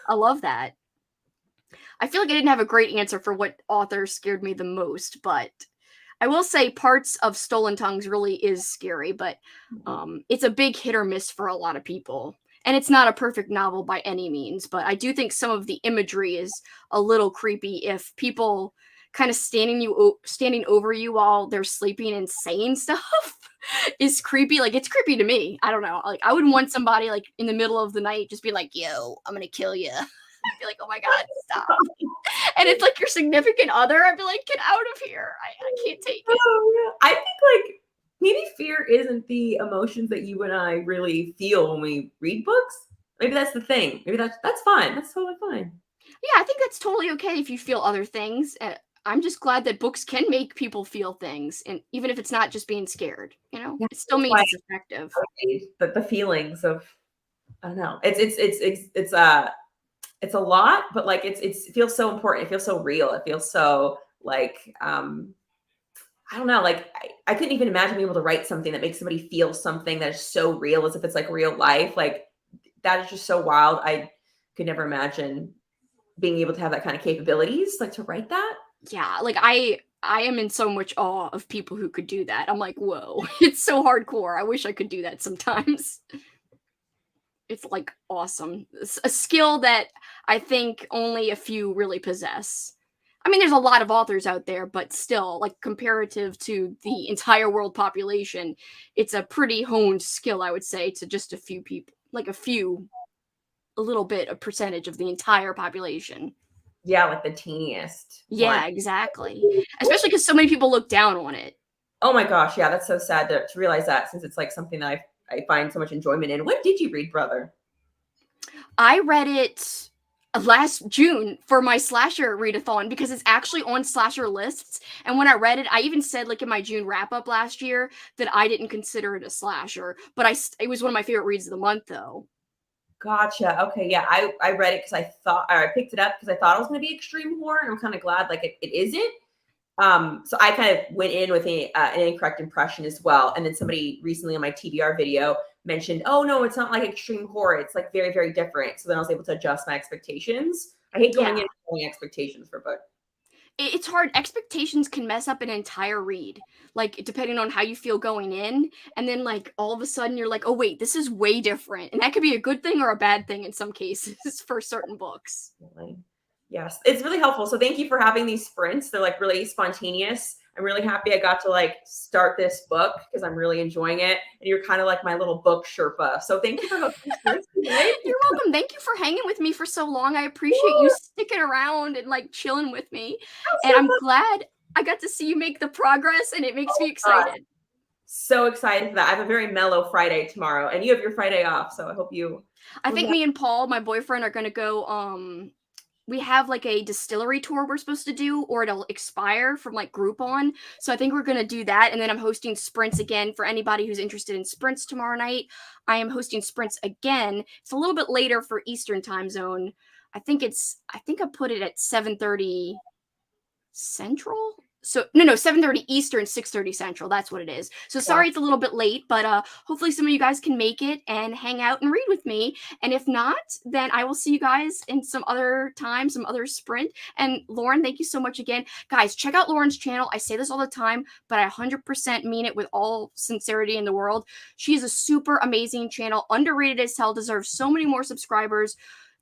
I love that. I feel like I didn't have a great answer for what author scared me the most, but I will say parts of Stolen Tongues really is scary, but it's a big hit or miss for a lot of people. And it's not a perfect novel by any means, but I do think some of the imagery is a little creepy if people kind of standing over you while they're sleeping and saying stuff is creepy. Like, it's creepy to me. I don't know. Like, I wouldn't want somebody like in the middle of the night just be like, "Yo, I'm gonna kill you." I'd be like, "Oh my god, stop." And it's like your significant other. I'd be like, "Get out of here. I can't take it." Oh, yeah. I think like maybe fear isn't the emotions that you and I really feel when we read books. Maybe that's the thing. Maybe that's fine. That's totally fine. Yeah, I think that's totally okay if you feel other things. I'm just glad that books can make people feel things, and even if it's not just being scared, Yeah, it still means it's effective. The feelings of, I don't know. It's a lot, but like it feels so important. It feels so real. It feels so like I don't know. Like I couldn't even imagine being able to write something that makes somebody feel something that is so real, as if it's like real life. Like that is just so wild. I could never imagine being able to have that kind of capabilities, like to write that. Yeah, like I am in so much awe of people who could do that. I'm like, whoa, it's so hardcore. I wish I could do that sometimes. It's like awesome. It's a skill that I think only a few really possess. I mean, there's a lot of authors out there, but still, like comparative to the entire world population, it's a pretty honed skill, I would say, to just a few people, like a little bit, a percentage of the entire population. Yeah, like the teeniest. Yeah, one. exactly. Especially because so many people look down on it. Oh my gosh, yeah, that's so sad to realize that, since it's like something that I find so much enjoyment in. What did you read, brother? I read it last June for my slasher readathon because it's actually on slasher lists. And when I read it, I even said like in my June wrap up last year that I didn't consider it a slasher, but it was one of my favorite reads of the month though. Gotcha. Okay, yeah, I read it because I picked it up because I thought it was going to be extreme horror, and I'm kind of glad like it isn't. So I kind of went in with an incorrect impression as well. And then somebody recently on my TBR video mentioned, "Oh no, it's not like extreme horror. It's like very, very different." So then I was able to adjust my expectations. I hate going in with expectations for books. It's hard. Expectations can mess up an entire read, like depending on how you feel going in. And then like all of a sudden you're like, "Oh wait, this is way different." And that could be a good thing or a bad thing in some cases for certain books. Yes, it's really helpful. So thank you for having these sprints. They're like really spontaneous. I'm really happy I got to like start this book because I'm really enjoying it. And you're kind of like my little book Sherpa. So thank you for hosting sprints today. You're welcome. Thank you for hanging with me for so long. I appreciate you sticking around and like chilling with me. And I'm glad I got to see you make the progress, and it makes me excited. So excited for that. I have a very mellow Friday tomorrow, and you have your Friday off. So I hope you. I think me and Paul, my boyfriend, are going to go we have like a distillery tour we're supposed to do, or it'll expire from like Groupon. So I think we're going to do that. And then I'm hosting sprints again for anybody who's interested in sprints tomorrow night. I am hosting sprints again. It's a little bit later for Eastern time zone. I think I put it at 7:30 Central. So no, 7:30 Eastern, 6:30 Central. That's what it is. So sorry it's a little bit late, but hopefully some of you guys can make it and hang out and read with me. And if not, then I will see you guys in some other time, some other sprint. And Lauren, thank you so much again. Guys, check out Lauren's channel. I say this all the time, but I 100% mean it with all sincerity in the world. She is a super amazing channel, underrated as hell, deserves so many more subscribers.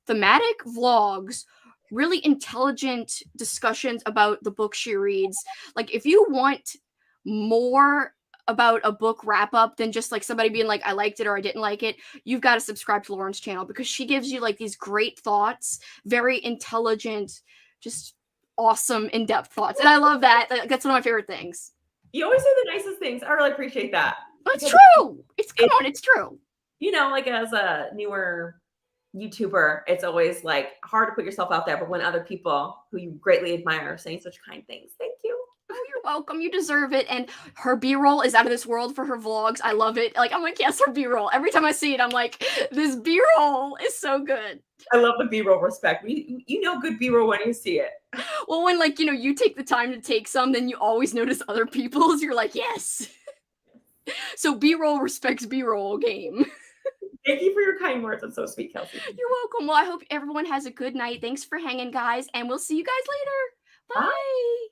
Thematic vlogs, really intelligent discussions about the book she reads. Like, if you want more about a book wrap up than just like somebody being like, "I liked it" or "I didn't like it," you've got to subscribe to Lauren's channel, because she gives you like these great thoughts, very intelligent, just awesome in-depth thoughts. And I love that. That's one of my favorite things. You always say the nicest things. I really appreciate that. It's true. It's true. You know, like as a newer YouTuber, it's always like hard to put yourself out there, but when other people who you greatly admire are saying such kind things, thank you. Oh, you're welcome. You deserve it. And her B-roll is out of this world for her vlogs. I love it. Like, I'm like, yes, her B-roll. Every time I see it, I'm like, this B-roll is so good. I love the B-roll respect. You know good B-roll when you see it. Well, when like you take the time to take some, then you always notice other people's. You're like, yes. So B-roll respects B-roll game. Thank you for your kind words. That's so sweet, Kelsey. You're welcome. Well, I hope everyone has a good night. Thanks for hanging, guys, and we'll see you guys later. Bye. Bye.